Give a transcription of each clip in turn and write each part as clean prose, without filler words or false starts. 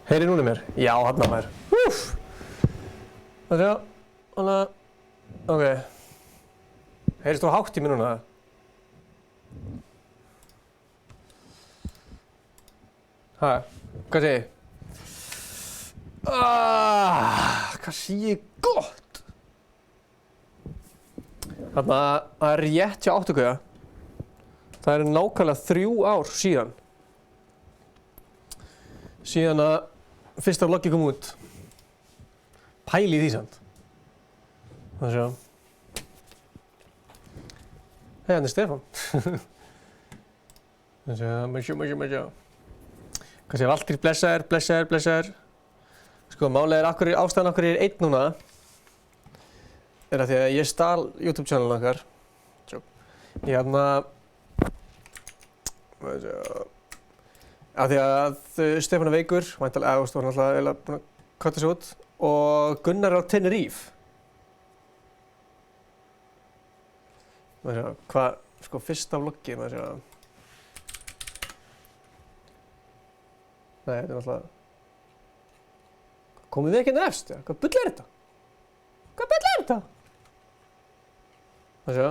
Heyri núna í mér? Já, þarna maður. Úff! Það sjá, hana, ok. Heyrist þú hátt í mér núna? Hæ, hvað segir? Hvað sé ég gott? Þarna, það er rétt hjá áttuguða. Það er nákvæmlega 3 ár síðan. Síðan að fyrsta vloggi kom út. Pæli í því samt. Það sjá. Hei, hann er Stefán. Það sjá, maður sjá. Hvað sé, Valtýr, blessaður. Sko, málið er ástæðan okkur ég er einn núna. Er að því að ég stal YouTube channelinn okkar. Ég maður sjá. Af því að Stefán er veikur, væntanlega, var náttúrulega búinn að kötta sig út, og Gunnar er á Tenerife. Maður sjá, hvað, sko, fyrsta vloggi, maður sjá. Nei, þetta er náttúrulega. Komið við ekki nefst, ja? Hvað bull er þetta? Maður sjá.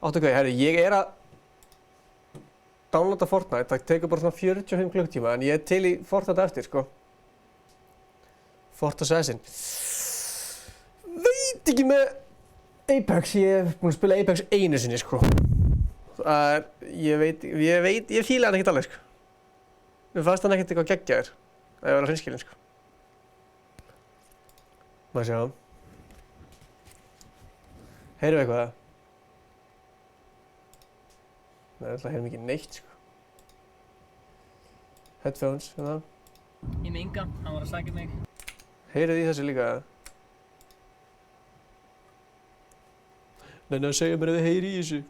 Áttu hvað, herri, ég er að downloada Fortnite, það tekur bara svona 45 klukkutíma, en ég er til í Fortnite eftir, sko. Fort Assassin. Veit ekki með Apex, ég hef búinn að spila Apex einu sinni, sko. Ég fíla hann ekkert alveg, sko. Mér fannst hann ekkert eitthvað geggjaður, að ég var að hreinskilinn, sko. Maður sjá. Heyrum við eitthvað? Nei, það heyrum ekki neitt, sko. Headphones, hérna. Ég með Inga, hann var að sækja mig. Heyrið í þessu líka? Nei, segja mér að þið heyri í þessu.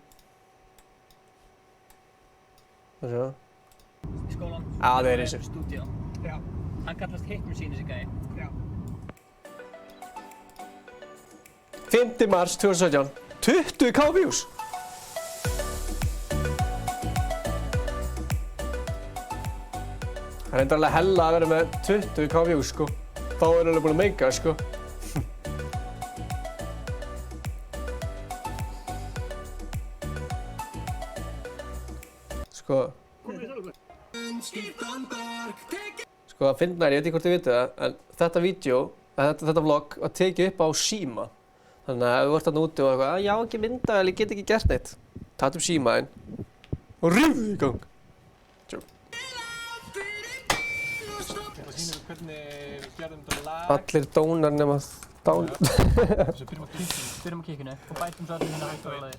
Það sjá. Í skólan. Já, það er þessu. Stúdíó. Já. Hann kallast Hit Machine, þessi gæi. Já. 5. mars 2017. 20k views! Það er reyndar alveg hella að vera með 20k views, sko. Þá er alveg búinn að meika, sko. Sko, að finna ég veit ekki hvort þið vitið það, en þetta vídeo, þetta vlogg var tekið upp á síma. Þannig að ef þú ert þarna úti og eitthvað, já ekki myndavél, ég get ekki gert neitt. Tatu upp símaðinn og rífðu í gang. Tjók. Það sýnir hvernig við gerðum þetta lag. Allir dónar nema dán. Þessu Byrjum á kikkinu og bætum svo allir hérna hægt og lagi.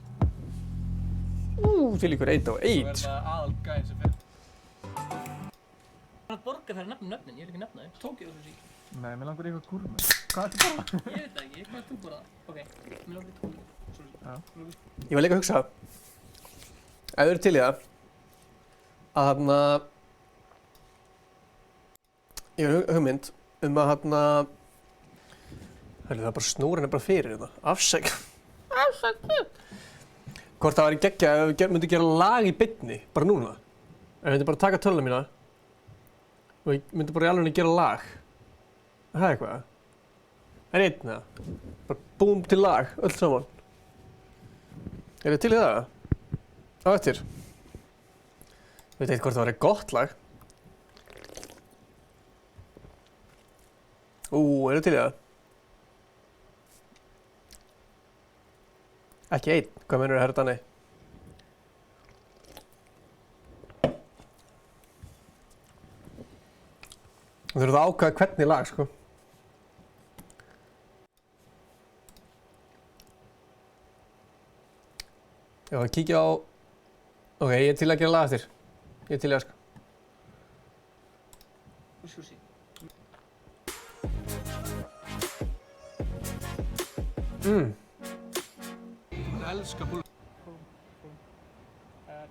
Til ykkur 1 og 1. Svo er það aðalgæðin sem fer. Það borga fyrir að nefna nöfnin, ég vil ekki nefna þau. Tók ég þessu sík. Nei, mér langar eitthvað gúrme. Hvað ertu bara? Ég veit það ekki, hvað er þú bara? Ok, mér langar í tók. Ég var líka að hugsa, ef þið eru til í það, að þarna, ég hef hugmynd að þarna, það er bara snúrin bara fyrir þetta, afsækja. Hvort það væri geggjað ef við myndum gera lag í beinni, bara núna. Ef við myndum bara taka töluna mína og við myndum bara í alveg gera lag. Það er eitthvað. Það er einn eða. Bara búm til lag, öll saman. Er þið til í það? Á eftir. Ég veit eitthvað hvort það væri gott lag. Er þið til í það? Ekki einn. Hvað meinarðu, herra Danni? Þú þurfum að ákveða hvernig lag, sko. Já, að kíkja á... Ok, ég er til að gera lag eftir. Ég er til í það, sko. Sushi. Ég elska búl.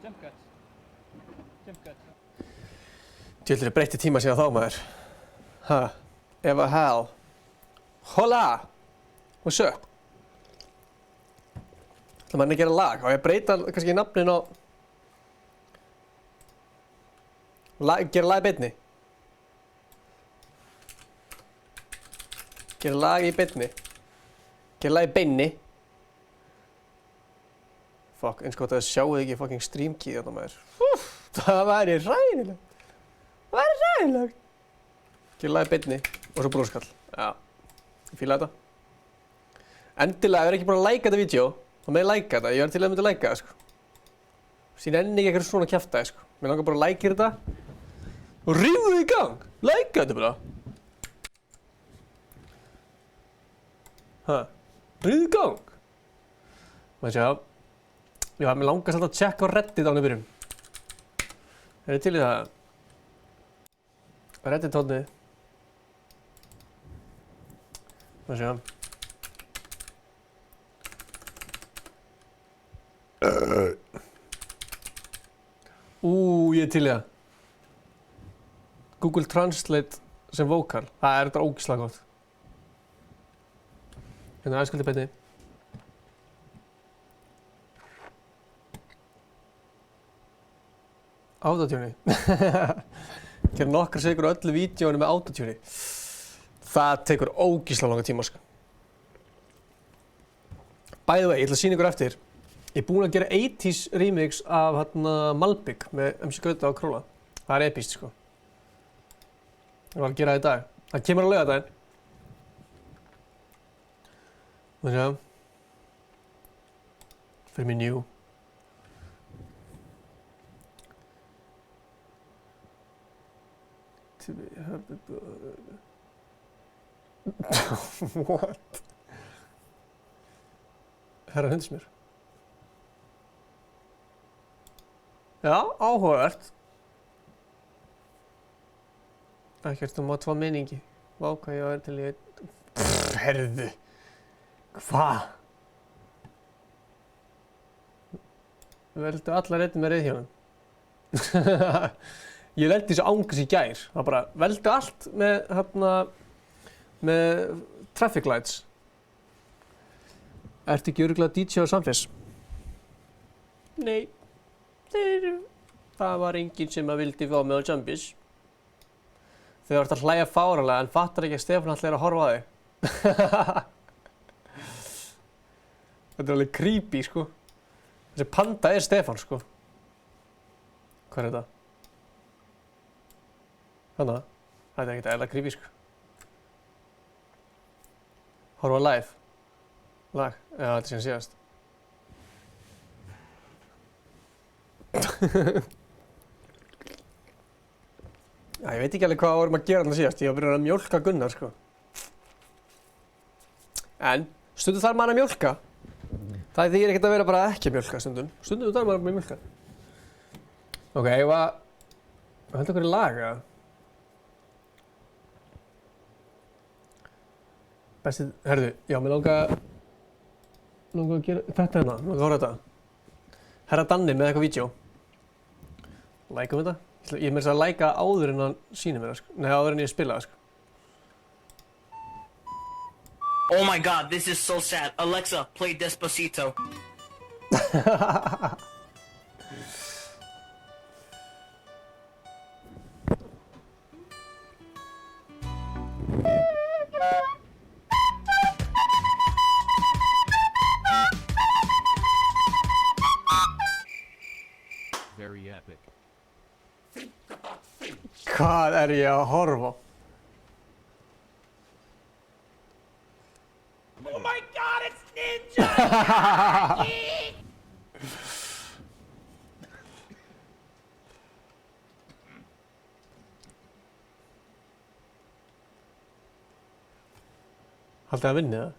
Jump cut. Jump cut. Djöfull er breytti tíma síðan þá, maður. Ha, Eva Hall. Hola! What's up? Það maður að gera lag. Á ég að breyta kannski nafnin á... Gera lag í beinni. Gera lag í beinni. Gera lag í beinni. Fuck, eins gott að sjáu ekki fucking streamkey þarna maður. Það væri ræðilegt. Það væri ræðilegt. Gera lag í beinni og svo brúskall. Já, ég fíla þetta. Endilega, ef þið ekki búin að læka þetta vídeo, þá með ég læka þetta. Ég var til að mynda að læka það, sko. Sín enni ekki eitthvað svona kjaftaði, sko. Mér langar bara að læka þetta og rífðu í gang. Læka þetta bara. Rífðu í gang. Maður sjá. Já, mér langar svolítið að tjekka á Reddit á byrjun. Er þið til í það? Reddit hóðni. Maður sjá. Ég er til í það. Google Translate sem vókal. Það er þetta ógeðslega gott. Hérna aðeins beinni. Autotune. Gera nokkra sekur á öllu vídeóinu með autotune. Það tekur ógeðslega langa tíma, sko. By the way, ég ætla að sýna ykkur eftir. Ég er búinn að gera 80s remix af Malbygg með MC Gauta og Króla. Það er epískt, sko. Ég var að gera það í dag. Það kemur á laugardaginn. Og sjá. Fyrir mig new. What? Herra hundsmér. Já, áhugavert. Ekkert að tvo minningi. Vá, hvað ég var til í einn... Herðu. Hvað? Veldu allar einn með reiðhjónum. Ég veldi þessu ángas í gær. Það bara, veldu allt með traffic lights. Ertu ekki örugglega DJ á Samfés? Nei. Það var enginn sem vildi fá mig á Samfés. Þau vart að hlæja fáralega en fattar ekki að Stefán ætlar að horfa á þig. Þetta er alveg creepy, sko. Þessi panda er Stefán, sko. Hvað er þetta? Þannig að þetta er ekkert eðla creepy, sko. Horfa live. Lag. Já, þetta er síðan síðast. Já, ég veit ekki alveg hvað vorum að gera þarna síðast. Ég var byrjað að mjólka Gunnar, sko. En stundum þarf maður að mjólka. Það þýðir ekkert að vera bara ekki að mjólka stundum. Stundum þarf maður að mjólka. Ok, ég var... Hvað heldur okkur í laga? Bestið... Herðu, já, mér langar að gera þetta hérna. Mér langar að horfa þetta. Herra Danni með eitthvað vídeo. Lækum þetta. Ég er meira að læka áður en hann sýnir mér það, sko. Nei, áður en ég spila það, sko. Oh my god, this is so sad. Alexa, play Despacito. Very epic. Hvað er ég að horfa á? Oh my god, it's Ninja! Haldið að vinni það?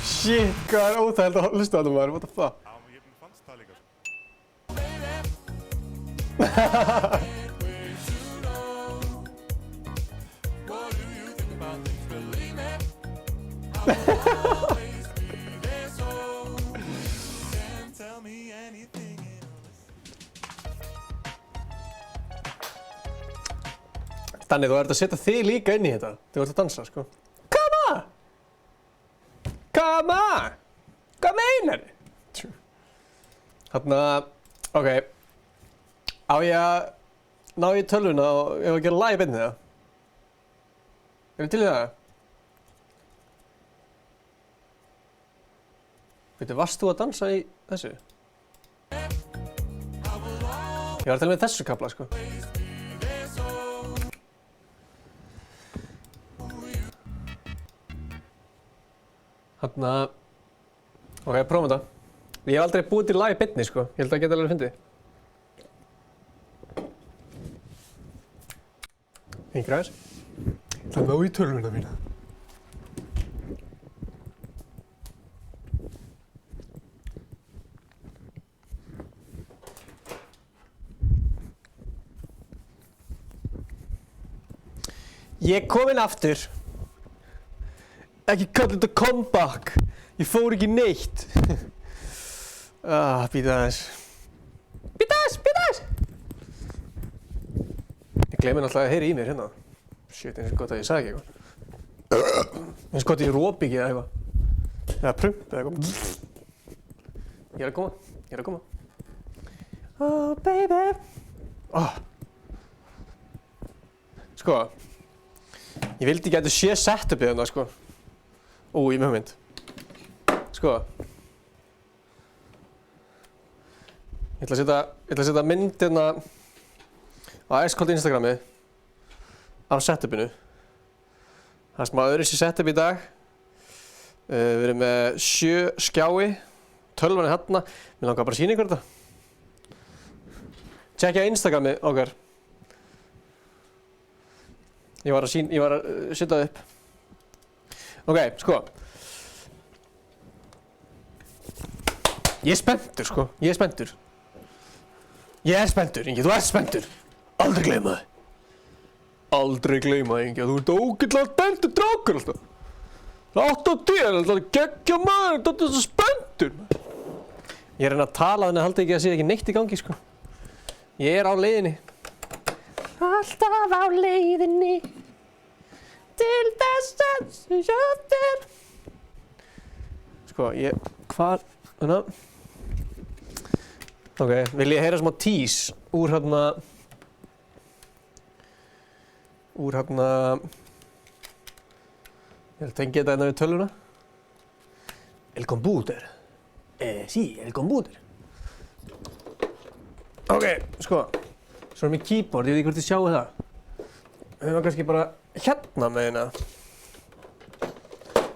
Shit, hvað er óþægild að hlusta á þetta maður, what the fuck? Já, ég fannst það líka. Danni, þú ert að setja þig líka inn í þetta. Þú ert að dansa, sko. Come on! Come on! Hvað meinar þið? Þarna, ok. Á ég að ná í tölvuna og ég var að gera live inn í það? Erum til í það? Veitu, varst þú að dansa í þessu? Ég var að tala með þessu kafla, sko. Þarna... Ok, prófum þetta. Ég hef aldrei búið til live beinni, sko. Ég held að það geti alveg fyndið. Yngra þess. Það ná í tölvuna mína. Ég er kominn aftur. Ekki kalla þetta comeback. Ég fór ekki neitt. Býta aðeins. Býta aðeins! Ég gleymi náttúrulega að heyra í mér hérna. Shit, eins og gott að ég sagði ekki eitthvað. Eins og gott að ég rópi ekki eða eitthvað. Eða prump eða eitthvað. Ég er að koma. Oh, baby. Sko. Ég vildi ekki að þú sé setupið hérna, sko. Ég með hugmynd. Sko. Ég ætla að setja mynd hérna á Ice-Cold Instagrami af setupinu. Það er smá öðruvísi setup í dag. Við erum með 7 skjái. 12 er hérna. Mér langar bara að sýna ykkur þetta. Tjekkja Instagrami okkar. Ég var að setja það upp. Ok, sko. Ég er spenntur, sko. Ég er spenntur, Ingi. Þú ert spenntur. Aldrei gleyma það. Aldrei gleyma það, Ingi. Þú ert ógeðslega spenntur drákur alltaf. 8 og 10, alltaf geggja maður. Þú ert svo spenntur. Ég er að reyna að tala þannig að halda ekki að sé ekki neitt í gangi, sko. Ég er á leiðinni. alltaf á leiðinni til þess að sjöftir. Sko, hvað, hérna. Ok, vil ég heyra smá tease úr hérna, ég held að tengja þetta hérna við tölvuna. El computer. Sí, el computer. Ok, sko, svo erum við keyboard, ég veit ekki hvort þið sjáu það. Við höfum kannski bara hérna með hérna.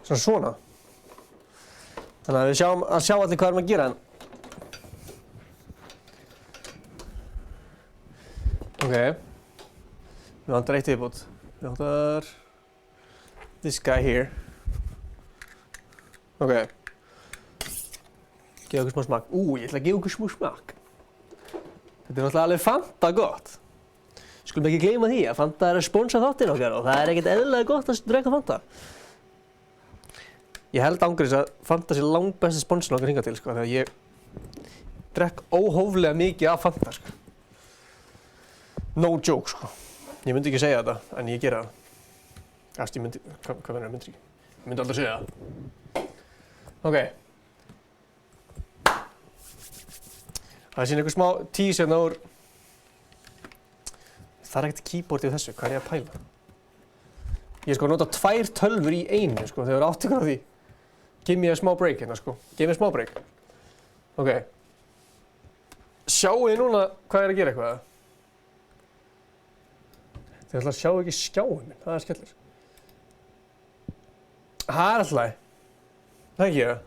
Svona. Þannig að við sjá allir hvað erum að gera. Ok, við vantar eitt viðbót. Við vantar this guy here. Ok, gefa okkur smá smakk. Ég ætla að gefa okkur smá smakk. Þetta er náttúrulega alveg Fanta gott. Skulum ekki gleyma því að Fanta er að sponsa þáttinn okkar og það er ekkert eðlilega gott að drekka Fanta. Ég held ángriðis að Fanta sé langbesti sponsin okkar hingað til, sko, þegar ég drekk óhóflega mikið af Fanta, sko. No joke, sko. Ég myndi ekki segja þetta, en ég gera það. Ég myndi, hvað verður það, ég myndi aldrei segja það. Ok. Það sýnir einhver smá tease hérna úr. Það er ekkert keyboard í þessu, hvað er ég að pæla? Ég er sko að nota 2 tölvur í einu, sko, þegar átt ykkur á því. Give me a small break hérna, sko. Give me a small break. Ok. Sjáu þið núna hvað er að gera eitthvað? Þið ætla að sjá ekki skjáin minn, það er skellir. Það er alltaf. Það er ekki það.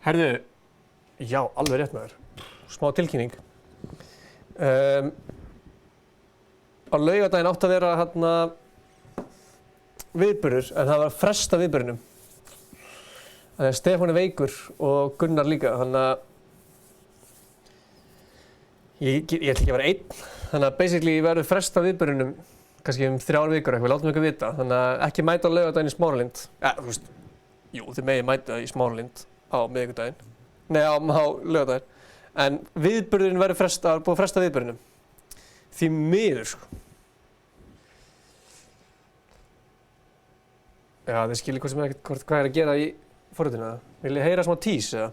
Herðu, já, alveg rétt með þér. Smá tilkynning. Á laugardaginn átti að vera hérna viðburður, en það var að fresta viðburðinum. Þannig að Stefán er veikur og Gunnar líka, þannig að ég ætla ekki að vera einn. Þannig að basically verður fresta viðburðinum kannski 3 vikur eitthvað, látum ykkur vita. Þannig að ekki mæta á laugardaginn í Smáralind. Þú veist, jú, þið megið mæta í Smáralind á miðvikudaginn. Nei, á laugardaginn. En viðburðurinn verður búið að fresta viðburðinum. Því miður, sko. Já, þið skiljið hvað er að gera í forritinu, eða? Vil ég heyra smá tease, eða?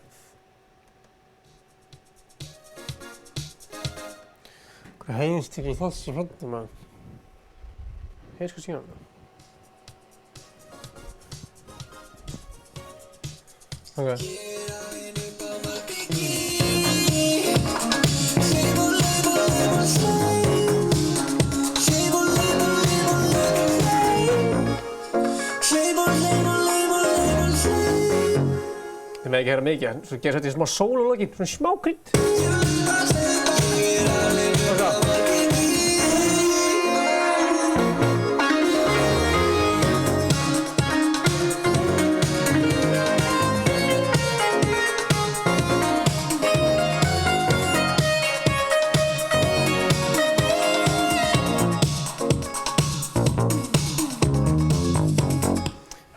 Hvað heyrist ekki þessu hlutum, maður? Heyrst hvað síðan? Ok. Þið með ekki heyra mikið, svo gerir þetta í smá sól og lokin, svona smá krydd.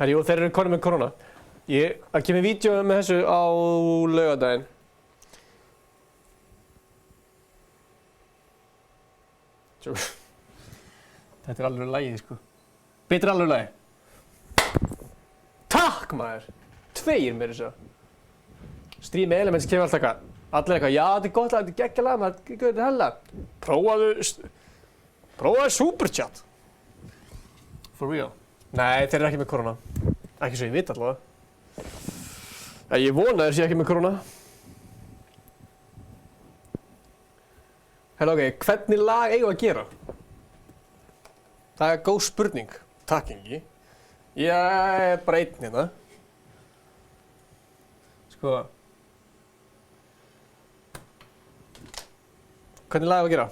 Jú, þeir eru konum með korona. Það kemur vídeo með þessu á laugardaginn. Þetta er alveg lagið, sko. Betur alveg lagið. Takk, maður! 2 meira þess að. Stream Elements kemur alltaf eitthvað. Allir eitthvað, já, þetta er gott lag, þetta er geggjað lag, maður, þetta er hella. Prófaðu Superchat. For real. Nei, þeir eru ekki með korona. Ekki svo ég veit allavega. Ég vona þeir séu ekki með korona. Herra, ok, hvernig lag eigum við að gera? Það er góð spurning. Takk, Ingi. Ég er bara einn hérna. Sko. Hvernig lag eigum við að gera?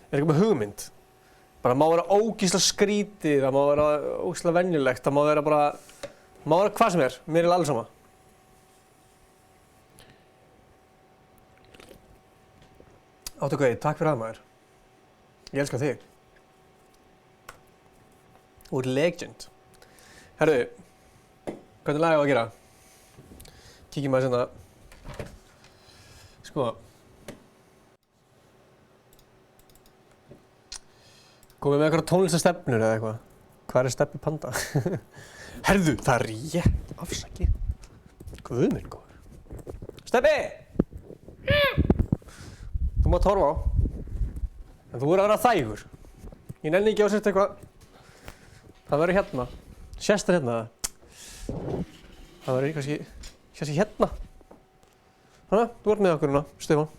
Er eitthvað með hugmynd? Bara má vera ógeðslega skrítið, það má vera ógeðslega venjulegt, það má vera hvað sem er, mér er alveg sama. Áttu Guði, takk fyrir það, maður. Ég elska þig. Þú ert legend. Herru, hvernig lag eigum við að gera? Kíkjum aðeins hérna. Sko. Komið með eitthvað tónlistastefnur eða eitthvað. Hvað er Steppi Panda? Herðu, það er rétt afsakið. Guð minn góður. Steppi! Þú mátt horfa á. En þú verður að vera þægur. Ég nenni ekki á að setja eitthvað. Það verður hérna. Sést það hérna? Það verður kannski hérna. Hanna, þú ert með okkur núna, Stefán.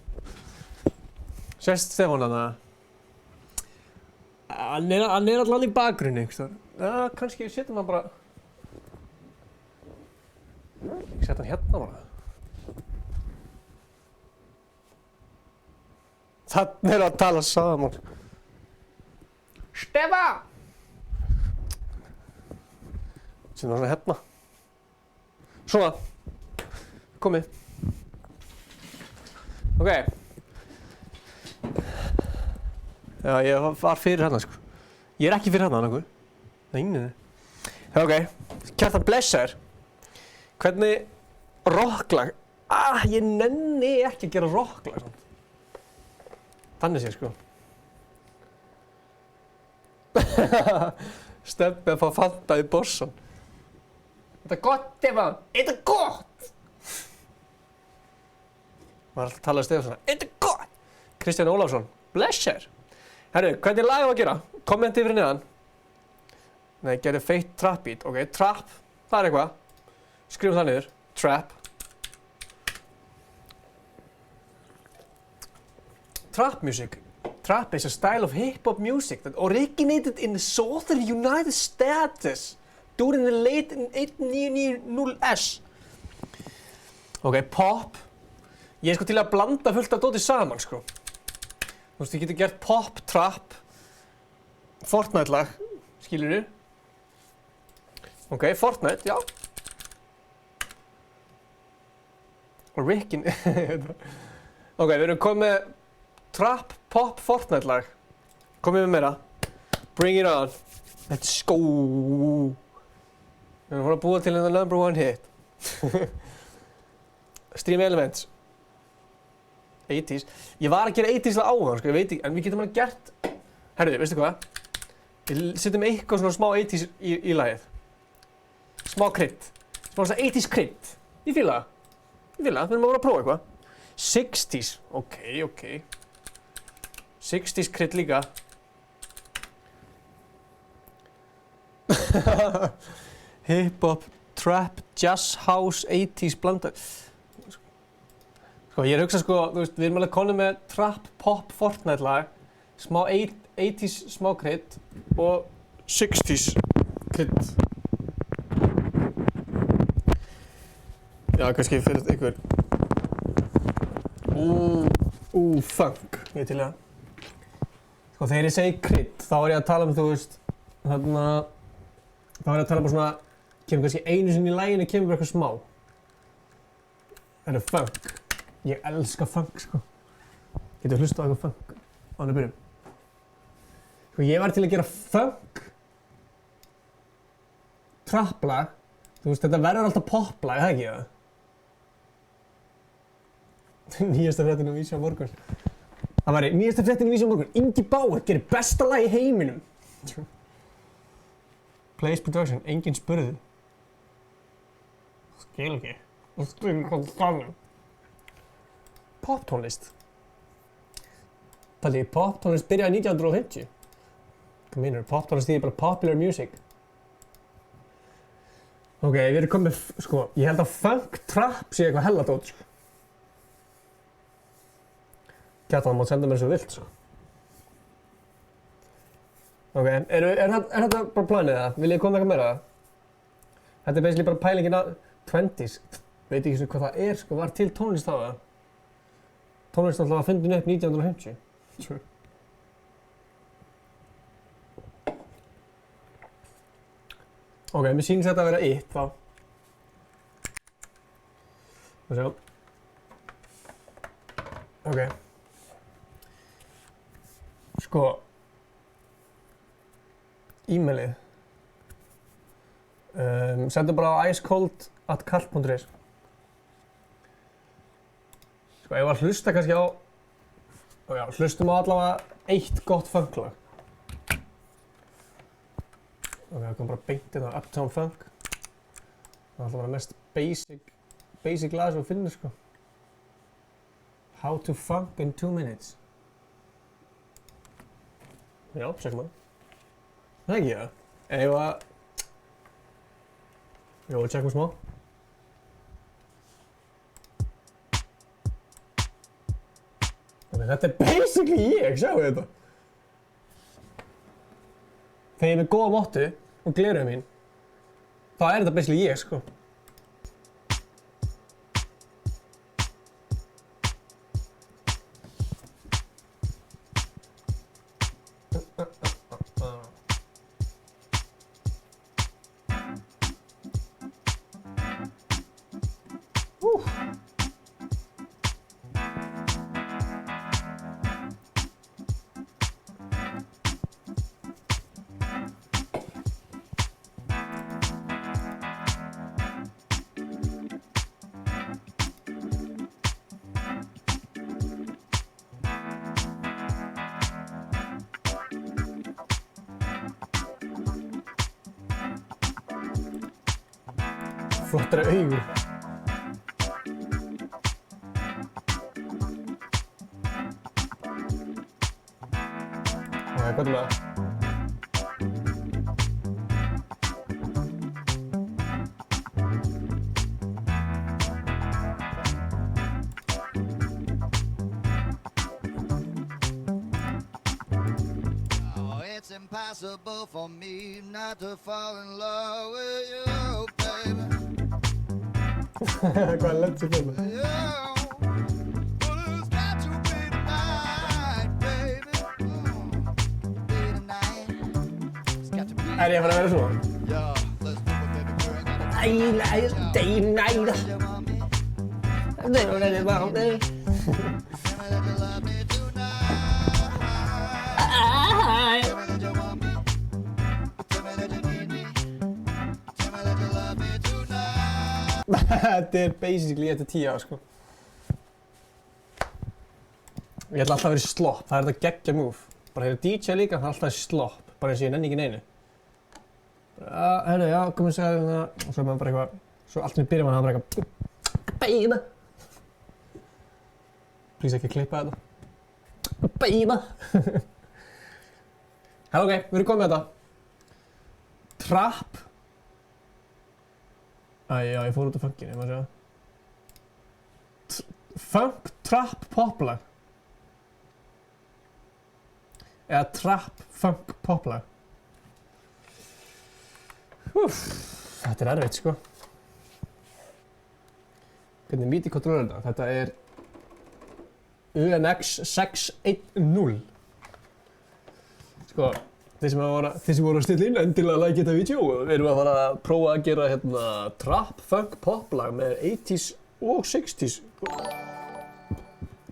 Sést Stefán þarna? Hann er allan í bakgrunni, einhvers staðar. Já, kannski setjum hann bara... Ég set hann hérna bara. Þannig er að tala saman. Stefán! Setjum hann hérna. Svona. Komið. Ok. Já, ég var fyrir hérna, sko. Ég er ekki fyrir hérna, nokkuð. Nei. Ok. Kjartan Blesser. Hvernig rocklag? Ég nenni ekki að gera rocklag, svona. Þannig sé, sko. Steppi að fá Fanta í bossan. Þetta er gott, Stefán. Þetta er gott! Maður er alltaf að tala Stefán svona. Þetta er gott! Kristján Ólafsson. Blesser. Herru, hvernig lag á að gera? Kommenti fyrir neðan. Nei, gerðu feitt trap beat. Ok, trap. Það er eitthvað. Skrifum það niður. Trap. Trap music. Trap is a style of hip-hop music that originated in the southern United States during the late 1990s. Ok, pop. Ég er sko til að blanda fullt af dóti saman, sko. Þú veist, ég geti gert pop, trap, Fortnite-lag, skilurðu? Ok, Fortnite, já. Og Rickin... Ok, við erum komið með trap, pop, Fortnite-lag. Komið með meira. Bring it on. Let's go. Við erum að búa til þetta number one hit. Stream Elements. 80s. Ég var að gera 80s lag áðan, sko, ég veit ekki, en við getum alveg gert... Herru, veistu hvað? Við setjum eitthvað svona smá 80s í lagið. Smá krydd. Smá svona 80s krydd. Ég fíla það. Við erum að vera að prófa eitthvað. 60s. Ok. 60s krydd líka. Hip-hop, trap, jazz, house, 80s blanda. Sko, ég er að hugsa, sko, þú veist, við erum alveg konum með trap, pop, Fortnite lag, smá 80s smá krydd og 60s krydd. Já, kannski fyrir einhver. Funk, ég til það. Sko, þegar ég segi krydd, þá er ég að tala þú veist, þarna, þá er ég að tala svona, kemur kannski einu sinni í laginu, kemur bara eitthvað smá. Það er funk. Ég elska funk, sko. Getur hlustað á eitthvað funk á hann að byrjum. Sko, ég var til að gera funk trapplag. Þú veist, þetta verður alltaf poplag, það ekki það? Nýjasta fréttin á Vísi á morgun. Það væri nýjasta fréttin á Vísi á morgun. Ingi Bauer gerir besta lag í heiminum. Place Production, enginn spurði. Skil ekki. Það skil ekki hvað það er. Poptónlist. Paldi, poptónlist byrjaði 1950. Hvað meinar þú? Poptónlist þýðir bara popular music. Ok, við erum komið, sko, ég held að funk trap sé eitthvað hella dót, sko. Kjartan, mátt senda mér þessu vilt, sko. Ok, er þetta bara planið það? Vil ég koma eitthvað meira? Þetta er basically bara pælingin að 20s. Veit ekki svo hvað það er, sko, var til tónlist þá, eða? Tónlist alltaf að fundin upp 1950. Ok, mér sýnist þetta að vera it þá. Og sjá. Ok. Sko. E-mailið. Sendu bara á icecold@kall.is. Sko, ég var að hlusta kannski á... Já, hlustum á allavega eitt gott funklag. Ok, það kom bara beint inn á Uptown Funk. Það er alltaf bara mest basic lag sem við finnum, sko. How to funk in 2 minutes. Já, segjum það. Það er ekki það. Jú, tjekkum smá. Ok, þetta er basically ég, sjáu þetta. Þegar ég er með góða mottu og gleraugu mín, þá er þetta basically ég, sko. Flottari augu. Ok, hvað er með það? Oh, it's impossible for me not to fall in love with you, baby. Hvað er lent sér fyrir? Yeah. Well, it's got to be tonight, baby. Be tonight. It's got to be. Er ég að fara að vera svona? Yeah, let's do it, baby girl. Gotta Day night. you want me? Tell me that you love me tonight. Tell me that you want me. Tell me that you need me. Tell me that you love me tonight. Þetta er basically eftir 10 ára, sko. Ég ætla alltaf að vera í slopp, það er þetta geggja move. Bara þegar DJ líka, það er alltaf í slopp, bara eins og ég nenni ekki neinu. Herru, já, komum við segja hérna, og svo er maður bara eitthvað, svo allt með byrja maður bara eitthvað, baby. Please ekki klippa þetta. Baby. Hella, ok, við erum komið með þetta. Trap. Já, ég fór út af funkinu, ég maður segja. Funk, trap, poplag. Eða trap, funk, poplag. Þetta er erfitt, sko. Hvernig MIDI controller er þetta? Þetta er UNX 610. Sko, þeir sem voru að stilla inn, endilega like þetta vídeo. Við erum að fara að prófa að gera hérna trap, funk, poplag með 80s og 60s.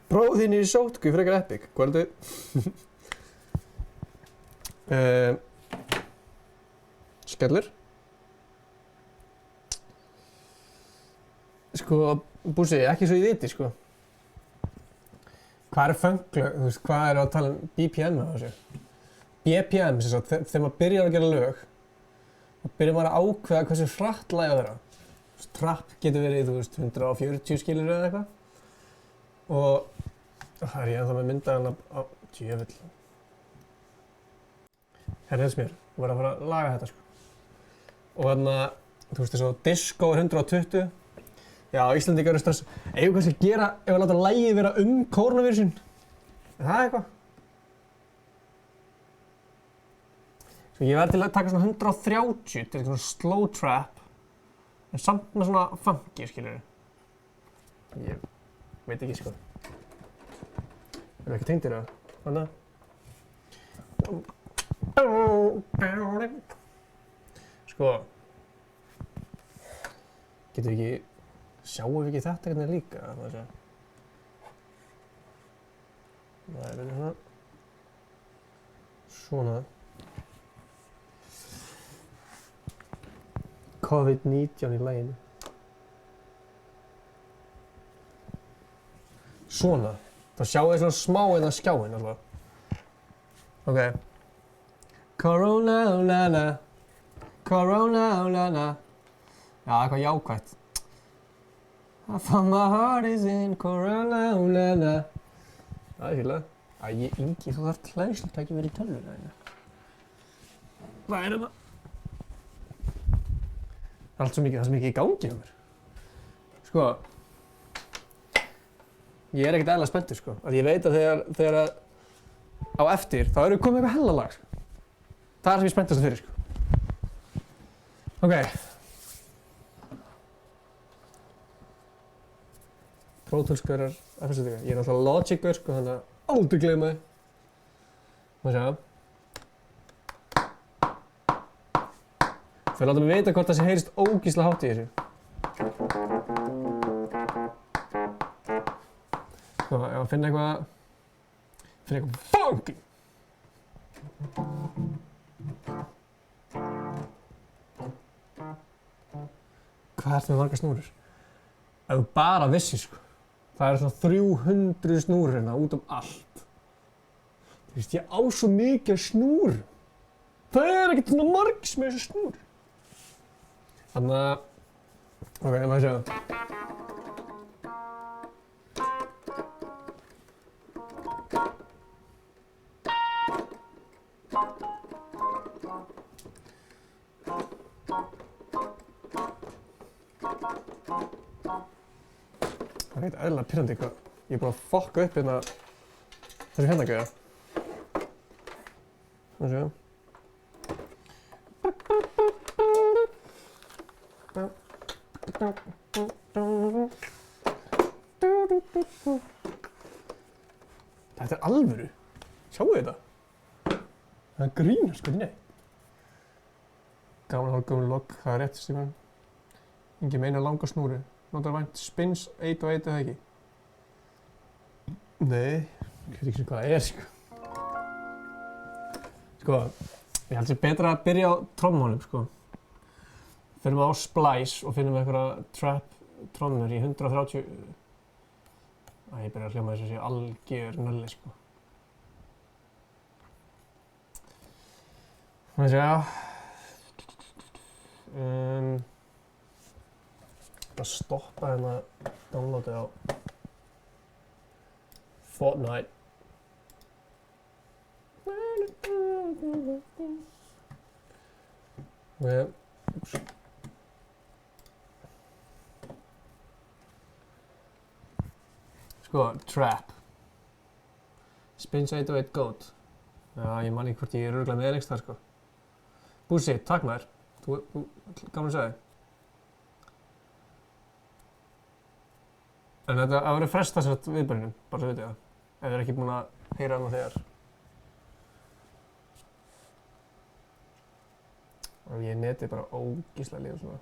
Prófið þín í sótku frekar epic. Hvað er þetta? Skellur. Sko, Bússi, ekki svo ég viti, sko. Hvað er funklög? Þú veist, hvað er að tala um BPM á þessu? BPM, sem sagt, þegar maður byrjar að gera lög, þá byrjar maður að ákveða hversu hratt lagið á þeirra. Trap getur verið, þú veist, 140 skilur eða eitthvað. Og það er ég ennþá með myndaðan á djöfull. Herriðs mér, ég var að fara að laga þetta, sko. Og þarna, þú veist, þessu disco er 120. Já, Íslandingar eru stress. Eigum við kannski að gera, ef við láta lagið vera kórnavírusin? Er það eitthvað? Svo ég verði til að taka svona 130 til eitthvað svona slow trap, en samt með svona funky, skilurðu. Ég veit ekki, sko. Erum við ekki tengdir það? Þannig að... Sko, getum við ekki, sjáum við ekki þetta hérna líka, það að segja. Það er svona, svona. COVID-19 í laginu. Svona, þá sjáum við svona smá hérna skjáinn alltaf. Ok. Corona, na na. Corona. Já, eitthvað jákvætt. I found my heart is in Corona. Það er fílað. Æ, Ingi, þú þarft hlæðslut ekki verið í tölvuna hérna. Hvað er það? Það er allt svo mikið í gangi hjá mér. Sko, ég er ekkert eðlilega spenntur, sko. Af því ég veit að þegar á eftir, þá eru komið eitthvað hellalag, sko. Það er sem ég er spenntast fyrir, sko. Ok. Pro Tools-gaurar, FSD-gaurar. Ég er náttúrulega Logic-gaur, sko, þannig að aldrei gleyma þið. Má sjá. Þau láta mig vita hvort það sé heyrist ógeðslega hátt í þessu. Sko, ef að finna eitthvað funky. Hvað ertu með margar snúrur? Ef þú bara vissir, sko. Það eru svona 300 snúrur hérna út um allt. Þú veist, ég á svo mikið snúrum. Það er ekkert svona margis með þessu snúr. Þannig að, ok, maður sjá. Það er ekkert eðlilega pirrandi hvað. Ég er búinn að fokka upp hérna þessu hérna gauja. Maður sjá. Þetta er alvöru. Sjáu þetta? Það er grínast, sko, nei. Gaman hálf gömul logg, það er rétt, Stefán. Ingi meina langa snúru. Notar vænt spins 1 og 1 eða ekki? Nei, ég veit ekki hvað það er, sko. Sko, ég held sér betra að byrja á trommónum, sko. Fyrir við á Splice og finnum við einhverja trap trommur í 130... Ég byrja að hljóma þess að sé algjör nölli, sko. Má sjá. Bara stoppa hérna downloadið á Fortnite. Sko, trap. Spins 1 og 1 goat. Já, ég man ekki hvort ég er örugglega með einhvers þar, sko. Búsi, takk maður. Þú gaman að segja. En þetta að vera fresta þessart viðbörnum, bara svo vitið það. Ef þið er ekki búin að heyra hana þegar. Og ég neti bara ógeðslega líður svona.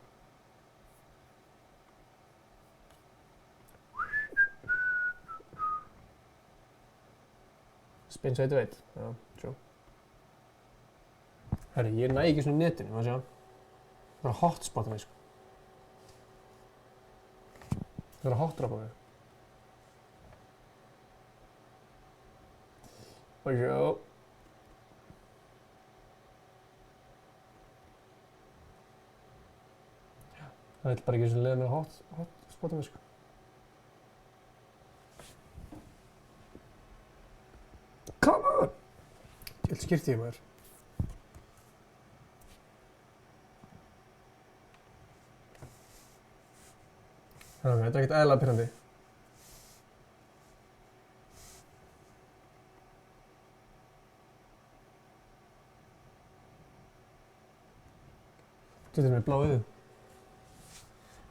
Spins 1 og 1, já, true. Herri, ég næ ekki svona í netinu, maður sjá. Það er að hotspotta mig, sko. Það er að hotdropa mig. Og sjá. Það vil bara ekki svona leiða mér að hotspotta mig, sko. Come on! Ég held skýrt ég maður. Ok, þetta er ekkert eðlilega pirrandi. Þetta er með blá augu.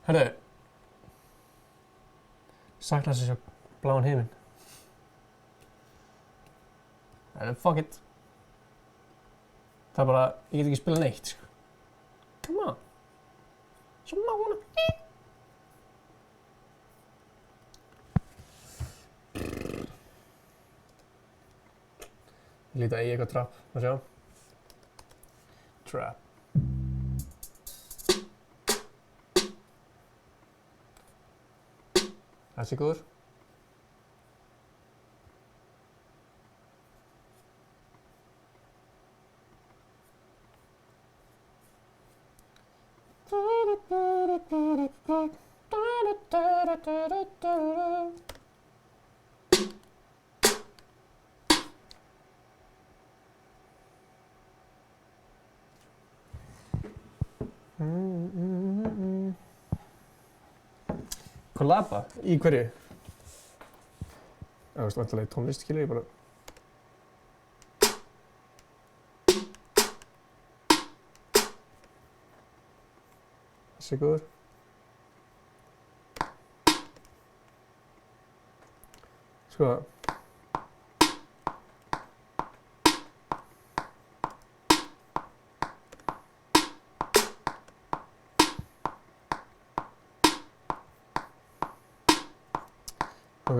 Herðu. Sakna þess að sjá bláan heiminn. Herðu, fuck it. Það er bara, ég get ekki spilað neitt, sko. Come on. Svona húnna. Ég líti að eigi eitthvað trap, maður sjá. Trap. Þessi góður. Kollaba? Í hverju? Það veist vantilega í tónlist, skilur ég bara. Þessi er góður. Sko. Ok.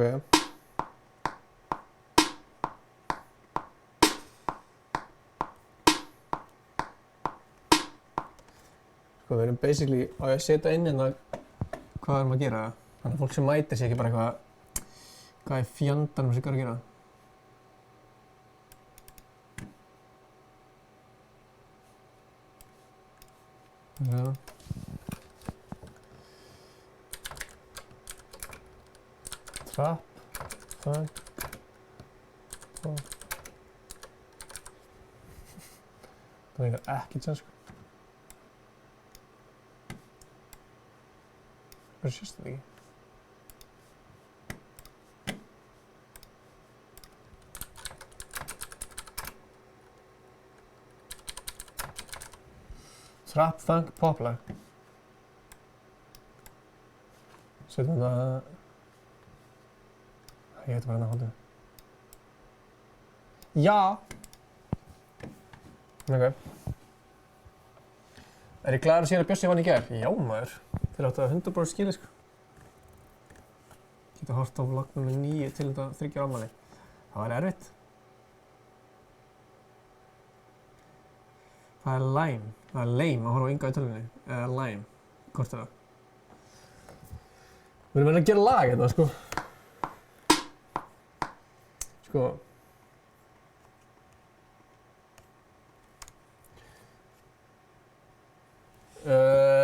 Sko, við erum basically á ég að setja inn hérna hvað erum að gera. Þannig að fólk sem mætir sé ekki bara eitthvað hvað er fjandanum sem hvað er að gera. Já. Trap, funk, pop. Það er ekkert sem sko. Það sést það ekki. Trap, funk, poplag. Setjum það... Ég heiti bara hérna hóndið. Já! Ok. Er ég glaður að sé að Bjössi vann í gær? Já maður. Þeir áttu að 100% skilið sko. Geta hort á vlogg nr. 9 til þetta 3 ára afmæli. Það var erfitt. Það er lame. Það er lame að horfa á Inga í tölvunni. Eða lame. Hvort er það? Við erum að gera lag hérna sko. Sko.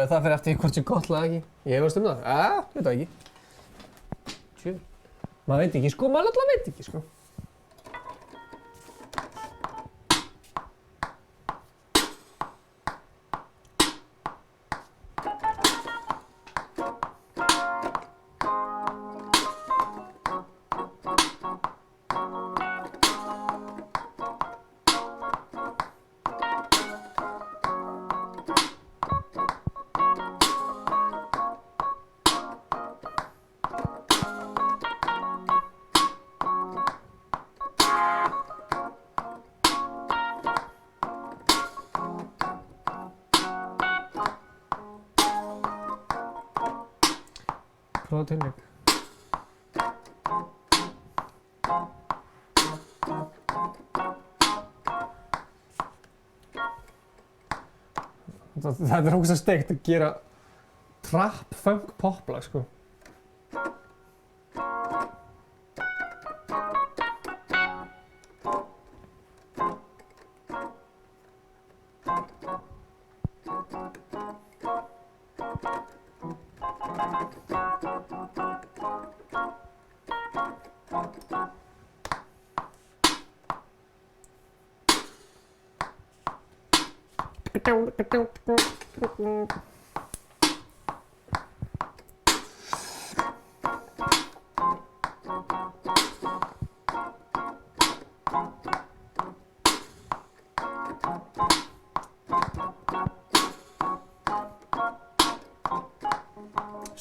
Það fyrir eftir hvort sé gott lag ekki. Ég veist það. Veit það ekki. Tjú. Maður veit ekki sko, maður alltaf veit ekki sko. Prófa tilvík. Það er ógeðslega steikt að gera trap, funk, poplag sko.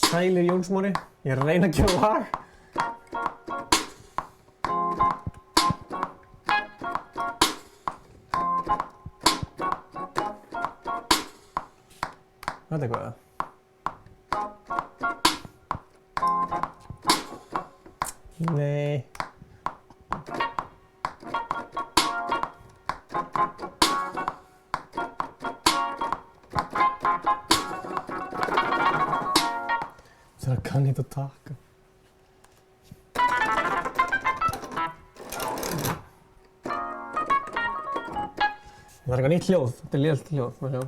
Sælir Jónsmóri, ég er að reyna að gera lag. Þetta er eitthvað. Nei. Það kann ég þetta taka. Það er eitthvað nýtt hljóð. Þetta er lélt hljóð. Má sjá.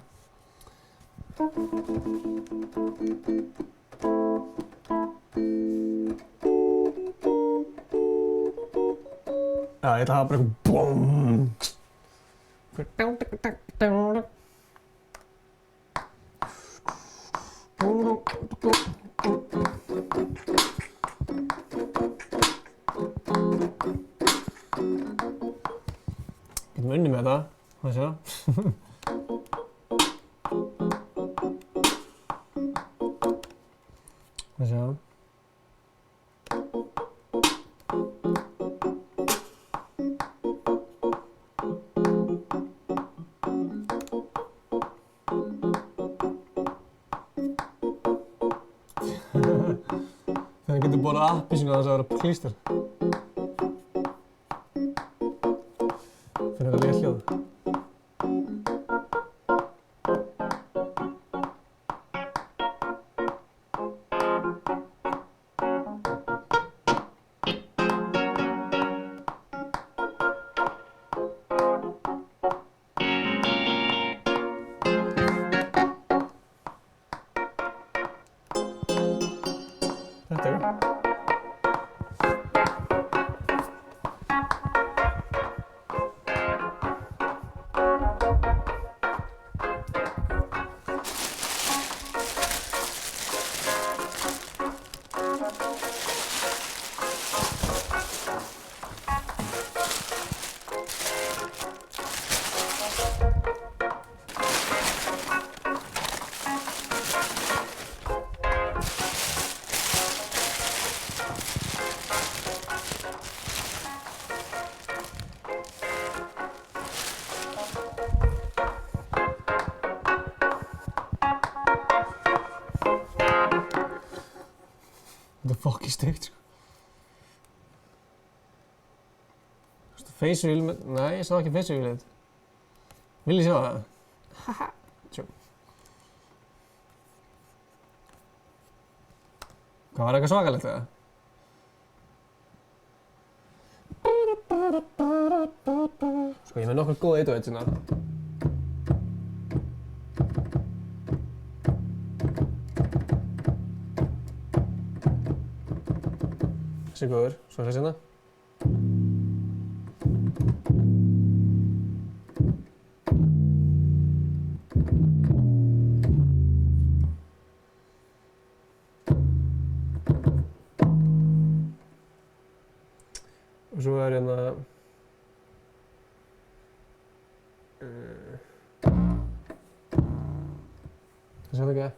Já, ég ætla að hafa bara eitthvað BOOM. Getum unnið með þetta, það sjá. Það sjá. Þegar getur borðað appelsínu að þess að vera klístur. Finnur þetta létt hljóð. Þetta er það. Þetta er fucking steikt, sko. Face reveal með... Nei, ég sá ekki face revealið. Vil ég sjá það? Haha. Tjó. Hvað var eitthvað svakalegt eða? Sko, ég með nokkur góð 808 hérna. Þessi er góður, svo þessi hérna. Og svo er hérna... Þessi hérna ekki.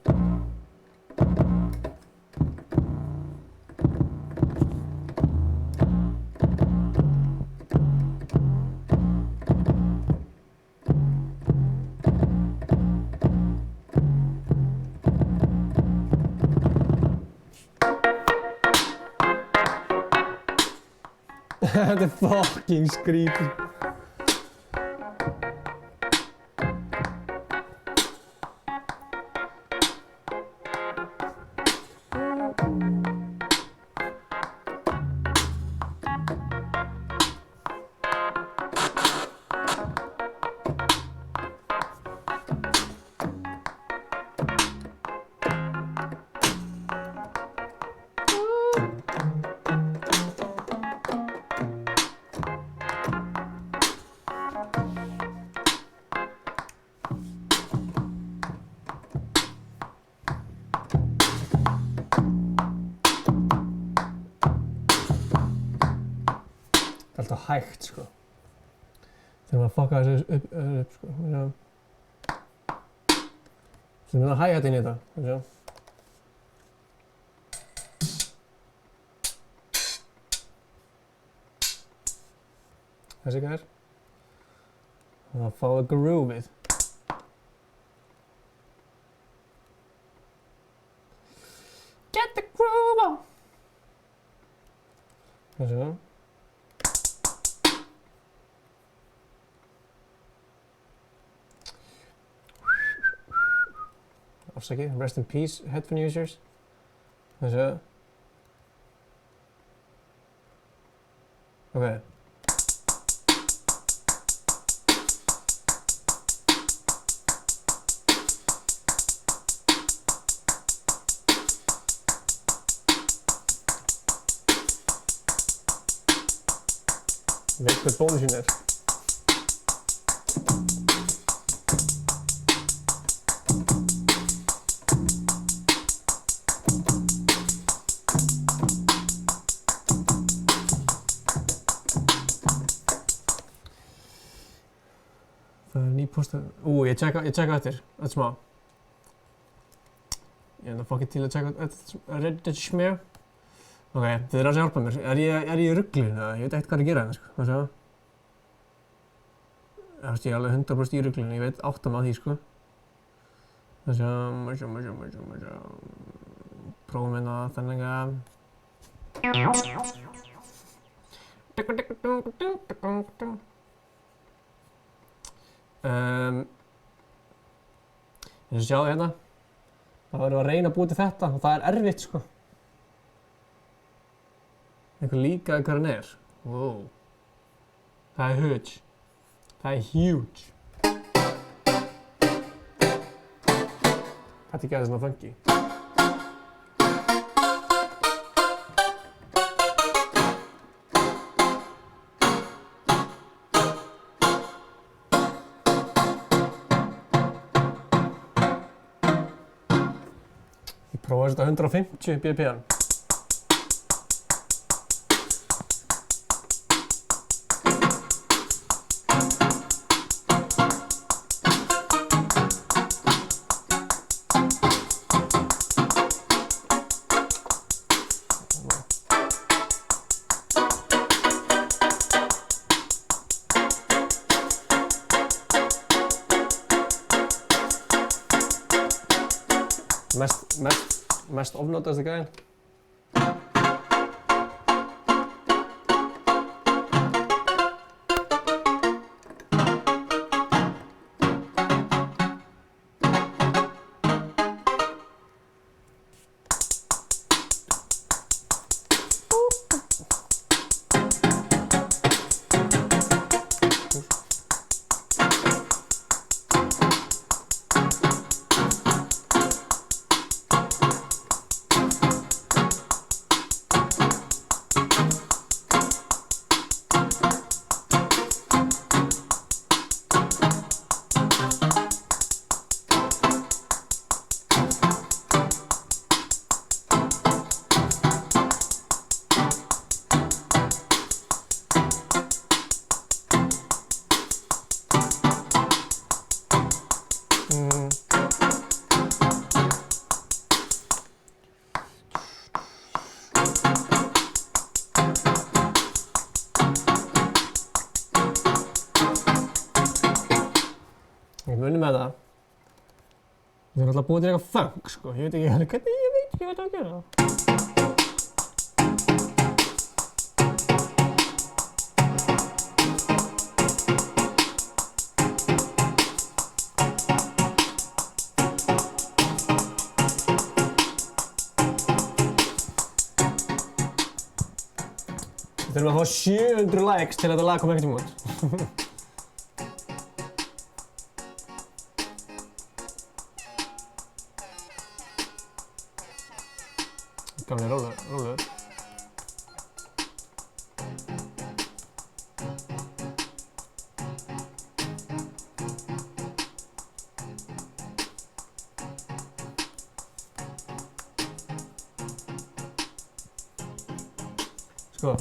Þetta er fucking skrítið. Það er alltaf hægt, sko. Þegar maður fucka þessu upp, sko. Svo það hægt inn í þetta, sjá. Þessi gær. Og það fáið grooveið. Get the groove on! Sjá. Afsakið, rest in peace, headphone users. Þessu. Ok. Veit hvað bónusinn er. Það er ný póstur. Ég tjekka eftir. Þetta er smá. Ég er fokkið til að tjekka þetta smjö. Ok, þið eru að hjálpa mér. Er ég í ruglinu eða? Ég veit ekkert hvað er að gera hérna, sko. Það sjá. Ég er alveg 100% í ruglinu. Ég veit áttam að því, sko. Það sjá. Prófum hérna þannig að... Ég sjá hérna. Það verður að reyna að búa til þetta og það er erfitt, sko. Einhver líkaði hvað hann er. Wow. Það er huge. Það er huge. Þetta er ekki aðeins svona funky. Ég prófaði þetta 150 BPM. Mest ofnotast gæðin. Ég muni með það. Ég er alltaf búið til eitthvað funk, sko. Ég veit ekki hvernig, ég veit ekki hvað að gera. Við þurfum að fá 700 likes til að þetta lag kom ekkert út. Gamli rólur. Sko.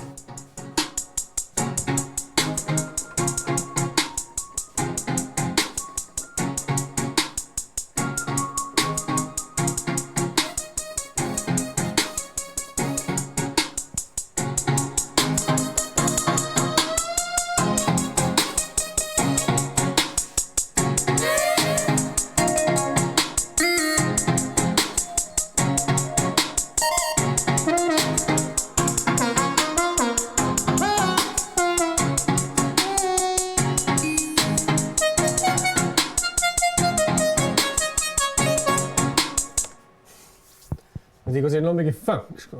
Þetta er eitthvað sem er nóg mikið funk, sko.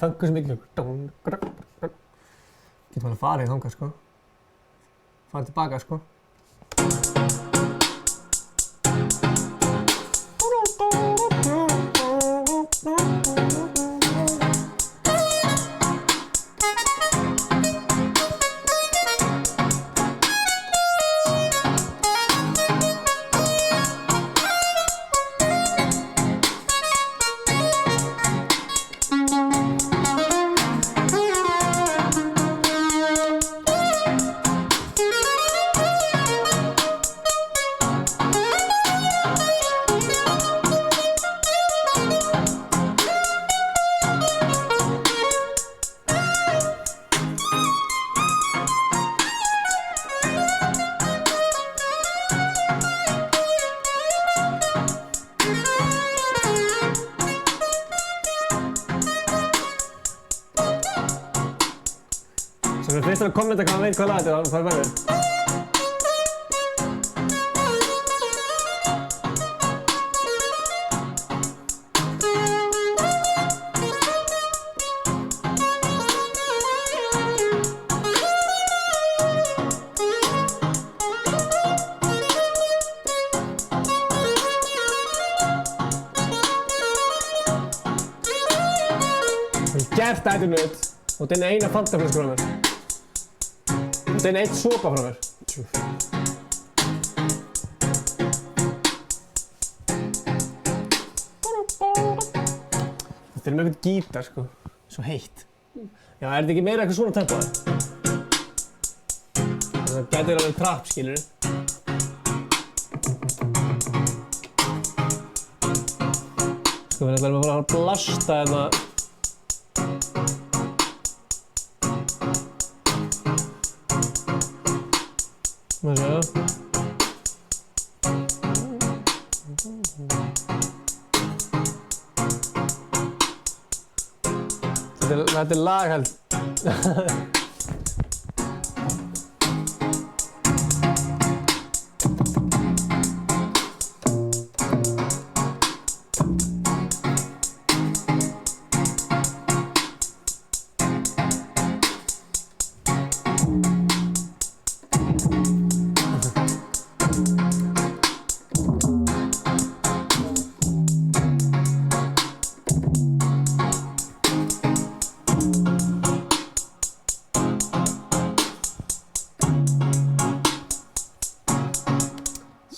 Funk er svo mikið Getum alveg farið þangað, sko. Farið tilbaka, sko. Það er fyrst að kommenta hvað hann veit hvað lag þetta er, hann fær verður. Gert ætunutt og þetta er eina fantaflösku frá mér. Þetta er eitt sopa frá mér. Þetta er með eitthvað gítar sko. Svo heitt. Já, er þetta ekki meira eitthvað svona tempo? Það gæti alveg trapp, skilurðu. Sko, við ætlum að fara að blasta hérna. Má sjá. Þetta er lagheld.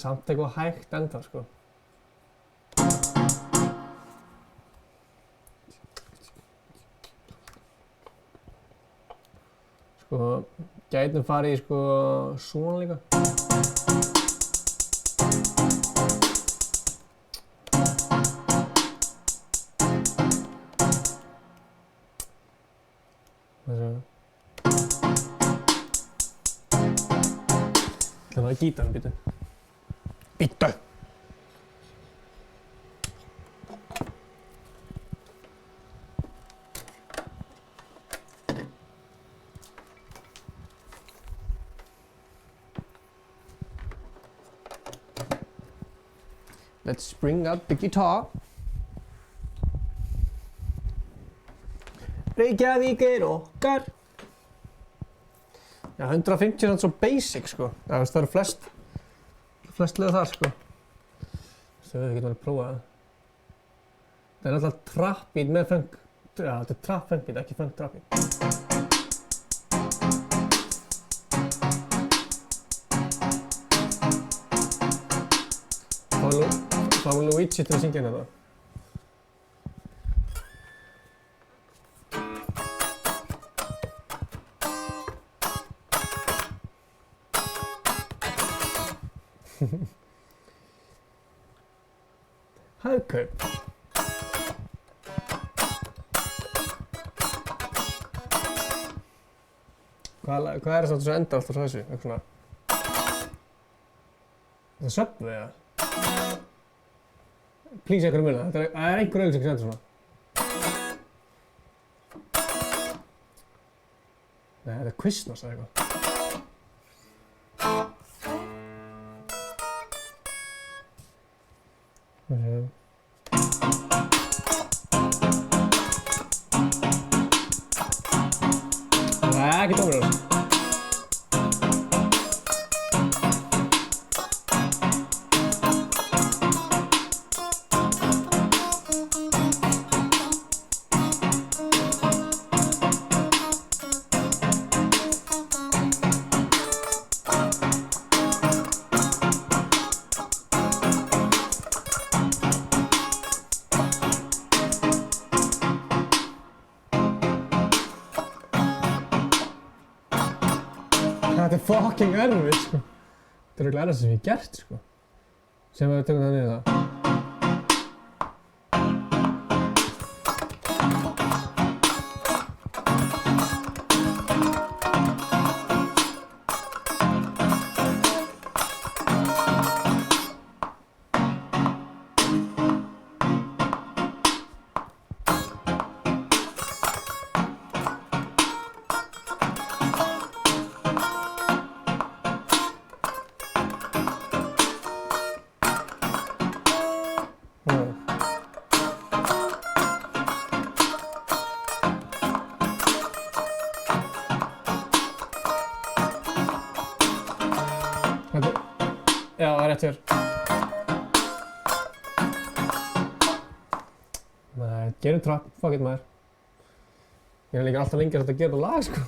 Samt eitthvað hægt ennþá, sko. Sko, gætum farið í, sko, svona líka. Það var gítarinn, býtu. Býttu! Let's bring up the guitar. Reykjavík er okkar. Já, 150 er svo basic, sko. Það eru flest lög þar, sko. Svo við getum alveg prófað það. Það er alltaf trap beat með funk. Já, þetta er trap funk beat, ekki funk trap beat. Fá Luigi til að syngja hérna það. Hagkaup. Hvað er það sem enda alltaf svo þessu? Eitthvað svona... Þetta er Subway, eða? Please einhverjum muna, það er einhver auðvitað sem enda svona. Nei, þetta er Quiznos eða eitthvað. Það er ekki dómur á þessu. Þetta er fucking erfitt, sko. Þetta er örugglega erfitt sem ég hef gert, sko. Sem við tökum það niður það. Já, það er rétt hér. Nei, gerum trapp, fuck it maður. Ég er líka alltaf lengi að gera þetta lag, sko.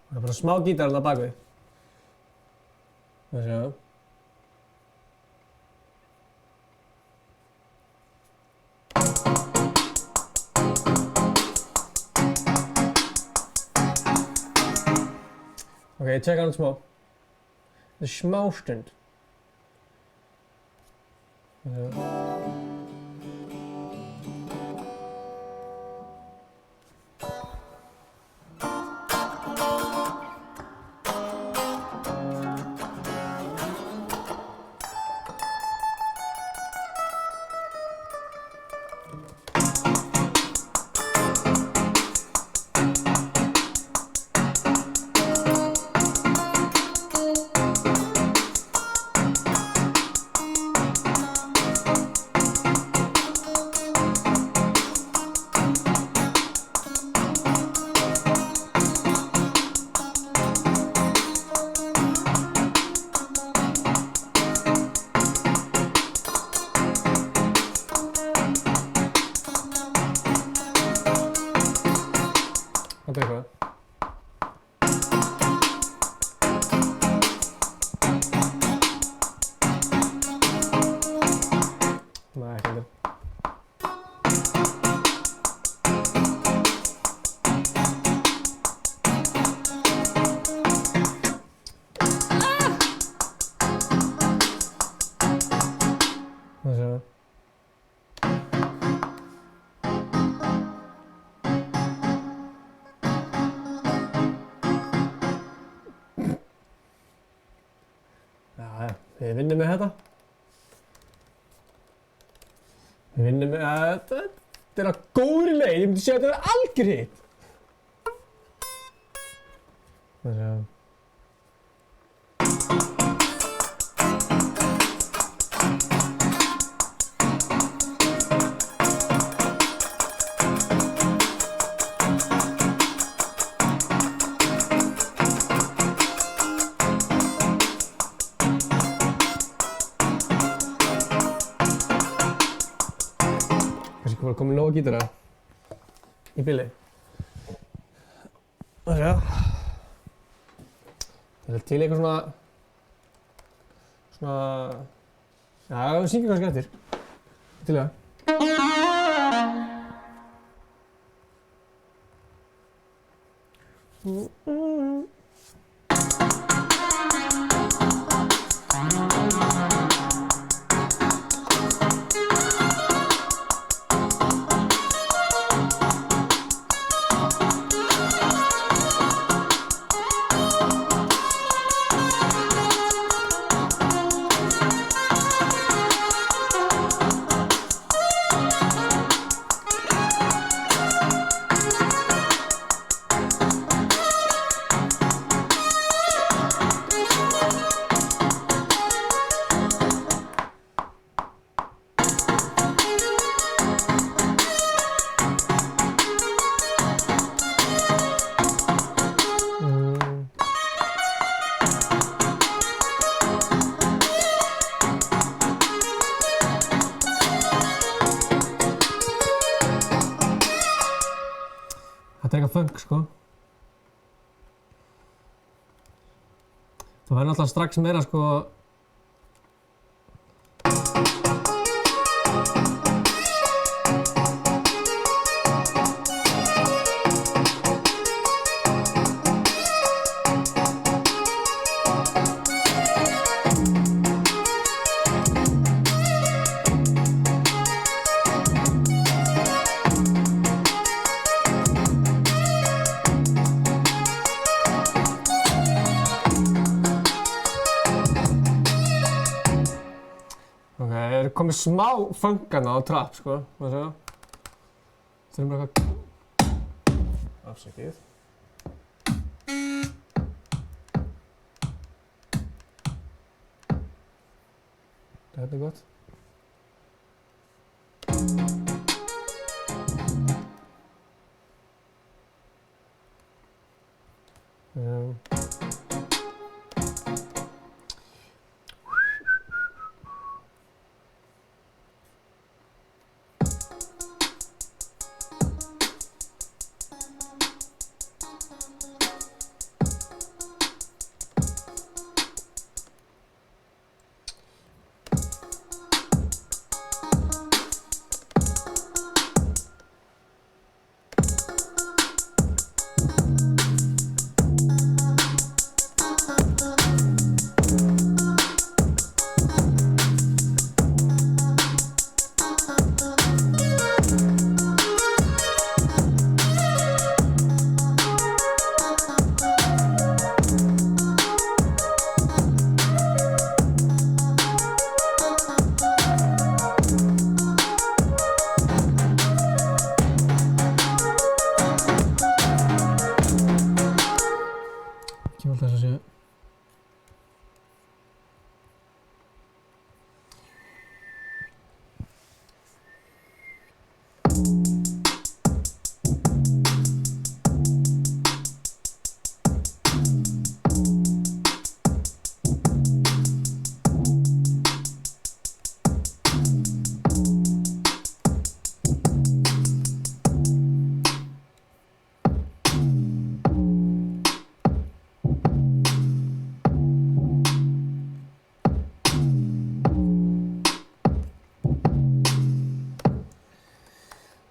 Það er bara smá gítar þarna bakvið. Það sjá. Ok, ég tjekka hann smá. Þetta er smá stund. Það sjá. Þetta er eitthvað. Nei, ekki heldur. Það séu. Við vinnum með þetta. Við vinnum með þetta. Þetta er að góðri leið. Ég myndi segja að þetta er algjör hitt. Það séu. Kannski bara komin nóg gítara í bili. Það sjá. Ég held til eitthvað svona... Já, við syngjum kannski eftir. Til í það. meira funk, sko. Það verður náttúrulega strax meira, sko. Komið smá funkana á trap, sko. Má sjá. Þurfum bara eitthvað... Afsakið. Þetta er gott.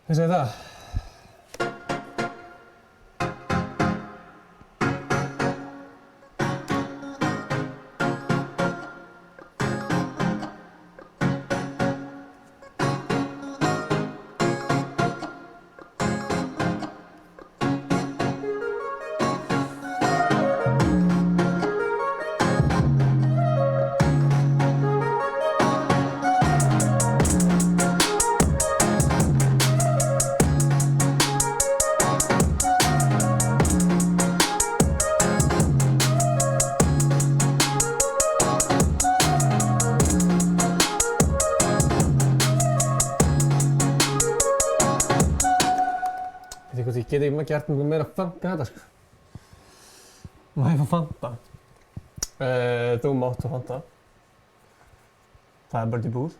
Hvað segir það? Ég get ekki gert mjög meira funk en þetta, sko. Má ég fá Fanta? Þú mátt fá Fanta. Það er bara til búð.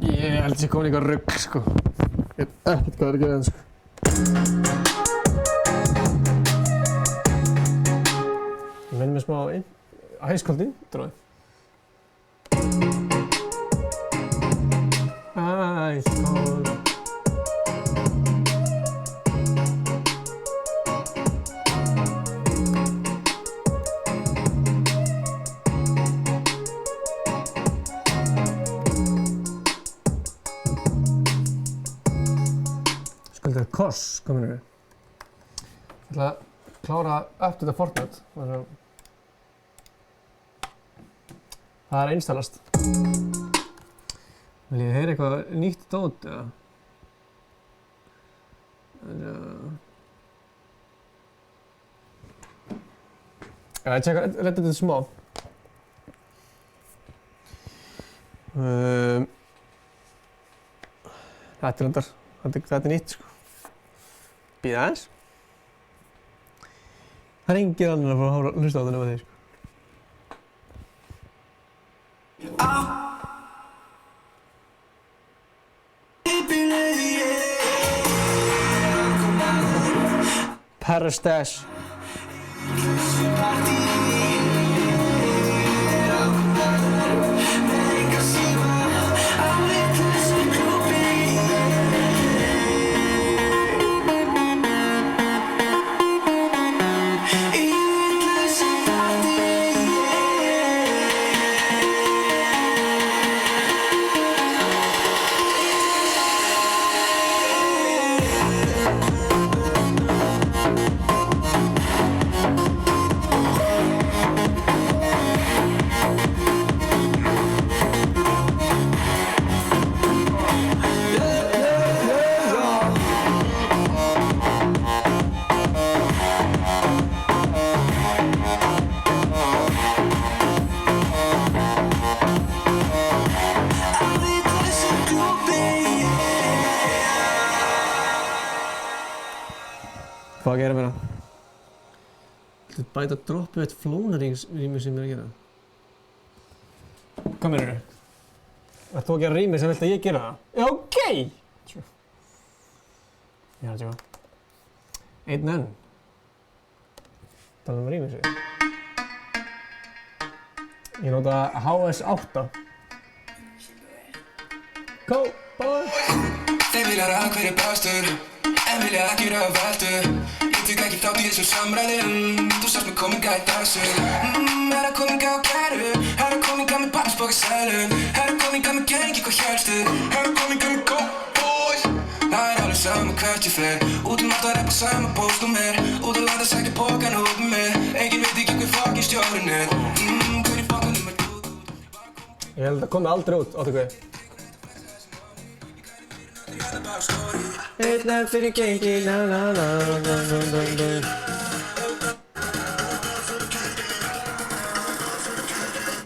Ég held að ég komin í eitthvað rugl, sko. Ég veit ekkert hvað er að gera hérna, sko. Ég minnir mig smá High School intro. High School. Skuldið koss, komin yfir. Ég ætla að klára upp til þetta Fortnite. Það er einstælast. Vil ég heyra eitthvað nýtt dót, eða? Já, ég tjekka, leta þetta smá. Þetta er nýtt, sko. Bíða aðeins. Það er engin annar að fara að hlusta á þetta nema þig, sko. Baby lady, yeah. Parastash. Hvað að gera mér það? Þú bæta að droppa eitt flónarings rými sem ég er að gera. Hvað meinarðu? Ættu að gera rými sem vilt að ég gera það? Já, ok! Ég er að tjóka. Einn enn. Tala rými sig. Ég nota HS8. Cowboy! Þeir vilja ræða hver bestur, en vilja ekki ræða veldur. Ég tek ekki þátt í þessu samræði, þú sást mig kominga í dansu. Herra kominga á kæru, herra kominga með barnsboka sælum. Herra kominga með gengi hvað hjálstu, herra kominga með cowboys. Það alveg sama hvert ég fer, út allt að reppa sama póstnúmer. Út landa sækja pókan út með mér, enginn veit ekki hver fucking stjórinn er. Hver í fokkanum er þú? Ég held að það komi aldrei út, áttu hvað? Einn enn fyrir gengi, na na na na na na na.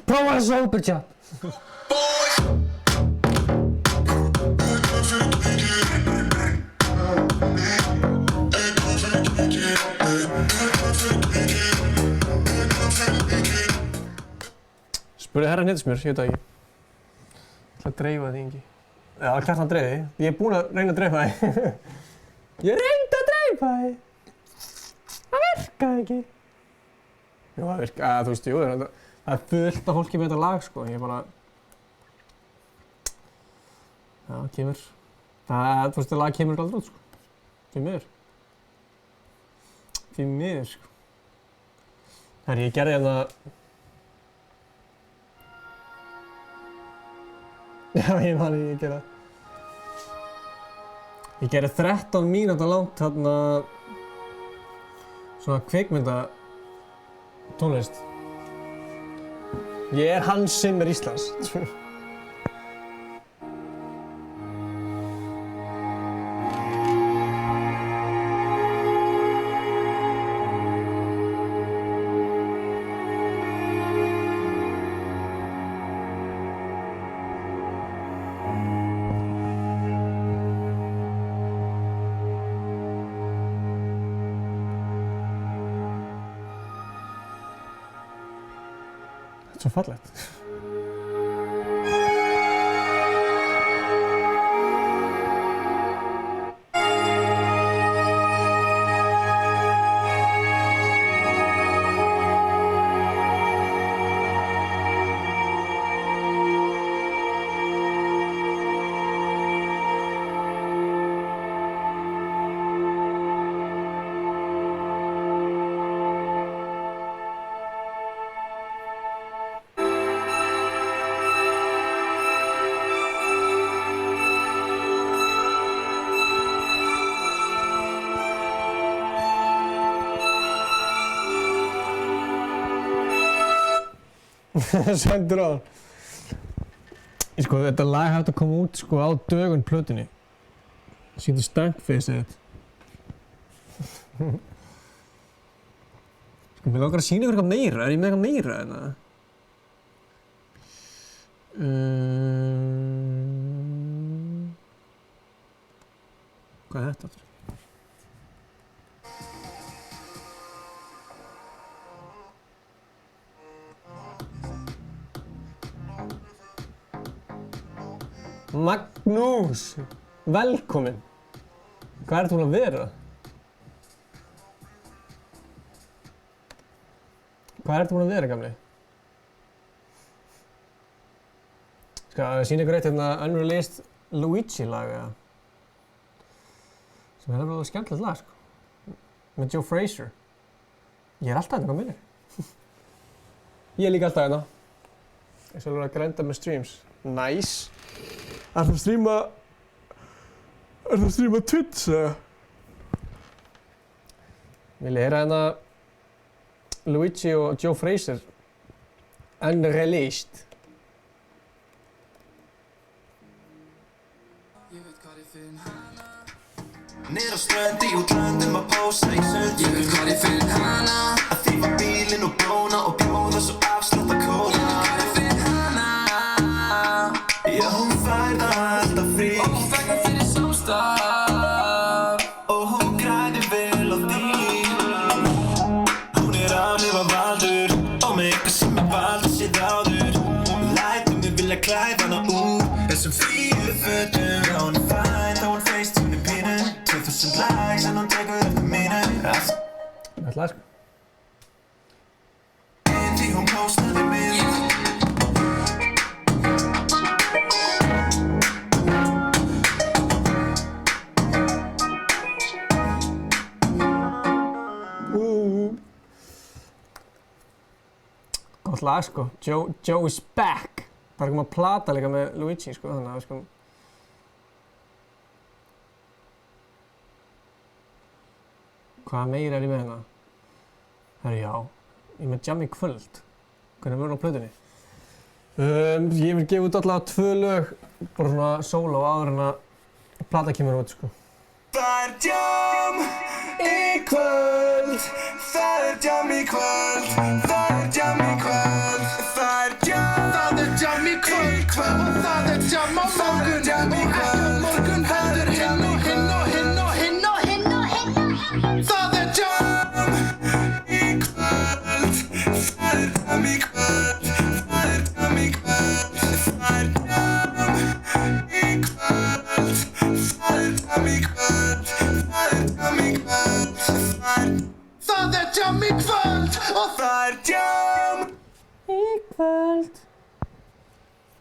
Prófa þessu Superchat. Spurði herra Hnettismjör, ég veit það ekki. Ég ætla að dreifa því ekki. Já, Kjartan dreif því. Ég er búinn að reyna að dreifa því. Ég reyndi að dreifa því. Það virkaði ekki. Jú, það virkaði, þú veist, jú, það er fullt af fólki með þetta lag, sko. Ég bara... Já, kemur. Það, þú veist, þetta lag kemur aldrei út, sko. Því miður. Því miður, sko. Herri, ég gerði hérna... Já, ég man ekki, ég gerði það. Ég gerði 13 mínúta langt þarna svona kvikmynda tónlist. Ég er Hans Zimmer Íslands. Svo fallegt. Sendur á hann. Sko, þetta lag hægt að koma út sko á dögun plötunni. Sýndu stankface eða. Sko, mér langar að sýna ykkur eitthvað meira. Er ég með eitthvað meira en það? Hvað er þetta aftur? Magnús, velkomin. Hvað ert þú að vera? Hvað ertu búin að vera, gamli? Skal sýna ykkur eitt hérna unreleased Luigi lag, eða? Sem er alveg skemmtilegt lag, sko. Með Joe Frazier. Ég er alltaf hérna á minni. Ég er líka alltaf hérna. Ég skal alveg að grænda með streams. Nice. Ertu að streama Twitch, eða? Vil ég heyra hérna Luigi og Joe Frazier unreleased. Niður á strönd í útlöndum að pósa í sund. Ég veit hvað ég finn hana. Að þýfa bílinn og blóna og bjóða svo afslátt að kóla. Ég veit hvað ég finn hana. Já, hún fær það alltaf frí. Og hún fegnar fyrir samstarf. Og hún græðir vel á því. Hún er áhrifavaldur og með eitthvað sem ég valdi sér áður. Lætur mig vilja klæða hana úr þessum fríu fötum. Já, hún er fæn þá hún facetune pínu. 2000 likes en hún tekur eftir mínu. Þetta lag, sko. Því hún postaði mynd. Gott lag, sko. Joe is back. Það er komið að plata líka með Luigi, sko, þannig að við skulum... Hvað meira er ég með hérna? Herru, já. Ég er með jam í kvöld. Hvernig verður á plötunni? Ég vil gefa út allavega 2 lög, bara svona sóló áður en að plata kemur út, sko. Það er jam í kvöld. Það er jam í kvöld. Það er jam í kvöld. Það er jam. Það er jam í kvöld. Og það er jam á morgun. Og ekki á morgun heldur hinn og hinn og hinn og hinn og hinn og hinn. Það er jam í kvöld. Það er jam í kvöld. Það er jam í kvöld. Það er jam í kvöld. Það er jam í kvöld. Það er jam í kvöld. Það er jam í kvöld. Og það er jam Í kvöld.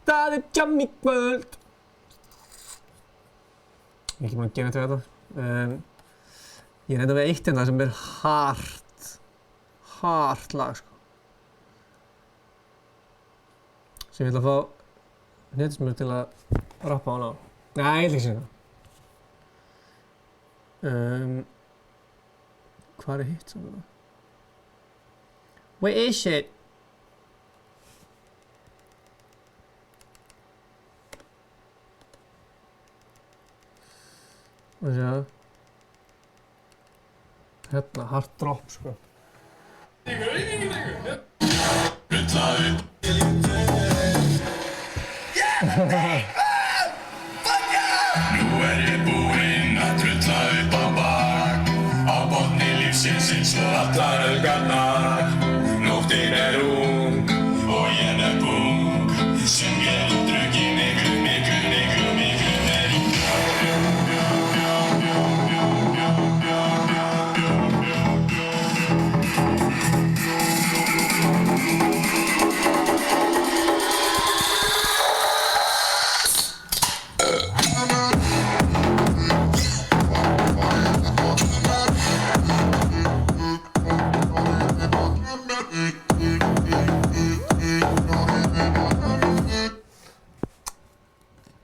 Það er jam í kvöld. Ég er ekki búinn að gera þetta. Ég er enda með eitt hérna sem er hart lag, sko. Sem ég ætla að fá Hnetusmjör til að rappa á hana á. Nei, ég ætla ekki að segja það. Hvað er hitt saman það? Where is it? Og sjá. Hérna, hard drop, sko. Nú ég búinn að drulla upp á bak á botni lífsins eins og allar öfgarnar. Nóttin ung og ég bung sem ég drukki miklu meiri.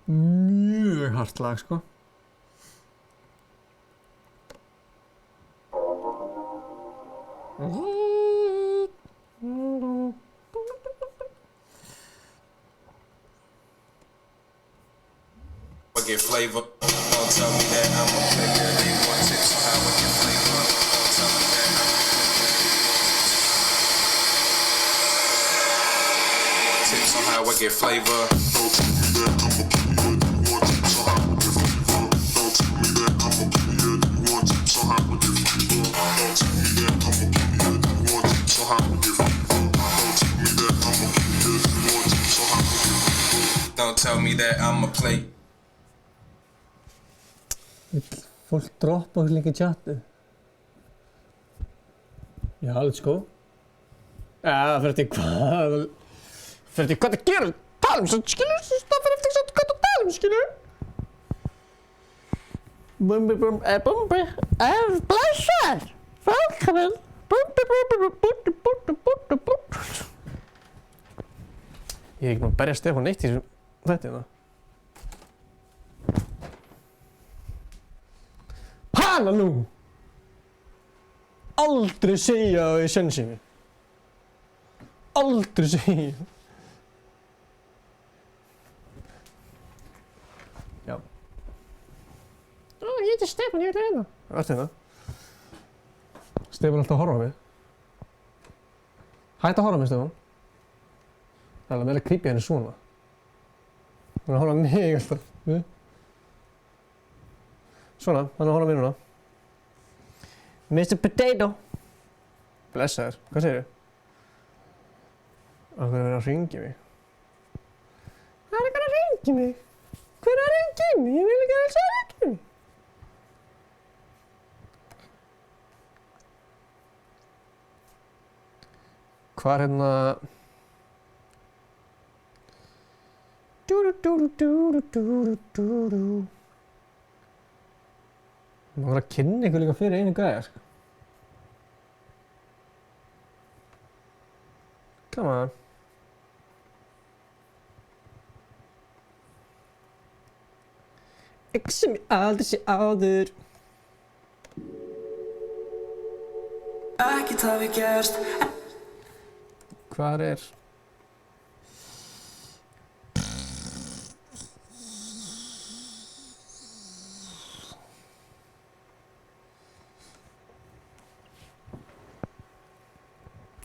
Mjög hart lag, sko. I get flavor. Don't tell me that I'm a player. They want tips on how I get flavor. Don't tell me that tips on how I get flavor. Don't tell me that I'm a play. Vill fólk droppa okkur líka í chatið? Já, let's go. Já, fyrir eftir hvað... Fyrir eftir hvað það gerir, tala svo, skilur? Það fyrir eftir hvað það tala skilur? Blessar! Velkomin! Ég er ekki búinn að berja Stefán neitt í þessum þættina. Hana nú! Aldrei segja það í sensinni. Aldrei segja. Já. Ég heiti Stefán, ég heiti hérna. Ertu hérna? Stefán er alltaf að horfa á mig. Hættu að horfa á mig, Stefán. Það er alveg meira creepy henni svona. Hann er að horfa á mig alltaf. Svona, hann er að horfa á mig núna. Mr. Potato. Blessaður, hvað segirðu? Af hverju er verið að hringja mig? Það er eitthvað að hringja mig. Hver er að hringja mig? Ég vil ekki að það hringja mig. Hvar hérna... Maður var að kynna ykkur líka fyrir einu gæja, sko. Come on. Ekki sem ég aldrei sé áður. Ekkert hafi gerst. Hvar er...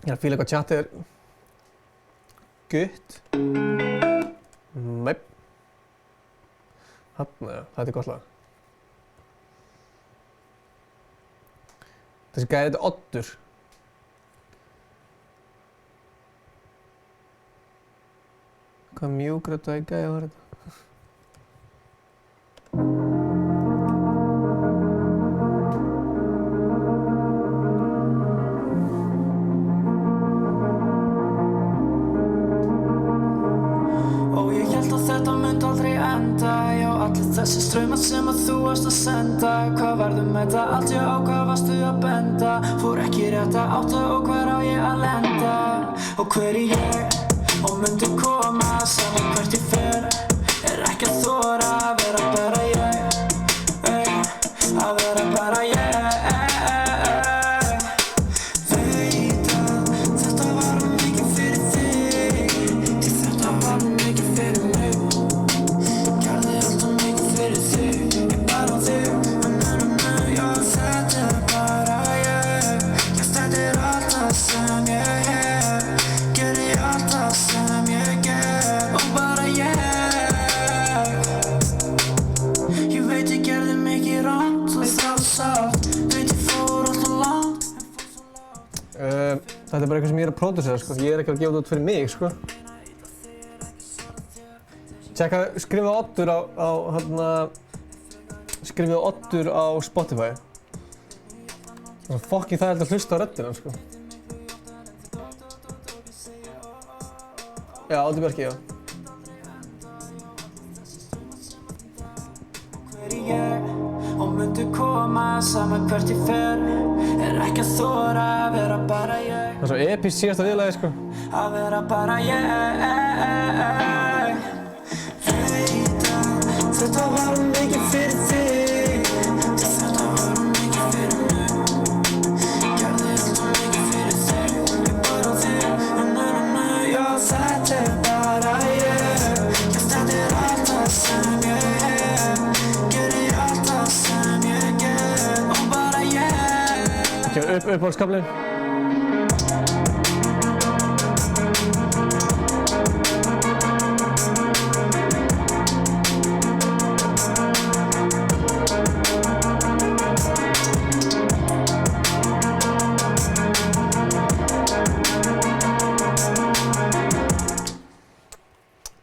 Ég er að fíla eitthvað chatið er... Gutt. Meip. Þarna, já, þetta er gott lag. Þessi gæði þetta Oddur. Hvað mjúkrötu að gæði var þetta? Þessi straumar sem að þú varst að senda. Hvað verður með þetta allt, ég á hvað varstu að benda. Fór ekki rétt að átta og hver á ég að lenda. Og hver er ég, og myndi koma saman hvert ég fer. Er ekki að þora að vera bara ég, að vera bara ég. Veit að þetta var mikið fyrir þig, því þetta var mikið fyrir mig. Þetta er bara eitthvað sem ég er að pródúsera, sko. Ég er ekki að gefa þetta út fyrir mig, sko. Tjekka, skrifa Oddur á hérna... Skrifa Oddur á Spotify. Það er fucking þægilegt að hlusta á röddina, sko. Já, Oddur Bjarki, já. Og myndi koma saman hvert ég fer. Er ekki að þora að vera bara ég. Það er svo epískt síðasta viðlagi, sko. Að vera bara ég. Veit að þetta var mikið fyrir þig, þetta var mikið fyrir mig. Gerði allt mikið fyrir þig, ég bara þig. Já, þetta er bara ég. Þetta er allt það sem ég hef. Geri allt það sem ég get. Og bara ég. Uppáhaldskafli.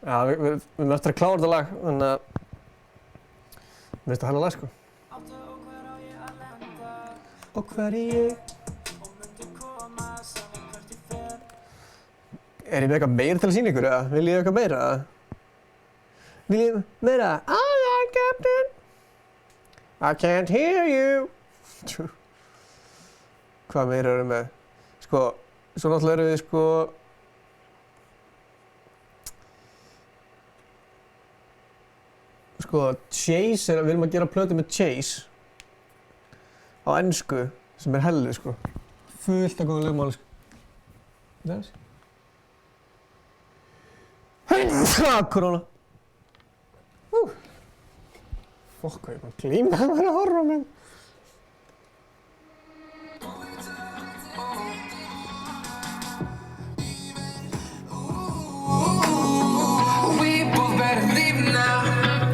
Já, við erum eftir að klára þetta lag, þannig að við veist að hægna lag, sko. Og hver er ég? Er ég með eitthvað meira til að sýna ykkur eða? Viljið þið eitthvað meira? Viljið meira? Oh yeah, Captain! I can't hear you! Hvað meira erum við með? Sko, svo náttúrulega erum við sko... Sko, Chase við erum að gera plötu með Chase á ensku, sem hellu sko. Fullt af góðum lögmáli sko. Þess? Korona. Fokk, hvað ég bara glíma að vera að horfa á mig. We both better leave now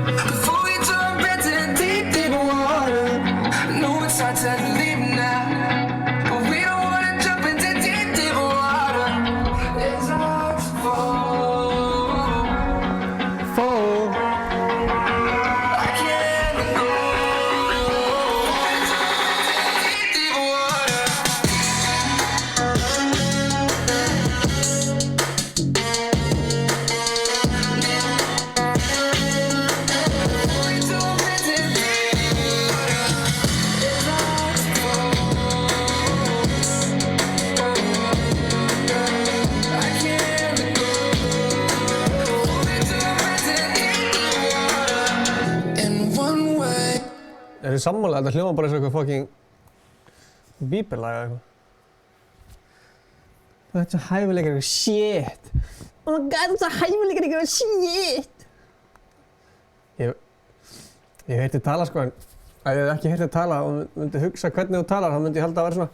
before we jump into deep, deep water. No, it's hard to leave now, but we don't wanna jump into deep, deep water. It's hard to fall. I can't go deep, deep water. Er þið sammála? Þetta hljóma bara eins og eitthvað fucking bíbelag eða eitthvað. Þetta er hæfileikar eitthvað shit. Oh my god, þetta er hæfileikar eitthvað shit. Ég hef heyrt þið tala sko, en ef ég hef ekki heyrt þið tala og myndi hugsa hvernig þú talar, þá myndi ég halda að vera svona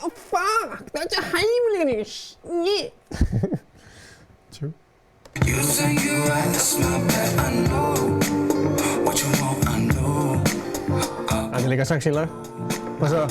oh fuck, þetta er hæfileikar eitthvað shit. True. You say you like the smell, but I know what you want, I know. Þetta er líka sexy lag. Hvað svo?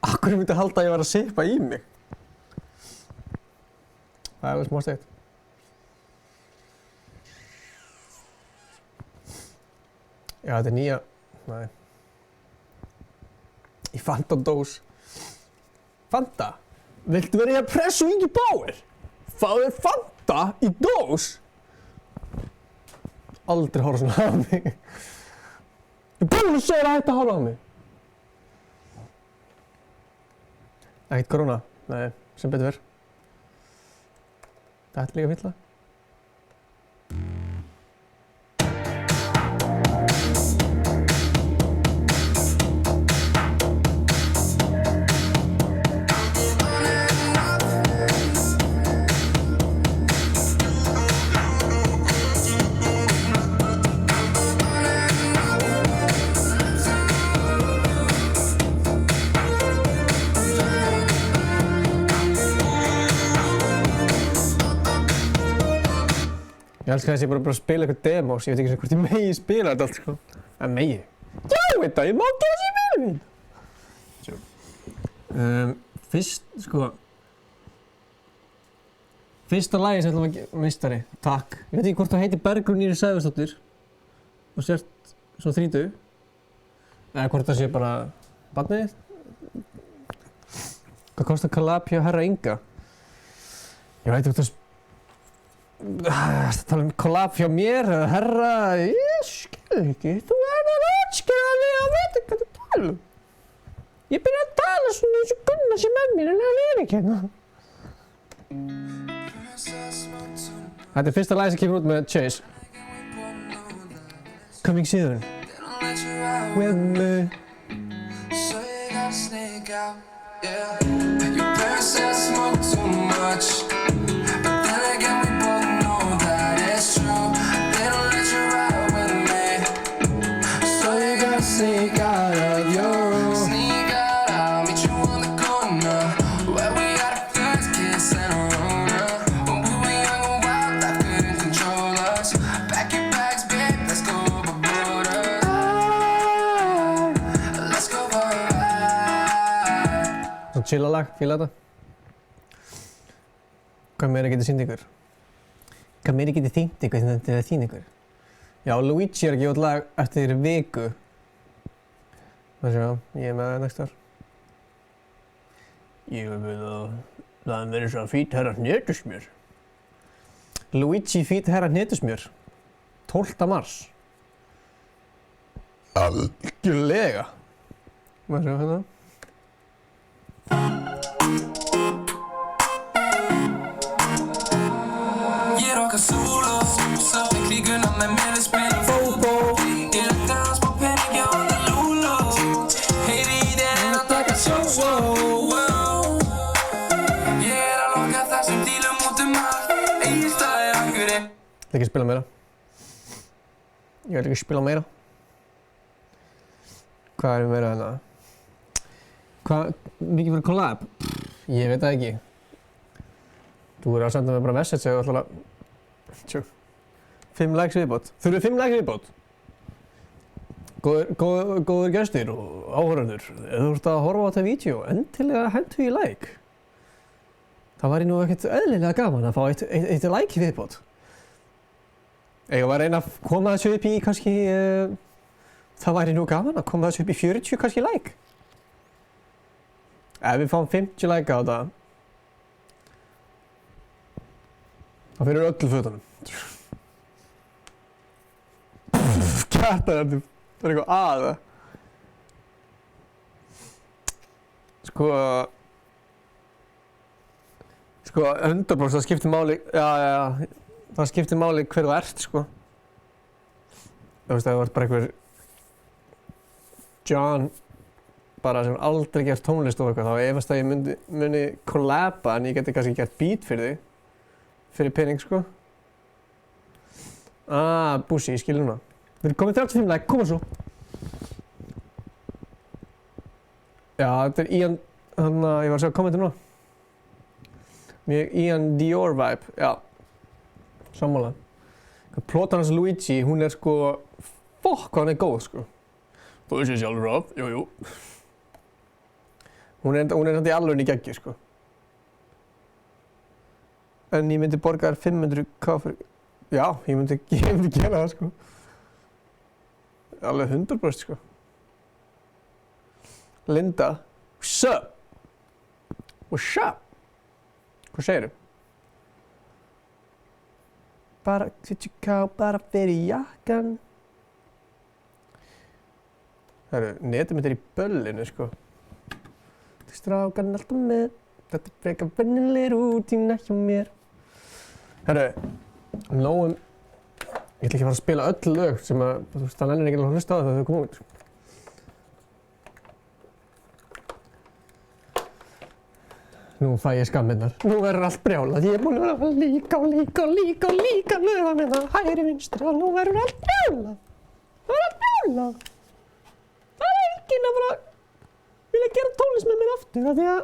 Akkur myndi halda að ég var að sippa í mig? Það er alveg smá steikt. Já, þetta er nýja... Nei. Í Fanta-dós. Fanta? Viltu vera í að pressa Ingi Bauer? Fáðu Fanta í dós? Aldrei horfa svona á mig. Ég er búinn að segja að hætta að horfa á mig. Ekkert korona? Nei, sem betur verð. Þetta er líka fínt lag. Ég elska þess að ég bara að spila eitthvað demos, ég veit ekki hvort ég megi spila þetta allt sko. En megi? Já, veit það, ég má gera sem ég vil. Fyrst, sko. Fyrsta lagi sem ætlum að meistari, takk. Ég veit ekki hvort það heitir Bergrún Íris Sævarsdóttir og sért svo 30. Eða hvort það sé bara barnið. Hvað kostar Kalab hjá Herra Inga? Ég veit ekki hvort það Það tala collab hjá mér eða herra, ég skil ekki, þú verður að skilja að vita hvað þú tala. Ég byrja að tala svona eins og Gunnar sé með mér en hann ekki hérna. Þetta er fyrsta lagi sem kemur út með Chase. Coming soon. With me. So you gotta sneak out, yeah. Your parents said I smoke too much. Sneak out of your room. Sneak out, I'll meet you on the corner where we had our first kiss and a Rona. When we were young and wild, life couldn't control us. Pack your bags, babe, let's go overboard. chilla lag, fíla þetta. Hvað meira getið sýnt ykkur? Hvað meira getið þýnt ykkur sem þetta er að þýna ykkur? Já, Luigi er að gefa út lag eftir viku. Það sjá, ég er með það næsta ár. Ég vil að það verður svo fít herra hnetusmjör. Luigi fít herra hnetusmjör. 12. mars. Algjörlega. Maður sjá hérna. Ég roka solo, svo við klíkuna með mér að spila fótbó. Ég lagt að spá pening, já, það lúló. Heyri í þér að taka sjó. Ég er að loka þessum dílum út allt. Egin staði akkurinn. Ég vil ekki spila meira. Ég vil ekki spila meira. Hvað er meira hérna? Hvað, mikið fyrir collab? Ég veit það ekki. Þú verður að senda mér bara message eða ætlar að... 5 likes viðbót. Þurfið 5 likes viðbót? Góður gestir og áhorfendur. Ef þú ert að horfa á þetta vídeo, endilega hentu í like. Það væri nú ekkert eðlilega gaman að fá eitt like viðbót. Eigum að reyna að koma þessu upp í kannski... það væri nú gaman að koma þessu upp í 40 kannski like. Ef við fáum 50 like á þetta, þá fyrir öllu fötunum. Kjartan, það er eitthvað að. Sko, 100% það skiptir máli, já, það skiptir máli hver þú ert, sko. Þú veist, ef þú ert bara einhver John, bara sem aldrei gert tónlist og eitthvað, þá efast að ég muni collaba en ég geti kannski gert beat fyrir þig. Fyrir pening, sko. Bussi, ég skil núna. Við erum komið 35 like, koma svo. Já, þetta er Ian, ég var að sjá kommentir núna. Mjög Ian Dior vibe, já. Sammála. Plótan hans Luigi, hún er sko, fokk hvað hann er góð, sko. Þú veist ég sjálfur af, jú. Hún er samt í alvörni geggjuð, sko. En ég myndi borga þér 500k fyrir... Já, ég myndi gera það, sko. Alveg 100%, sko. Linda. What's up? What's up? Hvað segirðu? Bara 70k, bara fyrir jakkan. Herru, netið mitt er í böllinu, sko. Strákan alltaf með. Þetta er frekar vennileg rútína hjá mér. Herru, nóg ég ætla ekki að fara að spila öll lög sem að, þú veist, það nennir ekki að hlusta á það þegar þau koma út. Nú fæ ég skammirnar. Nú verður allt brjálað. Ég er búinn að vera líka lögða með það hægri vinstri og nú verður allt brjálað. Það verður allt brjálað. Það er enginn að fara vilja gera tónlist með mér aftur af því að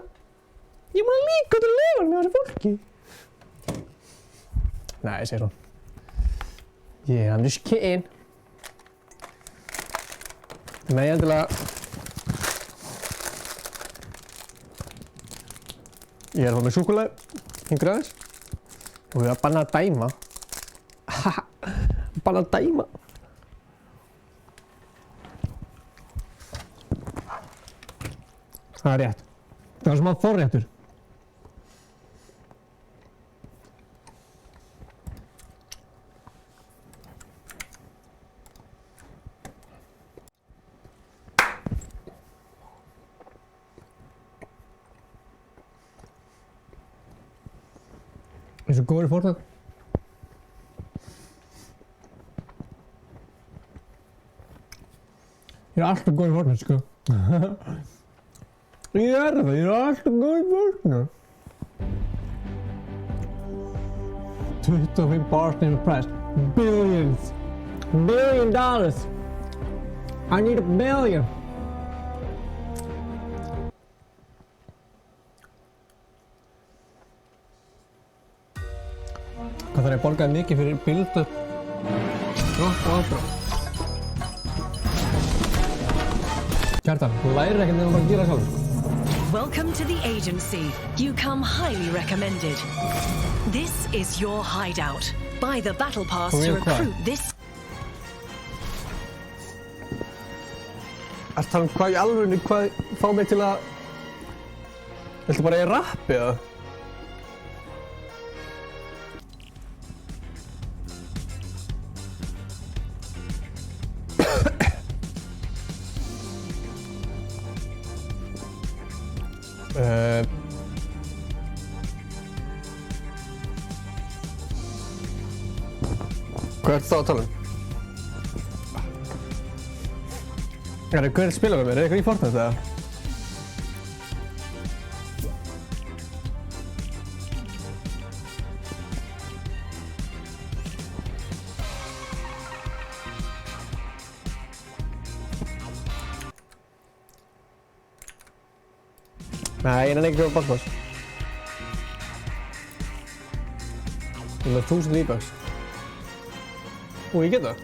ég er búinn að líka út að lögða með þessu fólki. Nei, ég segir svona. Yeah, I'm just kidding. Nei, endilega. Ég er að fá með súkkulaði, hingur aðeins. Og við erum að banna að dæma. Banna að dæma. Það er rétt. Það er smá forréttur. Eins og góður í Fortnite. Ég er alltaf góður í Fortnite, sko. Ég er alltaf góður í Fortnite. 25 bars name price. Billions. $1 billion. I need $1 billion. Hvað þarf ég að borga mikið fyrir build-up, drop og outro? Kjartan, þú lærir ekkert nema bara að gera sjálf, sko. Welcome to the agency. You come highly recommended. This is your hideout. Buy the battle pass to recruit this. Ertu að tala um hvað í alvörunni, hvað fá mig til að... Viltu bara í rappi eða? Hvað ertu þá að tala um? Hver spilar með mér? Er eitthvað í Fortnite eða? Nei, ég nenni ekki að köpa Batman. Ég vil 1000 V-Bucks. Ég get það.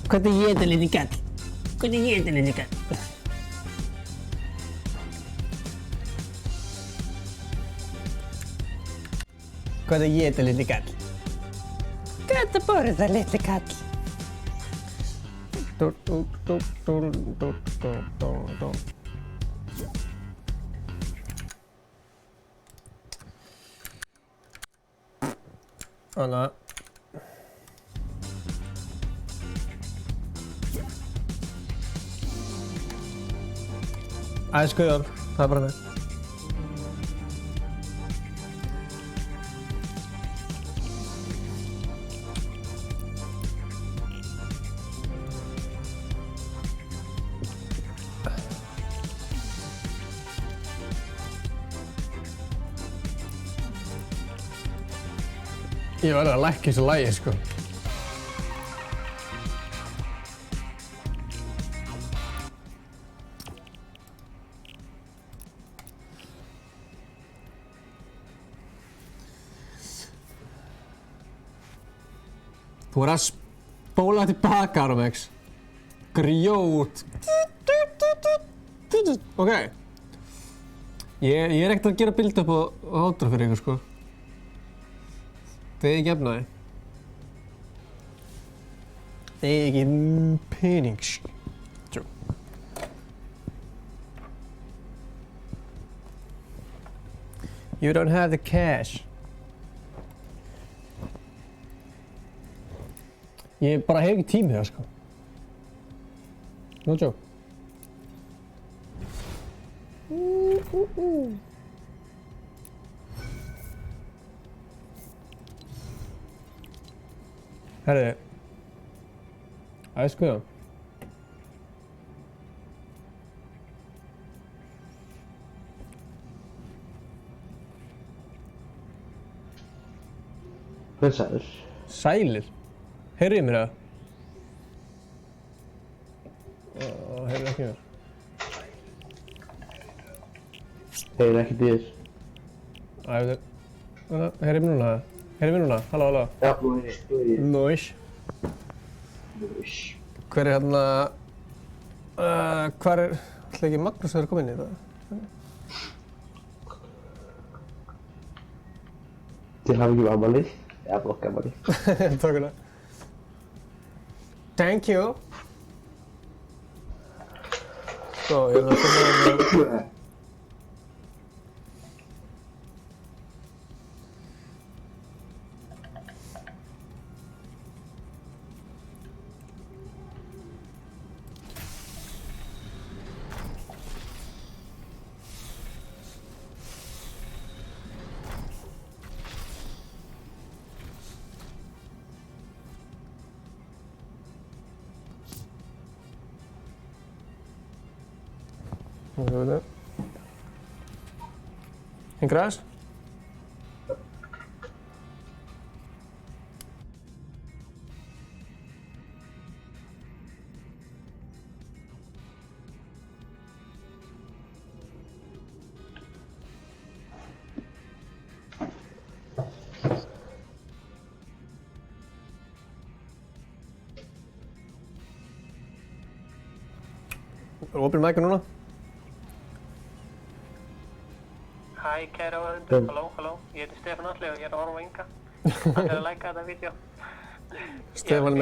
Hvernig ég þetta lítið kall? Hvernig ég þetta lítið kall? Hvernig ég þetta lítið kall? Þetta bara það lítið kall. Þannig að Aðeins Guðjón, það er bara það. Ég verður að lækka þessu lagi, sko. Þú er að spóla tilbaka, Aromex. Grjót. Ok. Ég er ekkert að gera bild upp á hótra fyrir ykkur, sko. Það er ekki efnaði. Það er ekki pening, sko. You don't have the cash. Ég bara hef ekki tími það, sko. No joke. Herri. Aðeins Guðjón. Blessaður. Sælir. Heyrðu í mér eða? Heyrðu ekki í mér. Heyrðu ekkert í þér. Heyrðu í mér núna. Heyrðu í mér núna. Halló, halló. Já, nú heyri ég. Nóis. Hver er hérna... Hvar er... ætli ekki Magnús að vera kominn í það? Til hamingju með afmælið. Eða blokkafmælið. Takk fyrir. Thank you. Svo, ég er það að koma Hingra aðeins. opinn mækur núna. Hæ, kæra áhörundur. Halló. Ég heiti Stefán Atli og ég er að horfa á Inga. Hann er að læka þetta vídeo. Stefán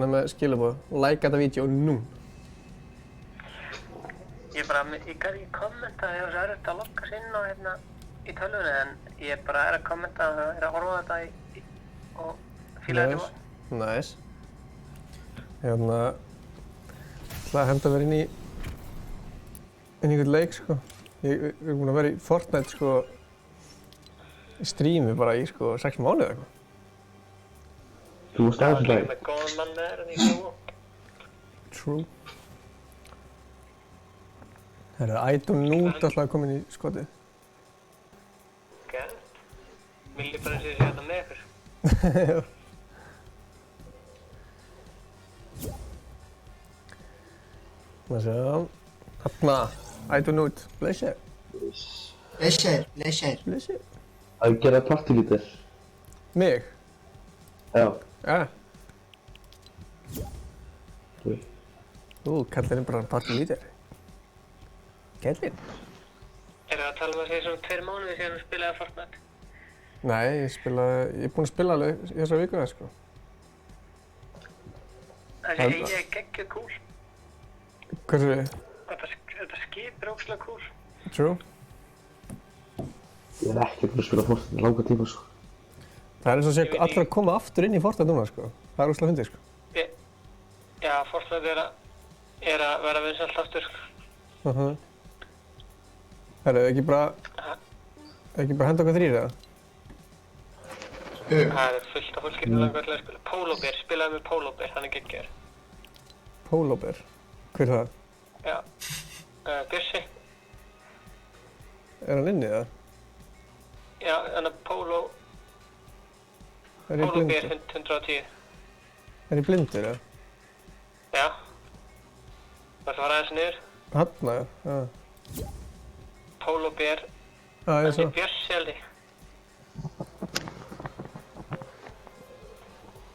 er með skilaboð. Læka þetta vídeo nú. Ég gat ekki kommenta, ég var svo erfitt að logga sig inn á hérna í tölvunni en ég bara er að kommenta og er að horfa á þetta og fíla þetta. Nice. Ég ætla að henda mér inn í einhvern leik sko. Ég er búinn að vera í Fortnite sko í strími bara í sko 6 mánuði eða eitthvað. Þú varst aðeins í lagi. Ég er með góðan mann með þér en ég trú. True. Herru, Idonút alltaf komin í skotið. Gæt. Mér líður bara eins og ég sé þetta með ykkur. Má sjá. Þarna, Idonút, blessir. Blessir. Að gera partylítir. Mig? Já. Ja. Þú. Kallinn bara partylítir. Kallinn? Er það að tala um að segja svona 2 mánuði síðan þú spilaði Fortnite? Nei, ég er búinn að spila alveg í þessa vikuna sko. Þessi ég er geggjuð kúl. Hversu? Þetta skip er ógeðslega kúl. True. Ég er ekki búinn að spila Fortnite í langa tíma sko. Það er eins og sé allir að koma aftur inn í Fortnite núna sko. Það er ógeðslega fyndið sko. Já, Fortnite er að vera vinsælt aftur sko. Herru, ekki bara henda okkur 3 eða? Það er fullt af fólki sem langar til að spila. Pólóber, spilaði með Pólóber, hann er geggjaður. Pólóber? Hver er það? Já, Bjössi. Er hann inni eða? Já, hann er Pólóber 110. Er ég blindur eða? Já. Það fara aðeins niður. Hanna, já. Pólóber, Já, ég hann er Bjössi held ég.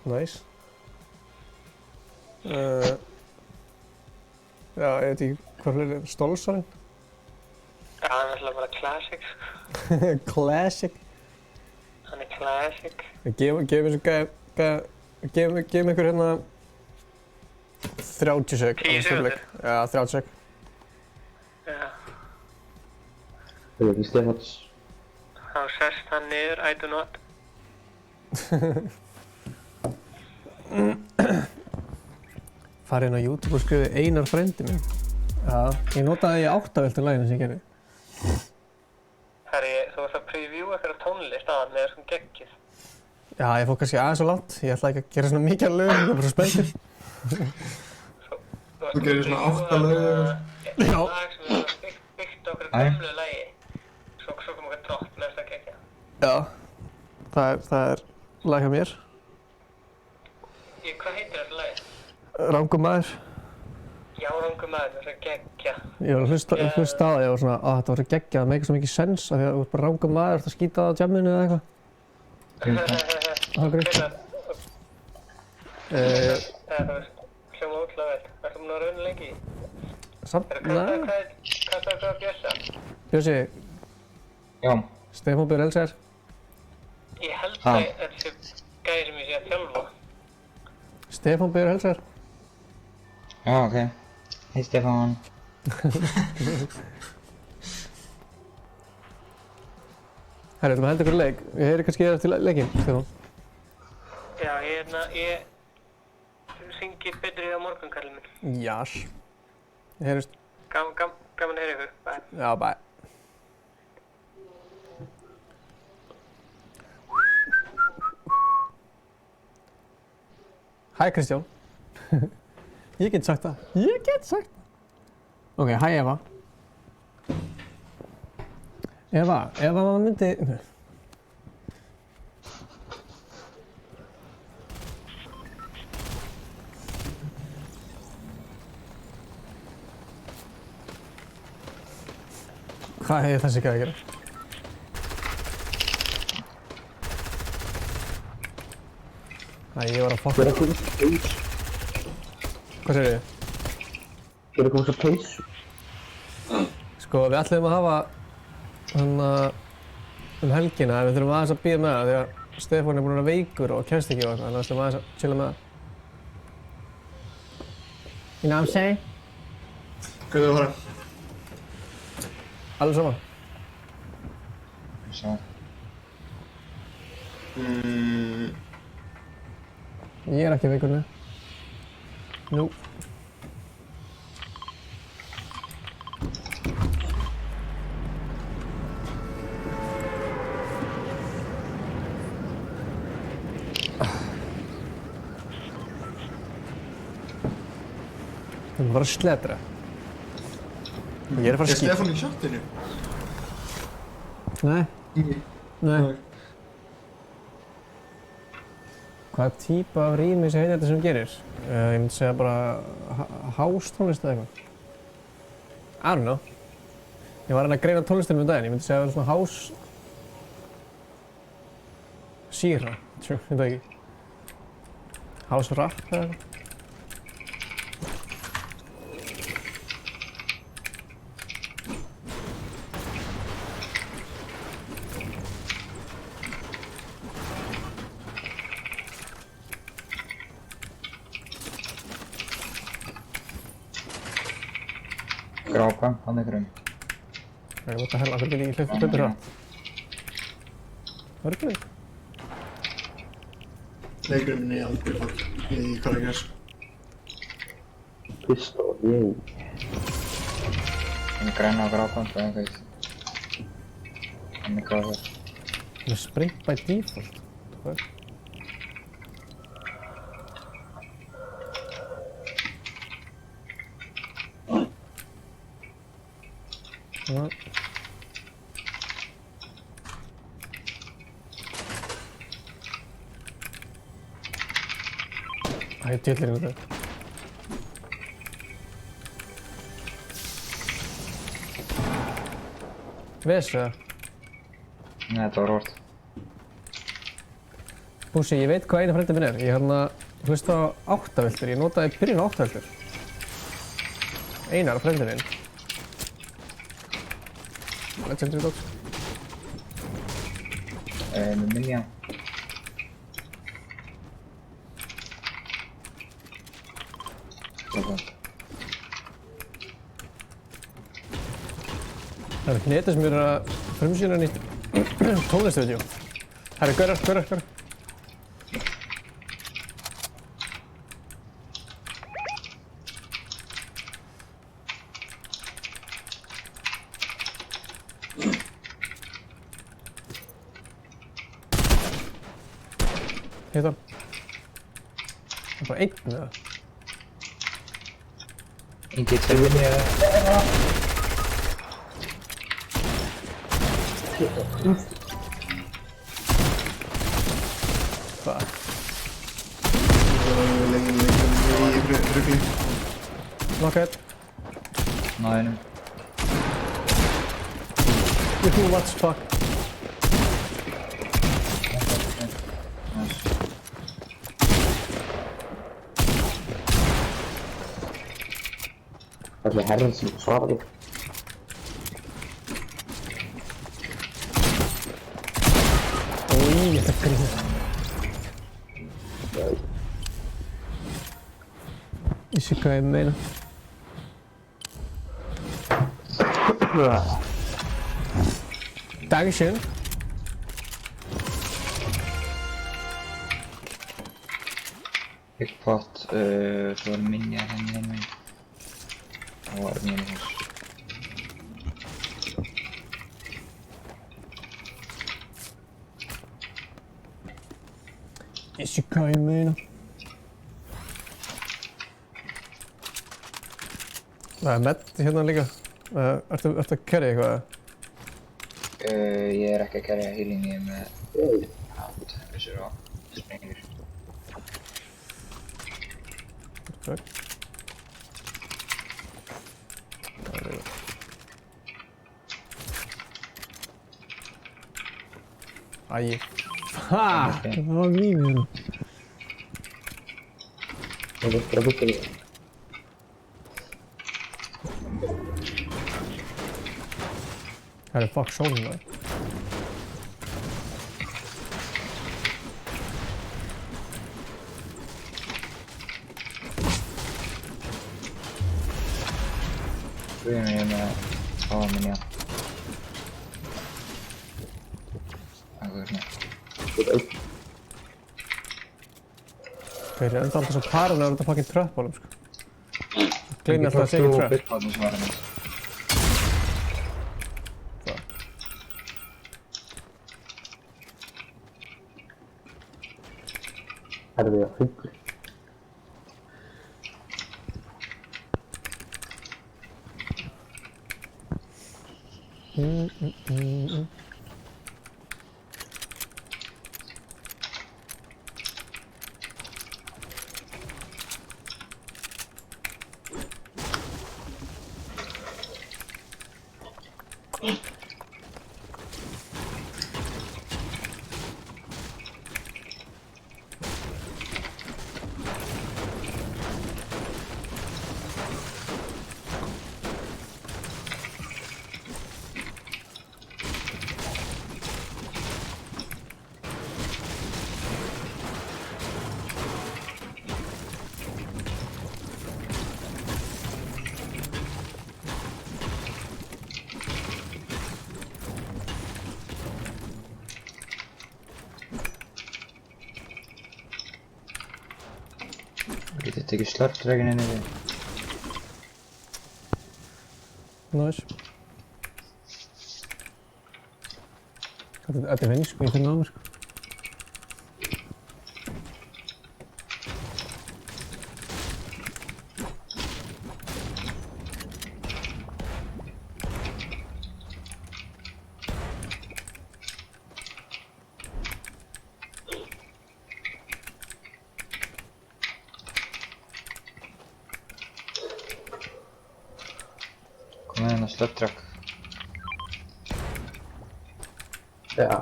Nice. Já, ég veit ekki hvað fleiri er. Stolsarinn? Já, hann er alltaf bara classic. Classic. Hann er classic. Gefum ykkur hérna 30 sek. 10 sekundur? Já, 30 sek. Já. Það er ekki Stefáns. Þá sest hann niður, I do not. Farið inn á YouTube og skrifið Einar frændi minn. Já, ég notaði 8-veltu laginu sem ég gerði. Herri, þú varst að preview eitthvað tónlist á hann með þessum geggjur. Já, ég fór kannski aðeins svo langt. Ég ætlaði ekki að gera svona mikið af lögum, ég var bara svo spenntur. Þú gerir svona 8 lög. Já. Lag sem við byggt okkur gamlu lagi. Svo kom okkur drott með þess að geggja. Já, það er lag hjá mér. Hvað heitir þetta lagi? Rangum maður. Já, Rangum maður, þess að geggja. Ég var að hlusta á það, ég var svona, þetta var geggja, það meikar svo mikið sens af því að þú ert bara rangum maður, þú ert að skýta á jamminu eða eitthvað. Það var greit. Þú veist, hljóma ótrúlega vel. Ertu búinn að rauna lengi í? Samt, Hvað er það Bjössa? Bjössi. Já. Stefán Björn Elsær. Ég held að þetta sé gæði sem ég sé að þjálfa. Stefán Björn Elsær. Já, ok. Hei Stefán. Herri, ætlum að henda ykkur leik. Ég heyri kannski þér til leikinn, Stefán. Já, ég syngi betri á morgun, kallinn minn. Jás. Ég heyrist. Gaman að heyra ykkur. Bye. Já, bye. Hæ Kristján. Ég get sagt það. Ok, hæ Eva. Eva maður myndi... Hvað hefði þessi gæði að gera? Æ, ég var að fokka. Hvað segir þið? Getur komið svo peysu? Sko, við ætlum að hafa helgina, en við þurfum aðeins að bíða með það því að Stefán er búinn að vera veikur og kemst ekki og eitthvað, þannig að við ætlum aðeins að chilla með það. You know what I'm saying? Hvað er það að fara? Alveg saman. Svo. Ég er ekki veikur, nei. Nú. Þú er bara að sletra. Ég er að fara að skýta. Er Stefán í sjáttinu? Nei. Nei. Hvaða típa af rými sem heitir þetta sem þú gerir? Ég myndi segja bara house-tónlist eða eitthvað. I don't know. Ég var að greina tónlistinum daginn. Ég myndi segja að það er svona house... Sýra. Ég veit það ekki. House rap eða eitthvað. Grápa, hann er grunn. What the hell, akkur get ég ekki hlaupið hratt? Hörguleg? Leikurinn er aldrei fara í hvað það gerst. Pistol, yey. Hann er græn á grápan, það er eitthvað. Hann er gráður. Það er sprint by default. Hvað? Ja. Það er djöllirinn þetta. Veist það? Nei, þetta var orð. Bússi, ég veit hvað einu frændi minn er. Ég hlusta á áttaveltur. Ég notaði byrjun á áttaveltur. Einar frændi minn. Legendary dogs. Með minja. Það er hnetið sem eru að frumsýna nýtt tónlistavídeó. Herri, gaurar. Hitt hann. Það er bara einn með það. Engið tilvinni eða... Hvað? Legin í rugli. Knockhead. Náðinu. You what the fuck? Það er herrin sem svarar þig. Úi, þetta gríður. Ég sé hvað ég meina. Dankeschön. Pickpot, svo var minja henni. Það var minja hús. Ég sé hvað ég meina. Það er med hérna líka. Ertu að carry eitthvað? Ég er ekki að carrya healing, ég er með þessir og sprengur. Okay. Æi. Ha! Það var mín hérna. Það er bara búin. Það fuck sólum það. Við erum með fáa minja. Það er hérna. Þeir eru enda alltaf svo paranoid út af fucking tröppbólum, sko. Gleymir alltaf að segja tröpp. Herðu ég að fugl. Getið tekið slurpdragin inn í því. Nice. Þetta er vinn, sko, ég finna á mér, sko. Kom með hennar slurpdrag. Já.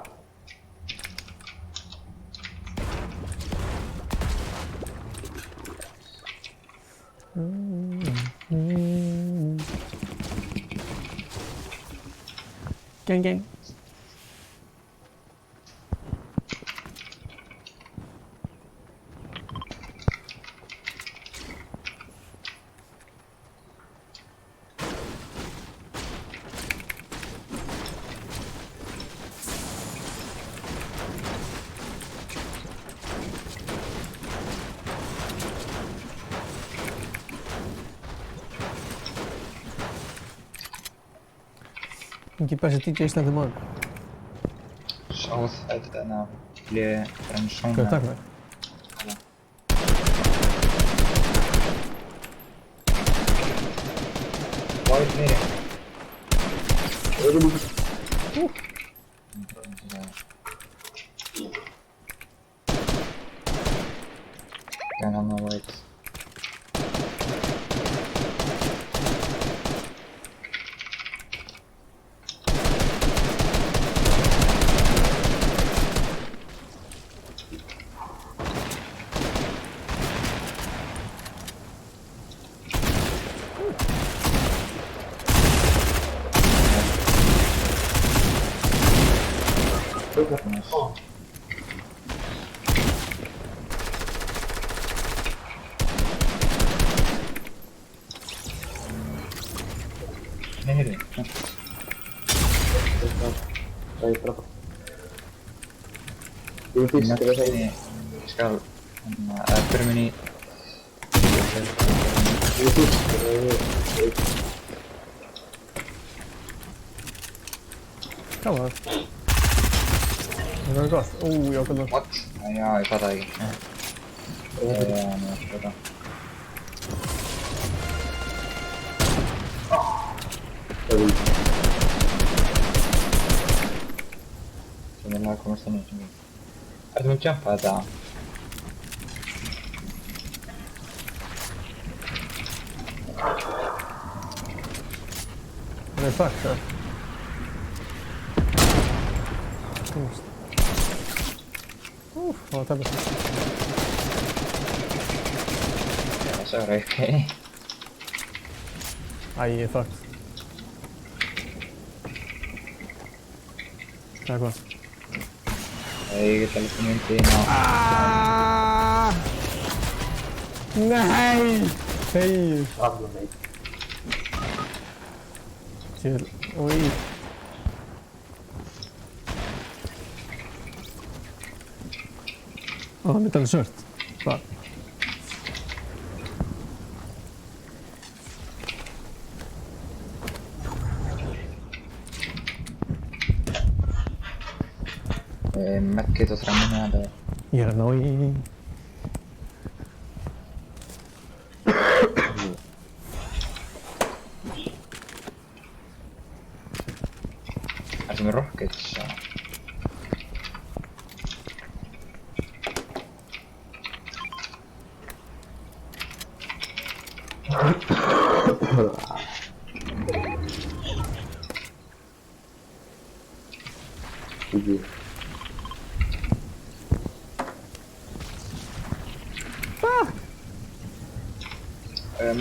Gang, gang. Ekki bara þessi DJ stendur maður. South, þarna, flyði Brensona. Hvað er takk með? White nýri. En hann var white. Nýri. Það er frábært. Ég er fyrst til að segja. Ég skal, fyrir minni. Ég er fyrst til að segja. Hvað var það? Það var gott. Já, hvað var What? Já, ég fatt það ekki. Þetta. Sem er að komast inn í sem ég. Ertu með jumpa þetta? Það er fuck, það. Það var tæpast. Já, sorry, ok. Æ, ég er fucked. Eða hvað? Ég get alveg komið inn til þín á... Nei! Þegir. Alveg meit. Til, oi. Ó, það myndi alveg svört. Hvað? Medkit og 3 minna eða... Ég er að ná í... Ertu með rockets?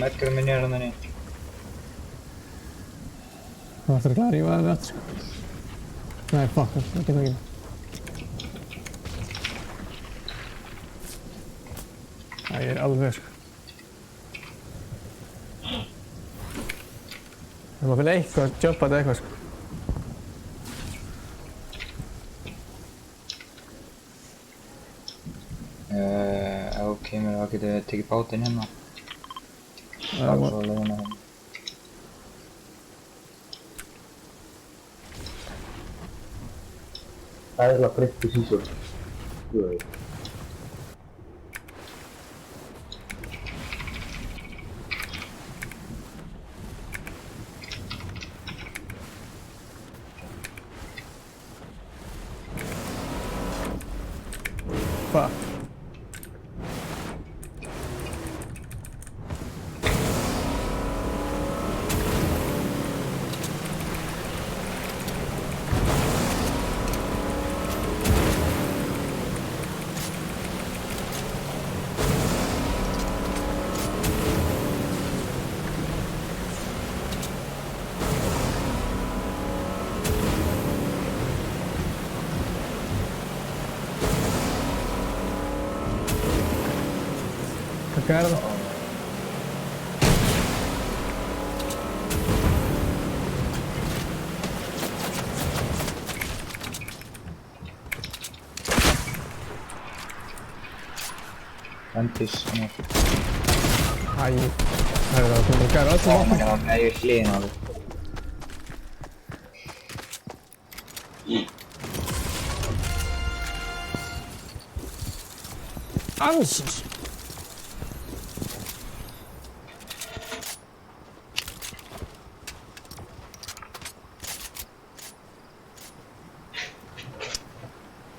Medkit minni er hann þenni. Það vartur að klara ég var það rétt, sko. Nei, fuck, það getur ekki. Það er alveg, sko. Það má finna eitthvað að jumpa þetta eitthvað, sko. Ef þú kemur þá getur við tekið bátinn hérna. Það er svo leiðina hérna. Það er alveg breytt í sísón. Jú, Hvað? Hvað er það? Ventis, svona. Æ, það er það komið að gæra alltaf Ó, maður, ég er hliðin á þig. Ansins!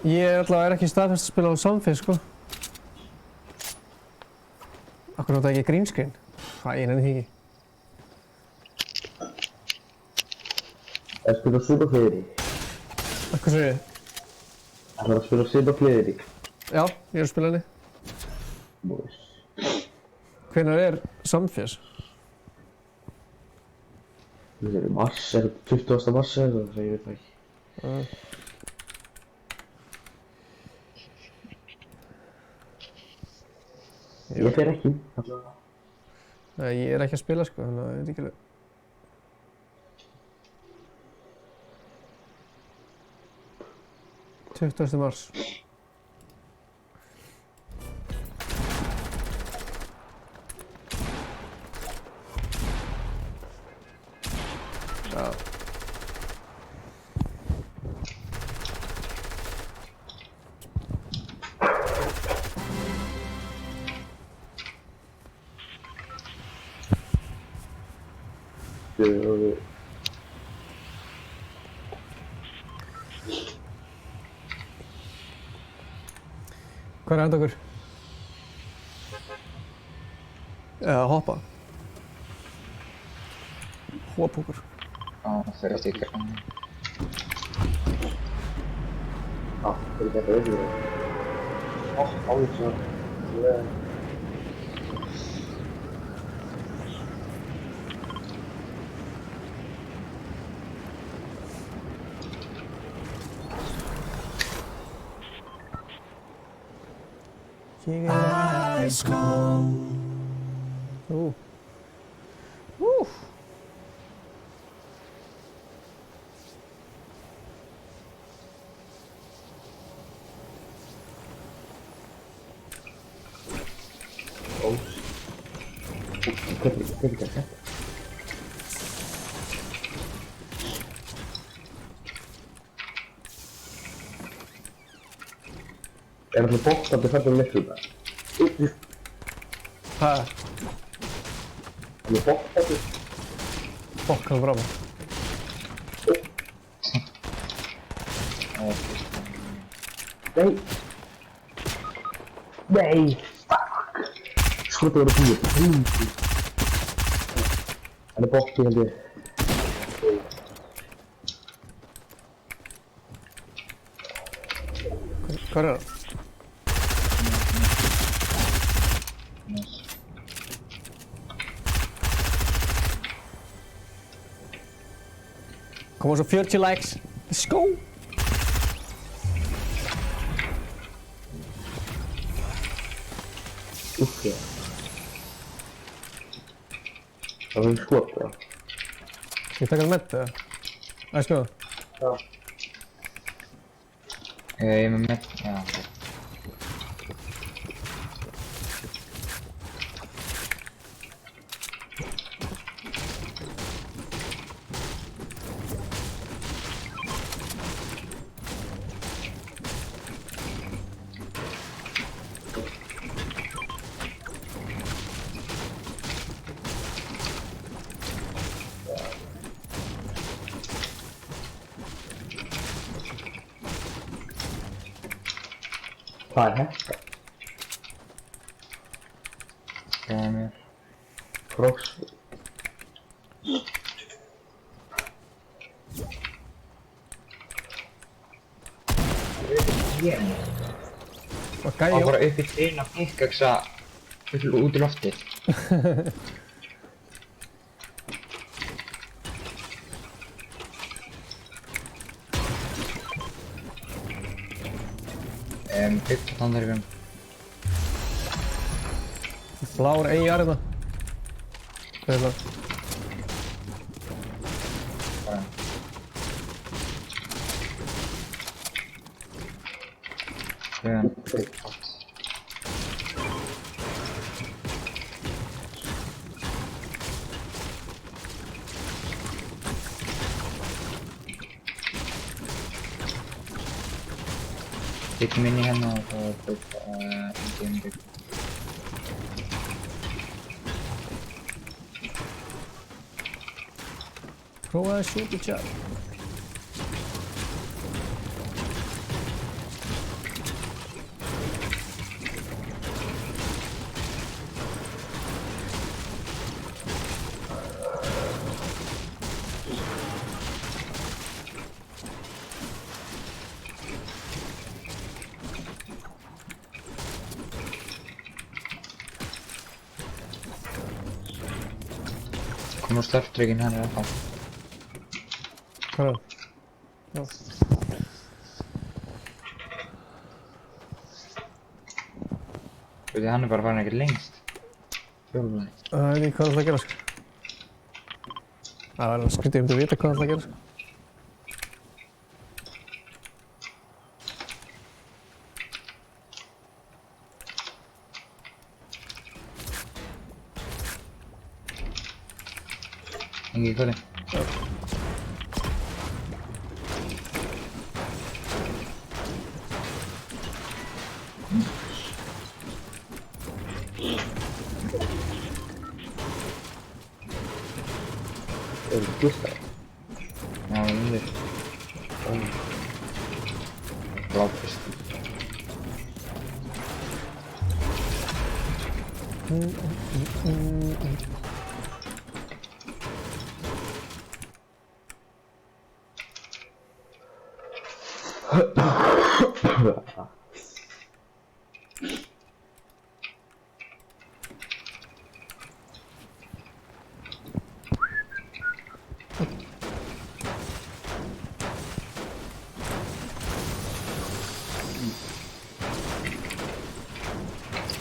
Ég allavega ekki staðfest að spila á samfélag, sko. Akkur nota ekki green screen? Hvað, ég nenni því ekki. Það spila Super Friðrik. Hvað segir þið? Það er að spila Super Friðrik. Já, ég er að spila henni. Boys. Hvenær er samfélags? Það er mars, er þetta 20. mars eða það, ég veit það ekki. Ég fer ekki, allavega. Nei, ég er ekki að spila, sko, þannig að ég veit ekki alveg. Tuttugasti mars. Já. Hvað er enda okkur? Eða hoppa? Hopp okkur. Það er eftir ykkur. Það er ekki að auðvitað. Áður svo. Ég er ice cold. Hvernig þetta? Er það bóttandi færður miklu það? Hvað? Það er bóttandi? Bokk hann frá mig. Nei! Nei! Fuck! Skotið voru búið. Það er bótti held ég. Hvað er það? Koma svo 40 likes. Let's go! Úkja. Það er skot það. Skal ég taka hann með það? Það er skoða. Já. Ég er með með, já. Hvað er þetta? Það er mér. Crocs. Hvað gæði Það var bara upp í trýna pikkaksa út í loftið. Byggt þannig Flár AR hérna. Hvað er það? Byggjum inn í hérna og það byggt engin byggt. Prófa að shoot each other. Kom úr starftrygginn hann ennþá. Hvað er það? Já. Veitir, hann bara farin ekkert lengst. Fjólunni. Það veit ekki hvað það ætla að gera sko. Það var alveg skrítið að vita hvað það ætla að gera sko. Engi kvöli. Er það gultar? Já, það er undir. Bláfist.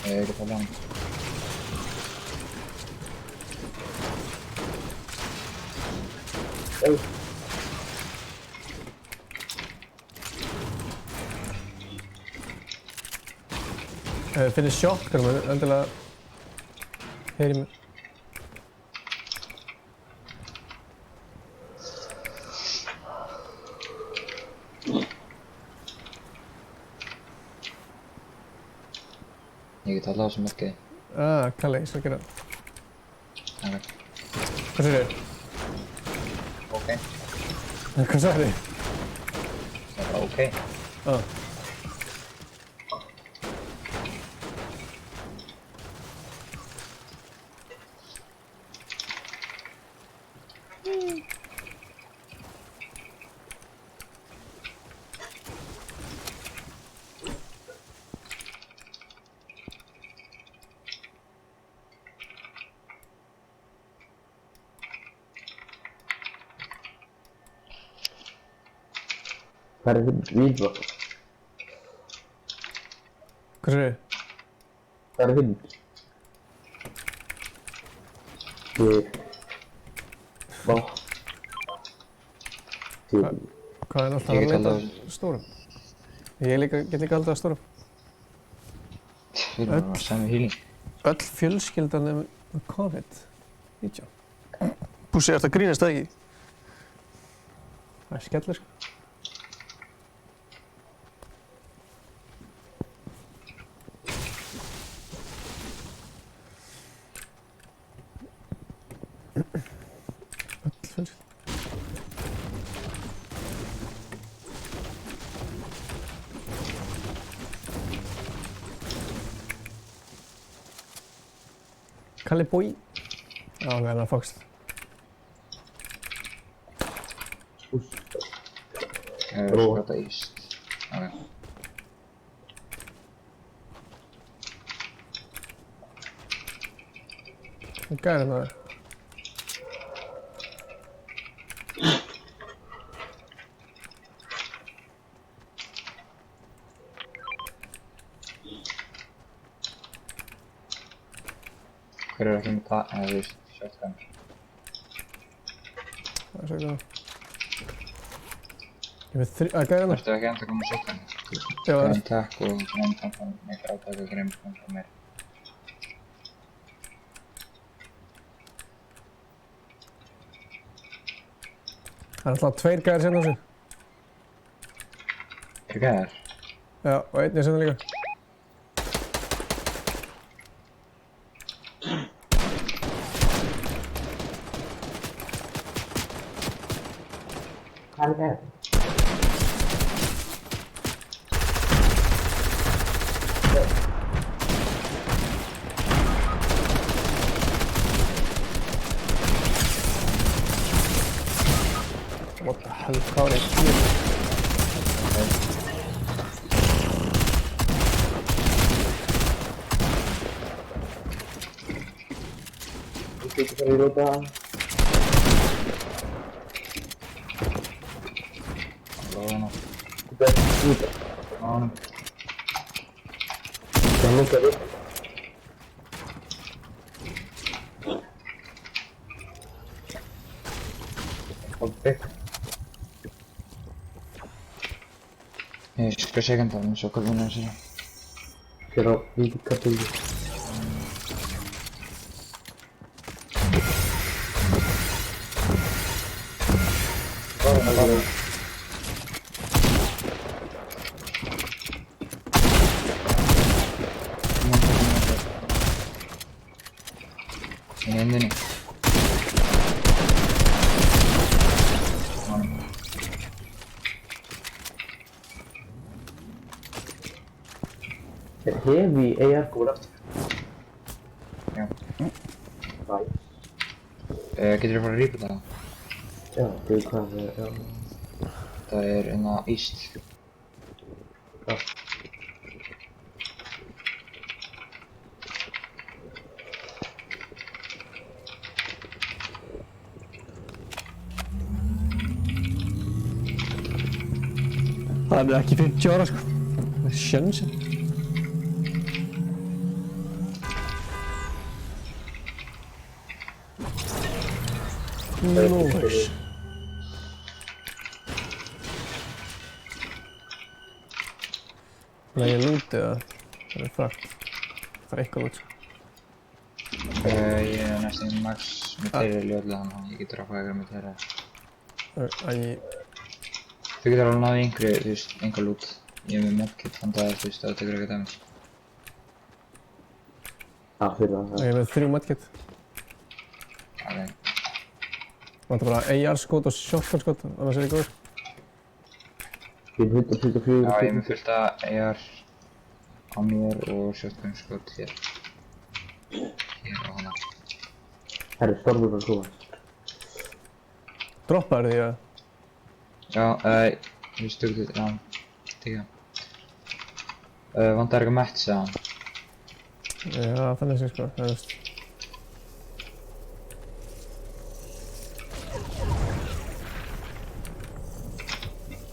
Ég get alveg hann. Ef þið finnir shotgun, endilega heyri mér. Ég get alveg á þessu mörkiði. Kalli, ég skal gera það. Ok. Hvað segir þið? Ok. Hvað sagði þið? Það er bara ok. Hvað er vindvapn? Hvað segir þið? Hvað er vind? Hvað er alltaf að leita stórum? Ég get líka haldið að stórum. Við erum bara sami healing. Öll fjölskyldan er með COVID-19. Bússi, ert að grínast það ekki? Það er skellur, sko. Öll fjölskyldan. Kalli bói. Já, það er það fokst. Skjóta íst. Ok. Hvað gæri það? Hver er ekki með það? Eða þú veist, shotgun. Það er svo ekki það. Ég veit gæri það? Ertu ekki enda komið shotgun? Já, það er. Grein takk og grein tampan, neikar átaka, grein tampan meir. Það er alltaf 2 gæri sérna á sig. 2 gæðar? Já, og 1 er sérna líka. Hvað er það? What the hell, hvað er það? Ég get ekki farið í róta. Lóðan á. Þetta er út. Á honum. Það er lukað upp. Ok. Ég skal segja það, svo hvað vunna þessi. Hér á lítið kartúli. Í hendinni. Heavy AR-kúl aftur. Já. Bæ. Getur þú fara að rípa það? Já, það er hvað já. Það er enna íst. Já. Það er ekki 50 ára, sko. Það er sjönsinn. Nice. Nei, ég lúti það. Það er frakt. Það er eitthvað lút, sko. Ég er næstum max með þeirri ljóðlega þannig að ég get droppað eitthvað með þeirra. Þú getur alveg náðið einhverju, þú veist, einhver lút. Ég er með medkit þannig að þú veist, það tekur eitthvað damage. Fyrir það. Ég er með 3 medkit. Ok. Vantar bara AR skot og shotgun skot, annars er ég góður. Ég er 144. Já, ég er með fullt af AR á mér og shotgun skot hér. Hér og hana. Herri, stormur að koma. Droppaður því að? Já, ég stökk þetta, já, tíka. Vantar eitthvað match, sagði hann. Já, þannig sé sko, það veist.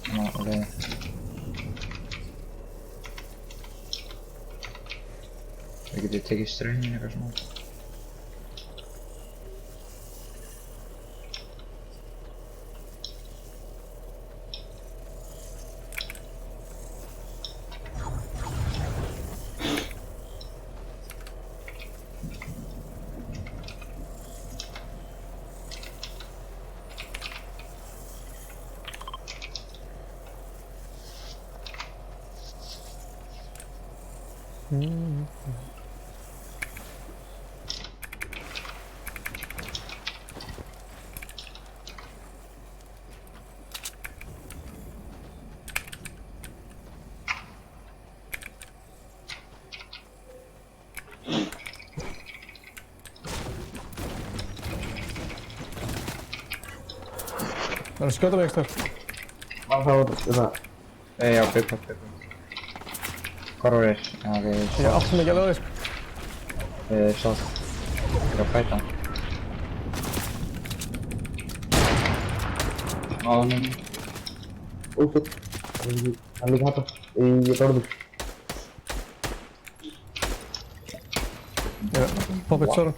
Já, ok. Við getum tekið ströngin eitthvað svona. Það er að skjóta mig ekstra. Það var það. Já, bygg. Hvar voru þér? Já, ok, Ég áttum ekki alveg á því sko. Sátt. Ég er að fæta hann. Ánum. Ósett. Hann líka hætta. Ég dorður. Ég er að poppa eitt sóra.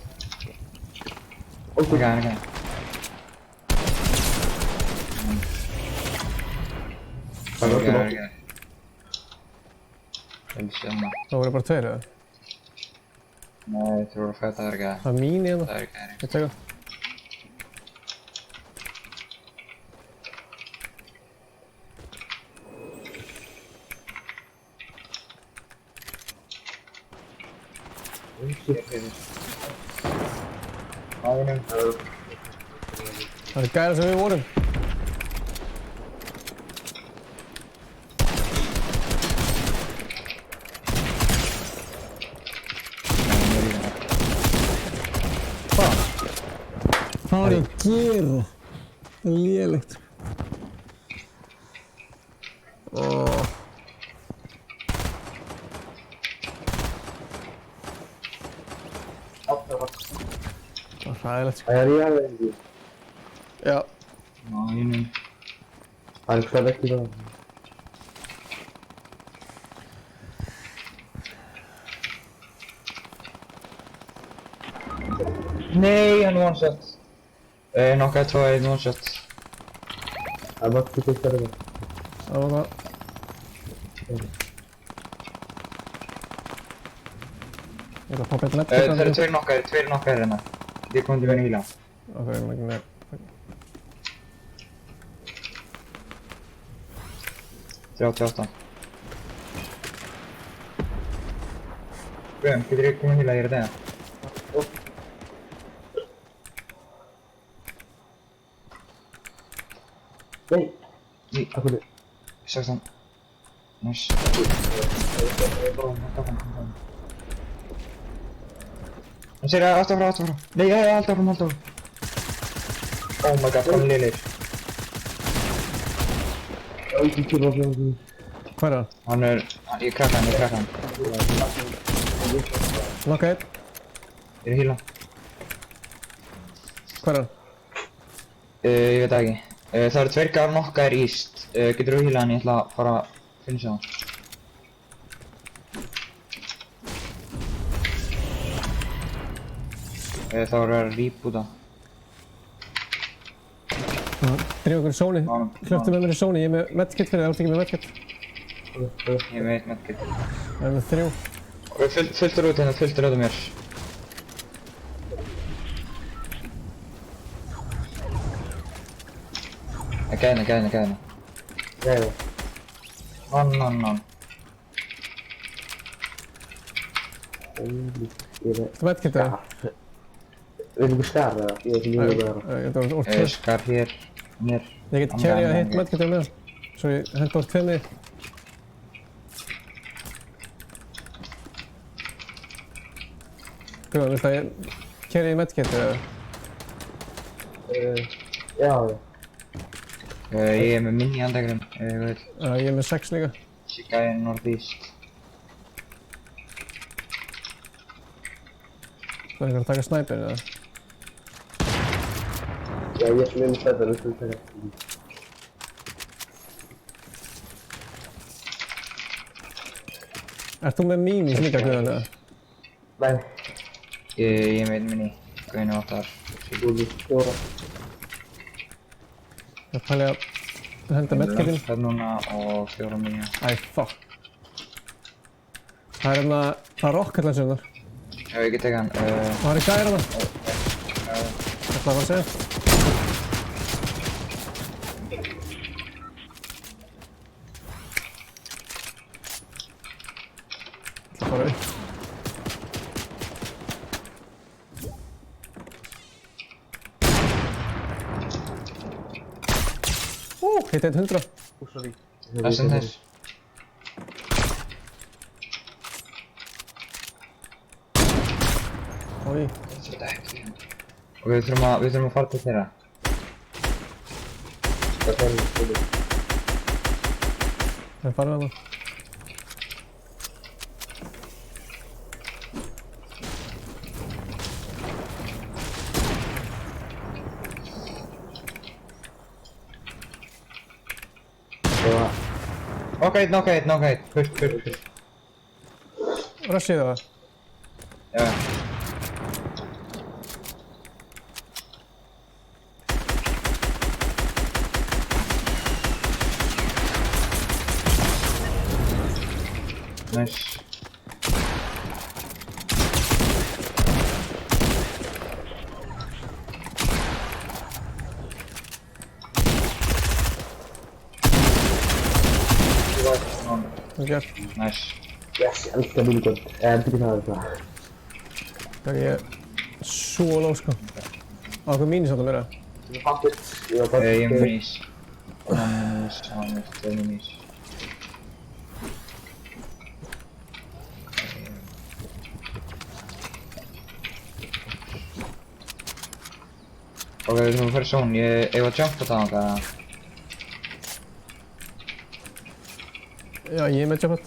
Ok. Það er Ok. ekki Ég vil sjá hana. Það voru bara 2 eða? Nei, þú voru að fæta það ekki að. Það er mín í hérna. Það er ekki að. Ég teka. Ánum. Það er gæra sem við vorum. Hvað var ég að gera? Það er lélegt. Það var hræðilegt sko. Það er ég alveg ekki. Já. Ánum. Það er eitthvað ekki það. Nei, hann one shot. Nokkaði 2-1 one shot. Það var ekki fyrst að það. Það var það. Ég ætla að poppa eitt nett. Það eru 2 nokkaðir hérna. Þið komum til að hýla. Ok, ég má ekki með. 38. Guðum, getur ég komið að hýla þér að degja? Nei! Í. Akkur þið? 16. Nice. Hann sér að alltaf frá. Nei, alltaf frá. Oh my god, hann er liðleir. Ekki kjöpa á fjölum. Hvað er það? Hann er... Ég krakka hann. Nokka einn. Ég er að hýla. Hvað er það? Ég veit það ekki. Það eru 2 gafar nokkaðir íst. Getur þú hýla hann? Ég ætla að fara að finna sér hann. Það voru að reboota. Drífa okkur í sóni. Hlöptu með mér í sóni, ég er með medkit fyrir þig, áttu ekki með medkit. Ég er með 1 medkit. Það er með 3. Ok, fylltur út hérna, fylltur út af mér. Gæðina. Gæðina. Non. Þetta medkit eða? Er ekki skar eða? Ég veit ekki hvað það er. Skar hér, mér. Ég get carryað hitt medkitið með það. Svo ég henda úr 2 með þig. Guðan, viltu að ég carryið medkitið eða? Já. Ég er með mini handækrum, ef ég vil. Ég er með 6 líka. Chicago Northeast. Það er eitthvað að taka snæpir eða? Já, ég er með snæpir, þú veist það. Ert þú með minis líka, Guðan, eða? Nei. Ég er með mini, Guðinu 8 ár. Þú veist 4. Ég pæli að henda medkitinn. Það núna og 4 mini. Æ, fuck. Það er hérna, það er rockarlan sem þar. Já, ég get tekið hann. Það er gæri hana. Þetta var að segja. Það er bara upp. Hitt 100. Sorry. Það sem þess. Oj. Og við þurfum að fara til þeirra. Það er það. Það farið hana. Knock-out. Push. Rushið það? Já. Nice. Nice. Yes, ég elskar minigun. Ekki það það. Það er ég svo lóð sko. Á hvað mínis áttu að vera? Ég er bandit. Ég er minis. Hann er 2 minis. Ok, við þurfum að fara í zone. Ég var að jumpa það þangað. Já, ég er með jumpat.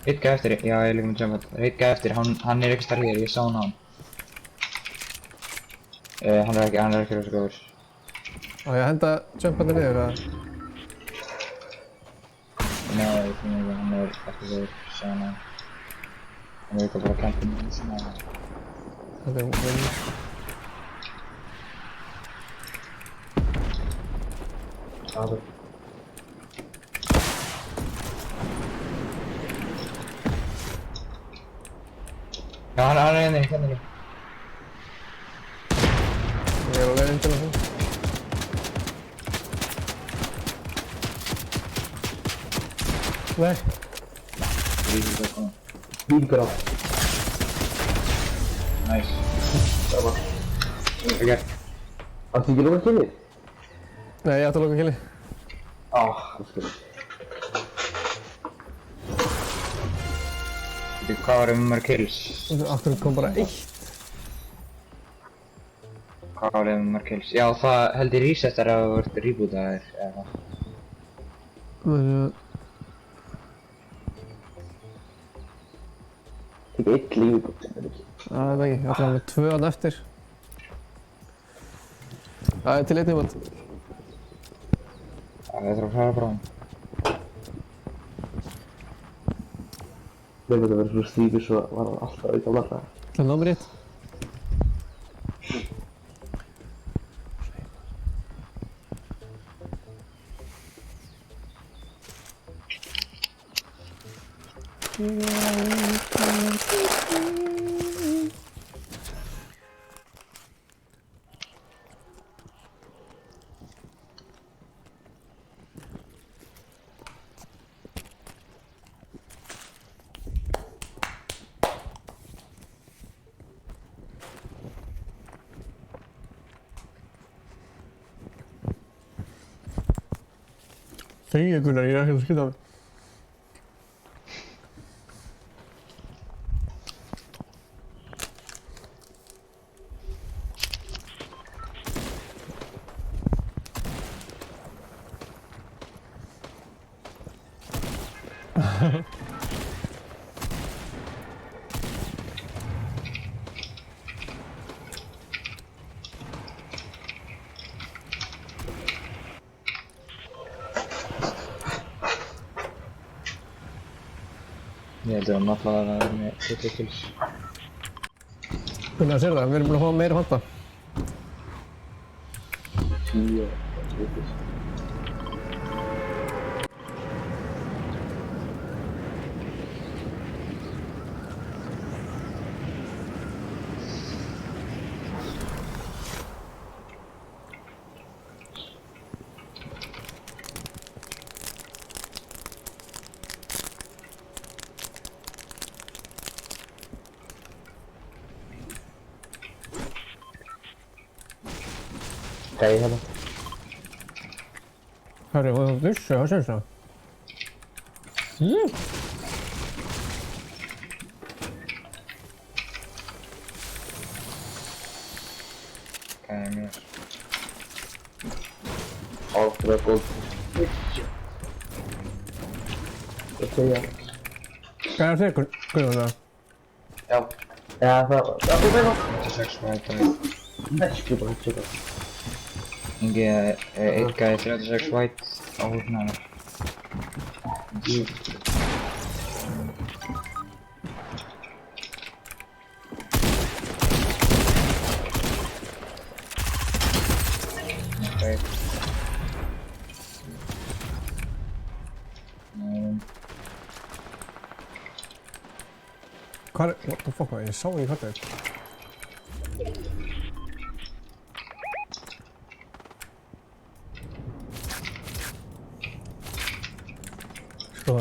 Eitt gæði eftir, já ég er líka með jumpat. Eitt gæði eftir, hann er ekki starf hér, ég sá hann. Hann er ekki rosa góður. Á ég að henda jumpandi niður eða? Nei, ég finn ekki, hann er ekki góður, sá hann. Hann er líka bara að kempa með svona. Þetta er vinn. Aður. Já, hann er hérna ekki. Ég er alveg undir það. Nei. Bílgur á. Nice. Það var. Ekki. Áttu ekki lóka killi? Nei, ég átti að lóka killi. Það skilur. Hvað var mörg kills? Aftur kom bara 1. Hvað var mörg kills? Já, það held ég resetar ef það vart rebootaðir eða hvað. Það er ekki 1 lífbútt sem er ekki. Það er ekki, ég ætla að hafa 2 hann eftir. Það er til 1 tímand. Það er að fara bráðum. Nefnir þetta verið svona stífur svo var hann alltaf auðvitað á marga. Það er námið rétt. Þegja Gunnar, ég er ekki að skilja á mig. Ég held að hann alltaf að vera með 20 kills. Gunnar sér það, við erum búin að fá meira fanta. 10 kills. Gæi hérna. Herri, var það vissu að sensa? Gæi mér. Aldrei góð. Hvað segja? Gæi þér, Gunnar það? Já. Já, það var... 26 white. Ekki bara tjóka. Ingi, einn gæi 36 white á húsnaðinu. Okay. Hvað er... What the fuck, ég sá ekki hvað það er. Sko...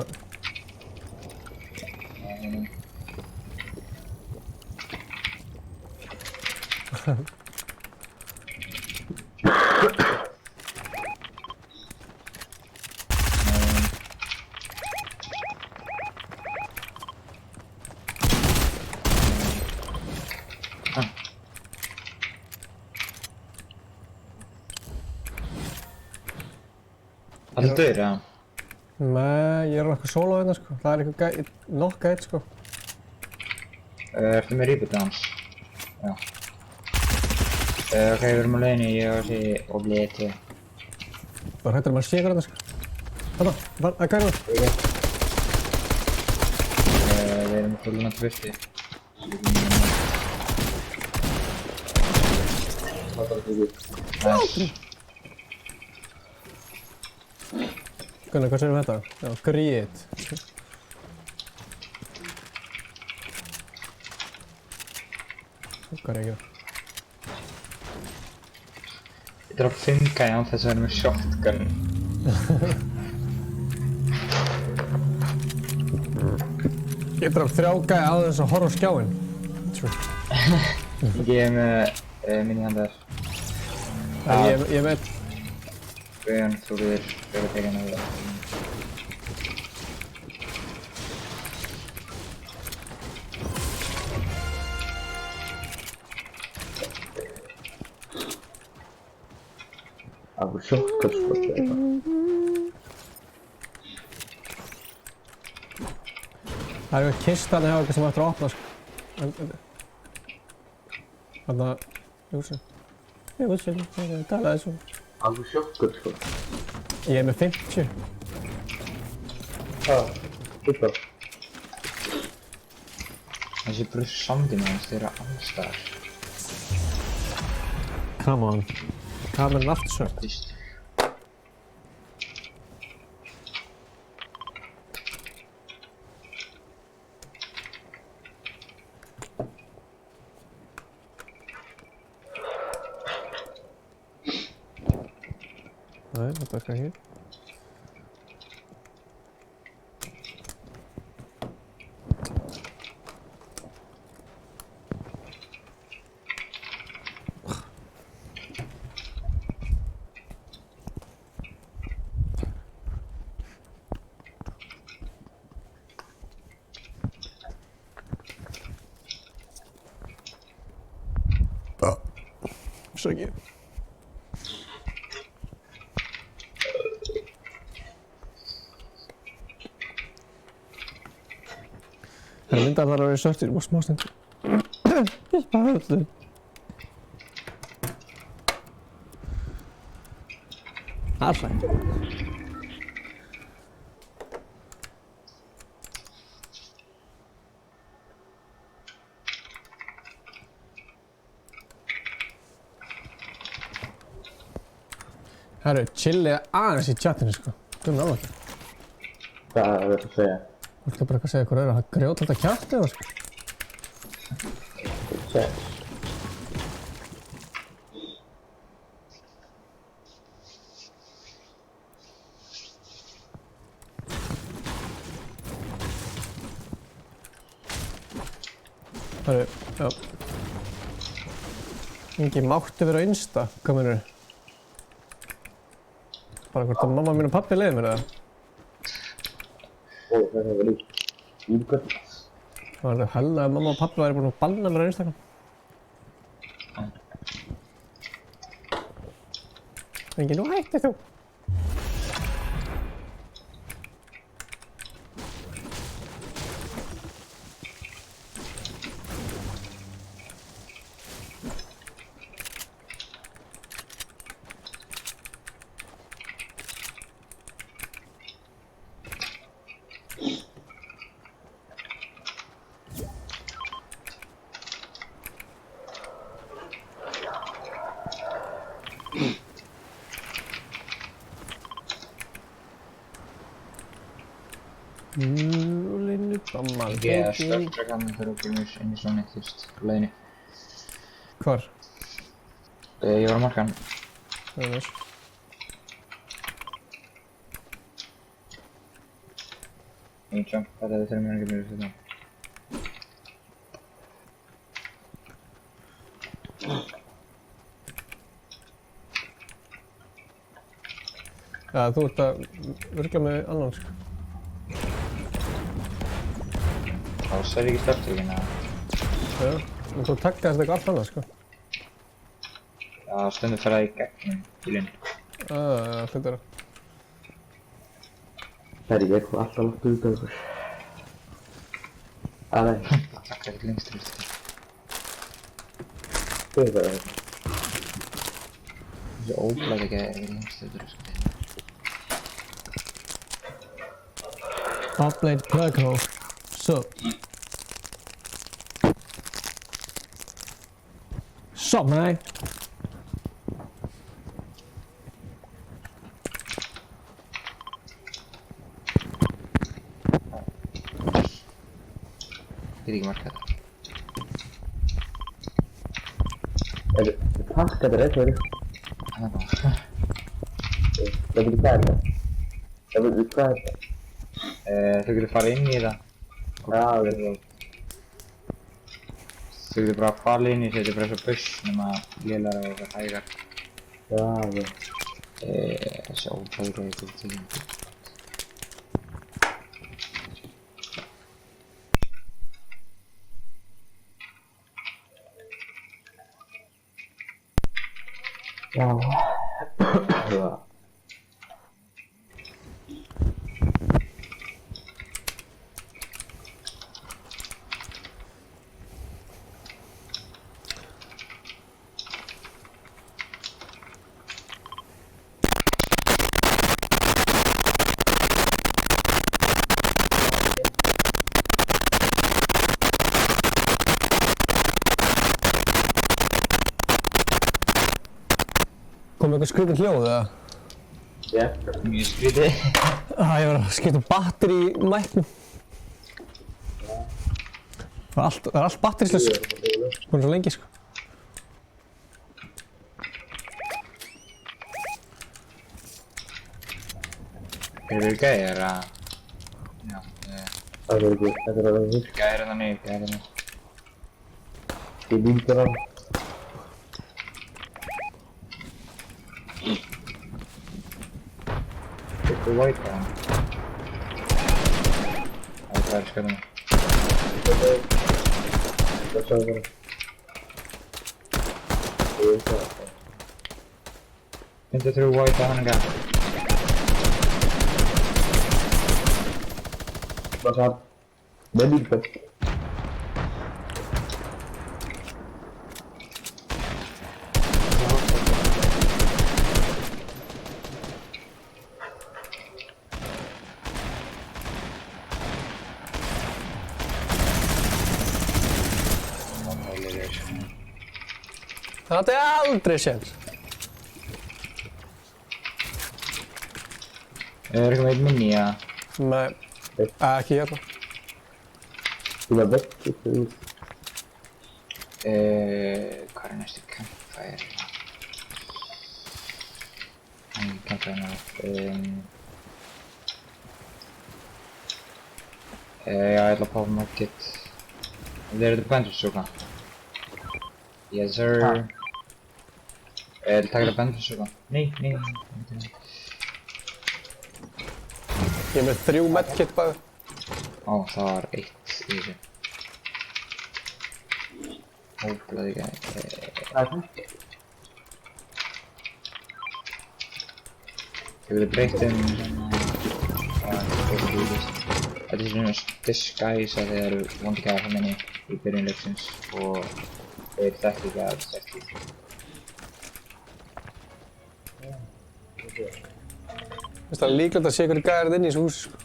Allir döðir, eða? Nei, ég er alveg eitthvað solo hérna sko. Það er eitthvað nokka eitt sko. Ertu með rebootið hans? Já. Ok, við erum á leiðinni, ég og þessi Obliviate. Það hættir maður sigur hérna sko. Þarna, það er gæna. Við erum fulluna tvisti. Nice. Gunnar, hvað segir þetta? Já, grét. Hvað er ekki það? Ég draf 5 gæja án þess að vera með shotgun. Ég draf 3 gæja á þess að horfa á skjáinn. Ég er með minihandar. Ég veit. Guðjón, þú getur tekið hana við það. Það var shotgun sko þetta. Það er eitthvað kistan eða eitthvað sem ættir að opna sko. Þannig að... Ég vissi ekki, það talaði svona. Það var shotgun sko. Ég er með 50. Super. Þessi brus sandinu hans, þeir eru allstaðar. Come on. Kameran er aftur svört. Nei, þetta virkar ekki. Svo ekki. Það er myndar þar að vera svartir og smástund. Ég bara öllu. Það er svæmt. Herru, chillið aðeins í chatinu sko. Þú með alveg. Hvað er þetta að segja? Þú ætla bara ekki að segja hvað er að grjóta þetta kjafti eða sko. Chat. Herru, já. Engi mátti vera á Insta, hvað meinarðu? Bara hvort að mamma mín og pappi leiði mér það. Ó, það er vel ígöld. Það var alveg hella að mamma og pappi væri búin að banna mér á Instagram. Engi, nú hætti þú. Ég er stökkra með þegar þú kemur inn í svona eitt fyrst á leiðinni. Hvar? Ég var á markan. Það er þess. Ég jump, þetta er 3 mínútur fyrir þetta. Já, þú ert að virka með annan sko. Það sér ekki starttökin eða? Já, en þú taggaðist eitthvað allt annað sko. Já, stundum fer það í gegnum bílinn. Já, hlutur það. Herri, ég kom alltaf langt út af ykkur. Alveg. Það takkar ekkert lengst til þetta. Hvað er það? Þessi óblæð ekki lengst til þetta sko. Hotblade plug hole. Sup? Sup, man? Get ekki markað þetta. Takk, þetta er eitthvað. Það er bara. Það er hvað er það? Það er hvað er það? Þú getur farið inn í það. Já, það er það. Þú getur bara farið inn í þetta bara eins og buss nema lélara og það hægar. Já, það er. Þessi óbæðir og eitthvað til því. Já. Já. Kom eitthvað skrítið hljóð eða? Já. Mjög skrítið. Ég var að skipta batteri í mæknum. Það er allt batterislaust. Búin svo lengi sko. Eru gæjar að... Já, Það er ekki, þetta er alveg hitt. gæjar hérna niður, gæjar hérna. Ég líkir hann. Þetta er white hann. Það er skjöldum. Það sagði bara. Ég veit það. 53 white að hann er gæð. Vad sa han? Det är livet. Það átti aldrei séns. Er eitthvað með minni að... Nei, ekki hérna. Þú var vekk, þú. Hvað er næstu campfire? Campfire ná. Já, ég ætla að pápa market. Þið eru þetta bandflutssúka? Yes sir. Taka þetta bandflutssúka? Nei. Ég er með 3 medkit bæði. Ó, það var 1 í þessu. Hóplaði ekki. Hefur þið breytt Þetta er svona disguise að þið eru vondi gæðar hann minni í byrjun leiksins og þeir þekkti ekki að þetta sætti. Það er líklegt að sé hverju gæðar inn í þessu húsi, sko.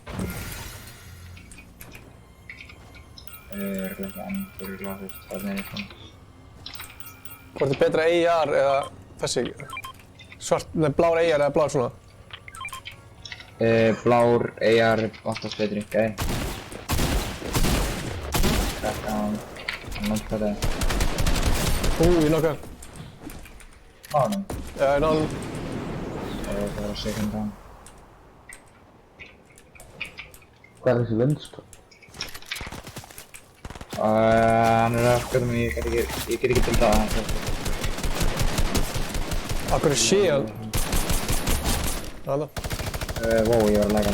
Örgulega enn fyrir glasur, þarna er eitthvað. Hvort er betra AR eða þessi? Blár AR eða blár svona? Blár AR oftast betri, gæði. Krakka hann nokkaði. Ég nokkaði. Náðum? Já, ég náðum. Það var second down. Hvað er þessi vinst? Hann er að skjóta mig, ég get ekki til það. Akkur er shield? Þarna. Wow, ég var að læka.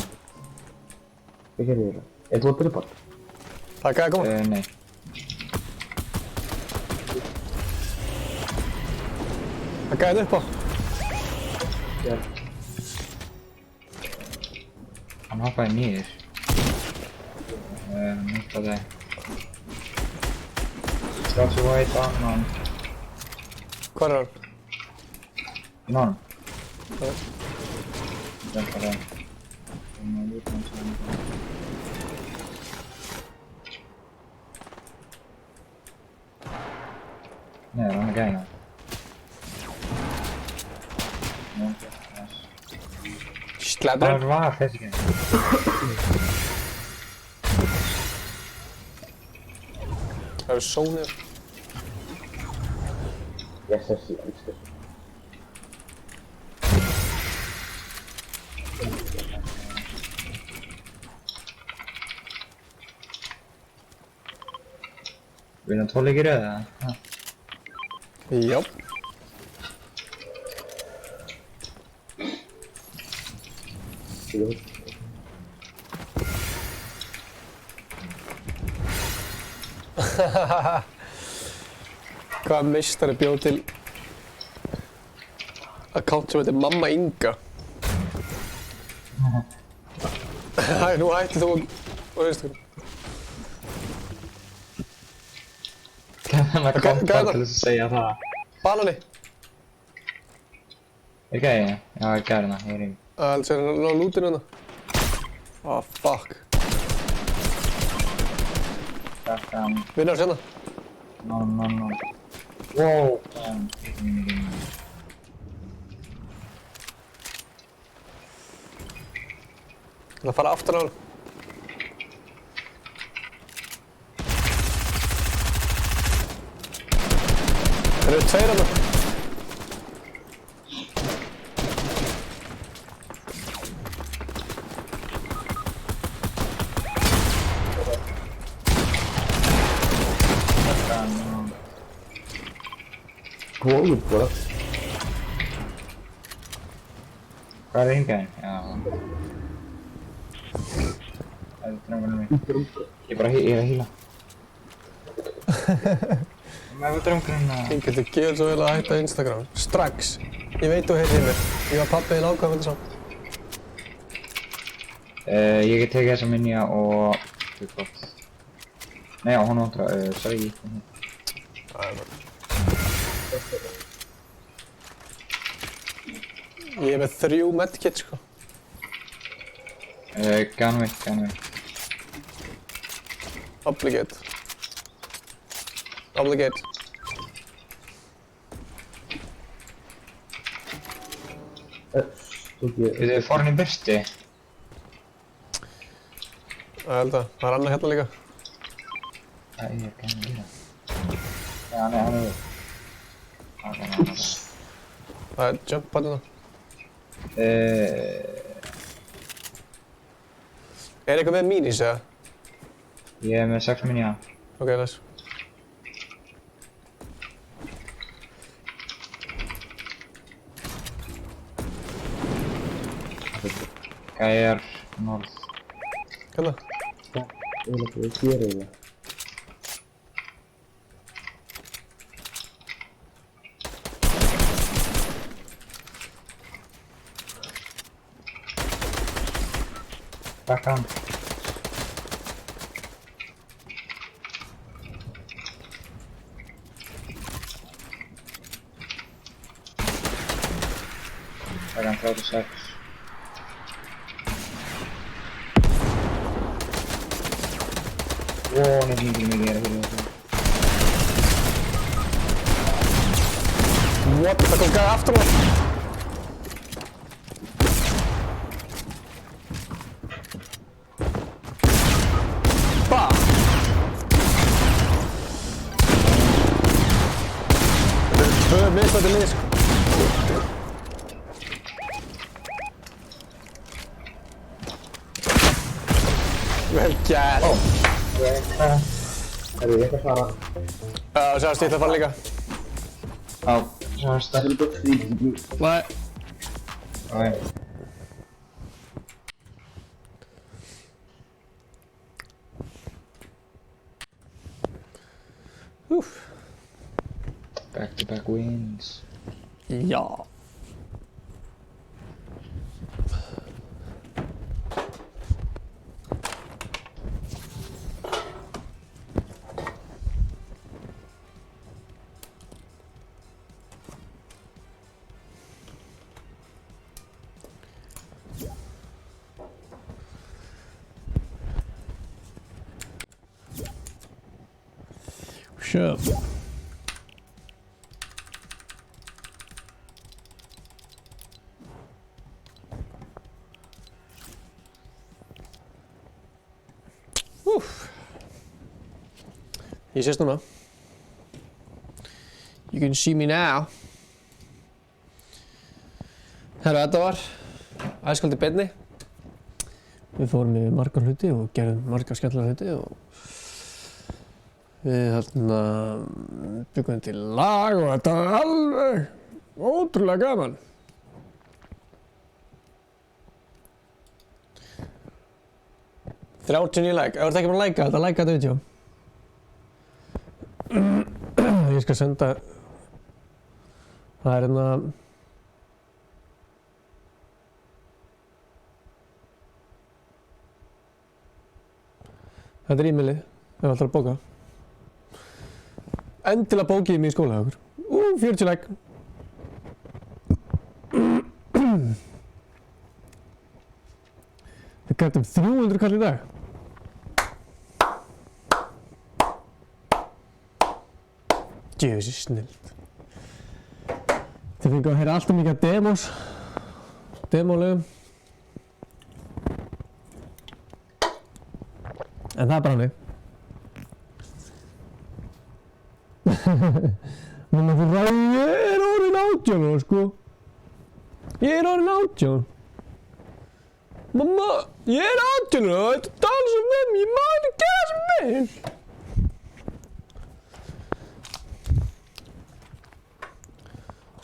Hvað gerir ég það? Er þú að drippa? Það er gæði að koma? Nei. Það gæði upp á. Já. Hann hoppaði niður. Nýttaði. Strax í white á hann. Hvar er hann? Í náðum. Það. Hjálpa það. Nei, hann er gæði. Slæður. Það var þessi gæði. Það eru sónir. Yes, þessi, elsku. Vil hann tóleikir eða? Já. Hvaða meistari bjóð til account sem heitir Mamma Inga? Hæ, nú hætti þú á Instagram. Hann kom bara til þess að segja það. Banani. Er gæði? Já, er gæði hérna, ég er í. Það er hann á lútinu hérna. Ah, fuck. Vinnar sérna. No. Wow. Það fara aftan á hann. Það eru 2 hérna. Góður bara. Hvað er hingæðin? Já. Það er drömmunum mín. Ég er að hýla. Með drömmunum að... Ég geti gefið svo vel að hætta Instagram. Strax. Ég veit þú heyrðir mér. Ég var pabbi þinn ákvæm þetta saman. Ég get tekið þessa minja og... Nei, já, hún ántra, sorry. Ég er með 3 medkit, sko. Ganvi. Obligate. Þið foran í bursti? Ég held að, það er annað hérna líka. Ég er gæmur líka. Já, hann er... Það er jump button það. Er eitthvað með minis eða? Ég er með 6 minja. Ok, nice. Gæjar, norð. Hérna? Já, ég gerir það. Takk hann. Takk hann 36. Wow, hann er mikið að hýla þessu. What? Það kom gæði aftur mér. Þetta er mislæti lið, sko. Vel gert. Er ég eitthvað svara? Sjást, ég ætla að fara líka. Já, sjást það. Nei. Ok. Back-to-back wins. Ja. Sure. Ég sést núna. You can see me now. Herra, þetta var æskaldi beinni. Við fórum yfir margar hluti og gerðum margar skemmtilega hluti og við byggum til lag og þetta var alveg ótrúlega gaman. Þrjátíu like. Ef þú ert ekki búinn að læka þetta vídeó. Ég skal senda, það er þetta er e-mailið, ef þú ætlar að bóka. Endilega bókið mig í skóla hjá okkur. 40 like. Við gætum 300 kall í dag. Djöfis snilt. Þið fengu að heyra alltaf mikið af demólögum. En það er bara hannig. Mamma þú ræði, ég er orðin 18 sko. Ég er orðin 18. Mamma, ég er 18 þetta dansa með mér, ég má ekki gera sem mér.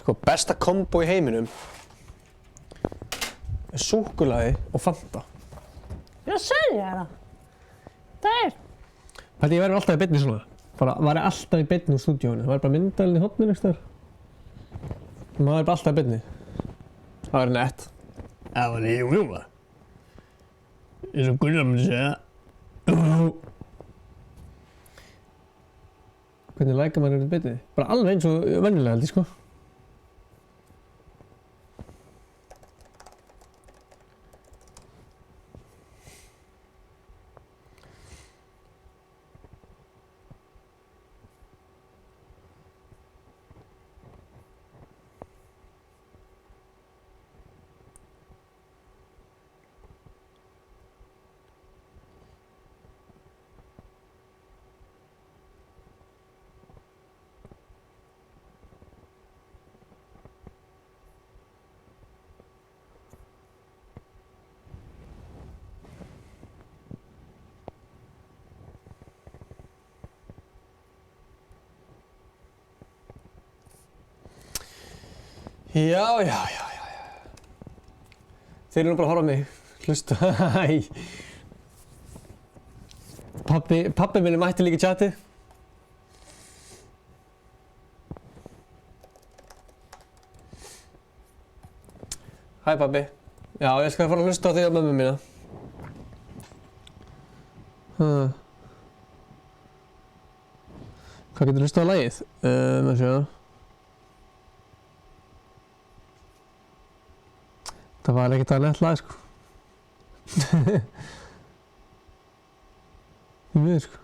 Sko, besta kombo í heiminum er súkkulaði og Fanta. Ég segi þér það. Það er. Pældi, ég væri alltaf í beinni svona. Bara væri alltaf í beinni úr stúdíóinu. Það væri bara myndalinn í hotninu einhvers staðar. Maður væri bara alltaf í beinni. Það væri nett. Það var jú. Eins og Gunnar myndi segja. Hvernig lækar maður í beinni? Bara alveg eins og venjulega held ég, sko. Já. Þeir eru nú bara að horfa á mig. Hlusta, hæ. Pabbi minn mætti líka í chatið. Hæ pabbi. Já, ég skal fara að hlusta á þig og mömmu mína. Hvað getur hlustað á lagið? Maður sjá. Það var ekkert að nett lag, sko. Því miður, sko.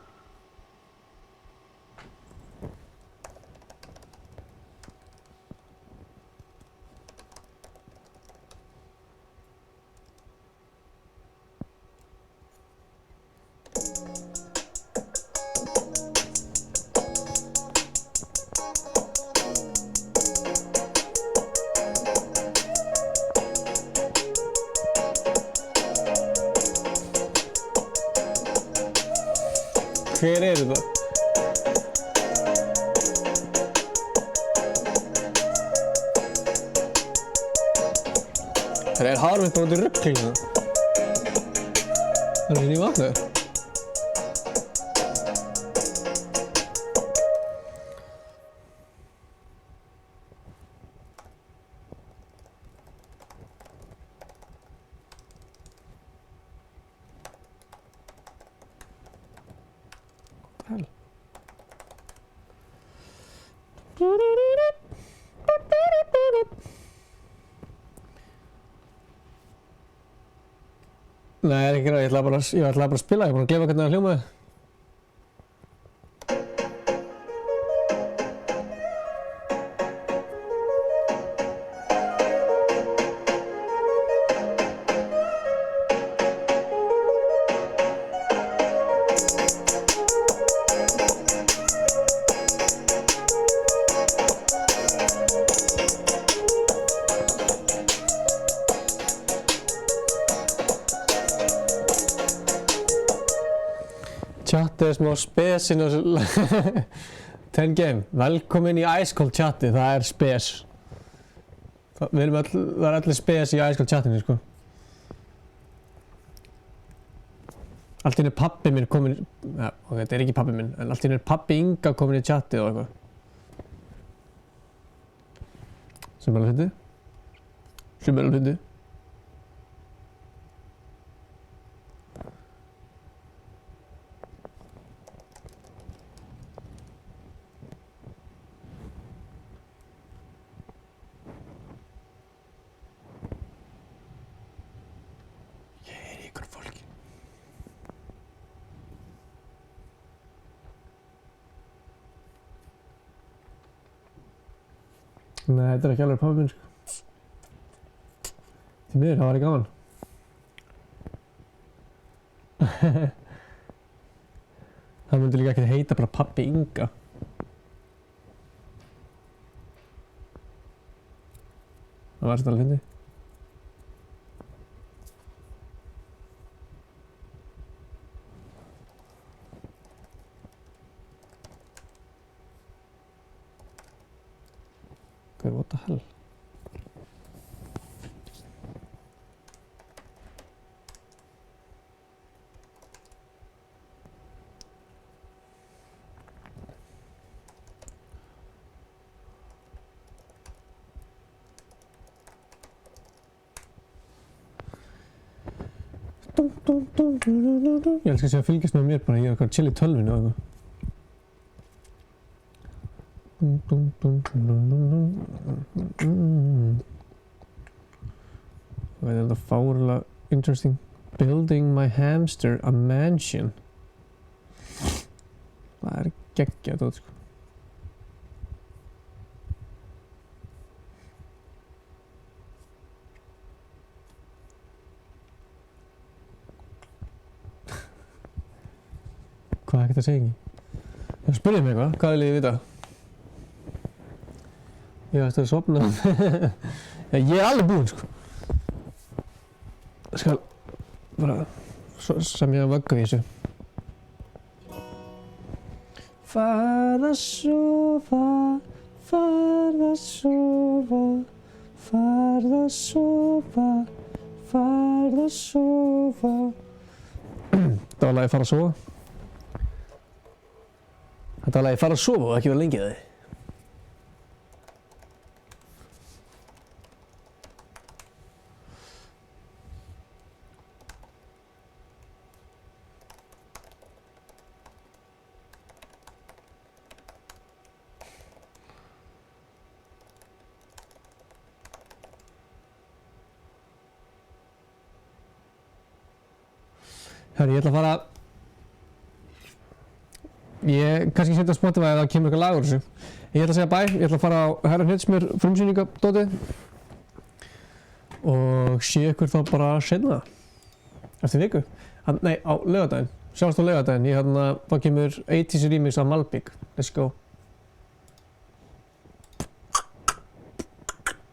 Hver er þetta? Það er hár mitt á út í ruglinu. Það er nývaknaður. Nei, það er ekki ræð, ég ætlaði bara að spila, ég er búinn að gleyma hvernig það hljómaði. Chatið er smá spes inn á 10 game. Velkomin í Ice Cold chatið, það er spes. Það er allir spes í Ice Cold chatinu, sko. Allt í einu er pabbi minn komin í... Ja, ok, þetta er ekki pabbi minn, en allt í einu er pabbi Inga komin í chatið og eitthvað. Sem er alveg fyndið. Sem er alveg fyndið. Nei, þetta er ekki alveg pabbi minn, sko. Því miður, það var ekki gaman. Það myndi líka ekki heita bara pabbi Inga. Það var þetta alveg fyndið. Hver, what the hell? Ég elskar að sé að fylgjast með mér bara, ég er eitthvað chill í tölvinu og eitthvað. Það er þetta fárlega interesting. Building my hamster a mansion. Það er geggjað dót, sko. Hvað er ekkert að segja ekki? Það spurði mig eitthvað, hvað vil ég vita? Ég ætti að sofna. Já, ég er alveg búinn, sko. Ég skal bara semja vöggu í þessu. Farð að sofa, farð að sofa, farð að sofa, farð að sofa. Það var lagið Fara að sofa. Þetta var lagið Fara að sofa og ekki vera lengi að þið. Hörru, ég ætla að fara... Ég kannski setja á Spotify að það kemur eitthvað lag úr þessu. Ég ætla að segja bæ, ég ætla að fara á Herra Hnetusmjör frumsýningadótið og sé ykkur þá bara seinna. Eftir viku. Nei, á laugardaginn. Sjáumst á laugardaginn. Þá kemur 80's remix af Malbík. Let's go.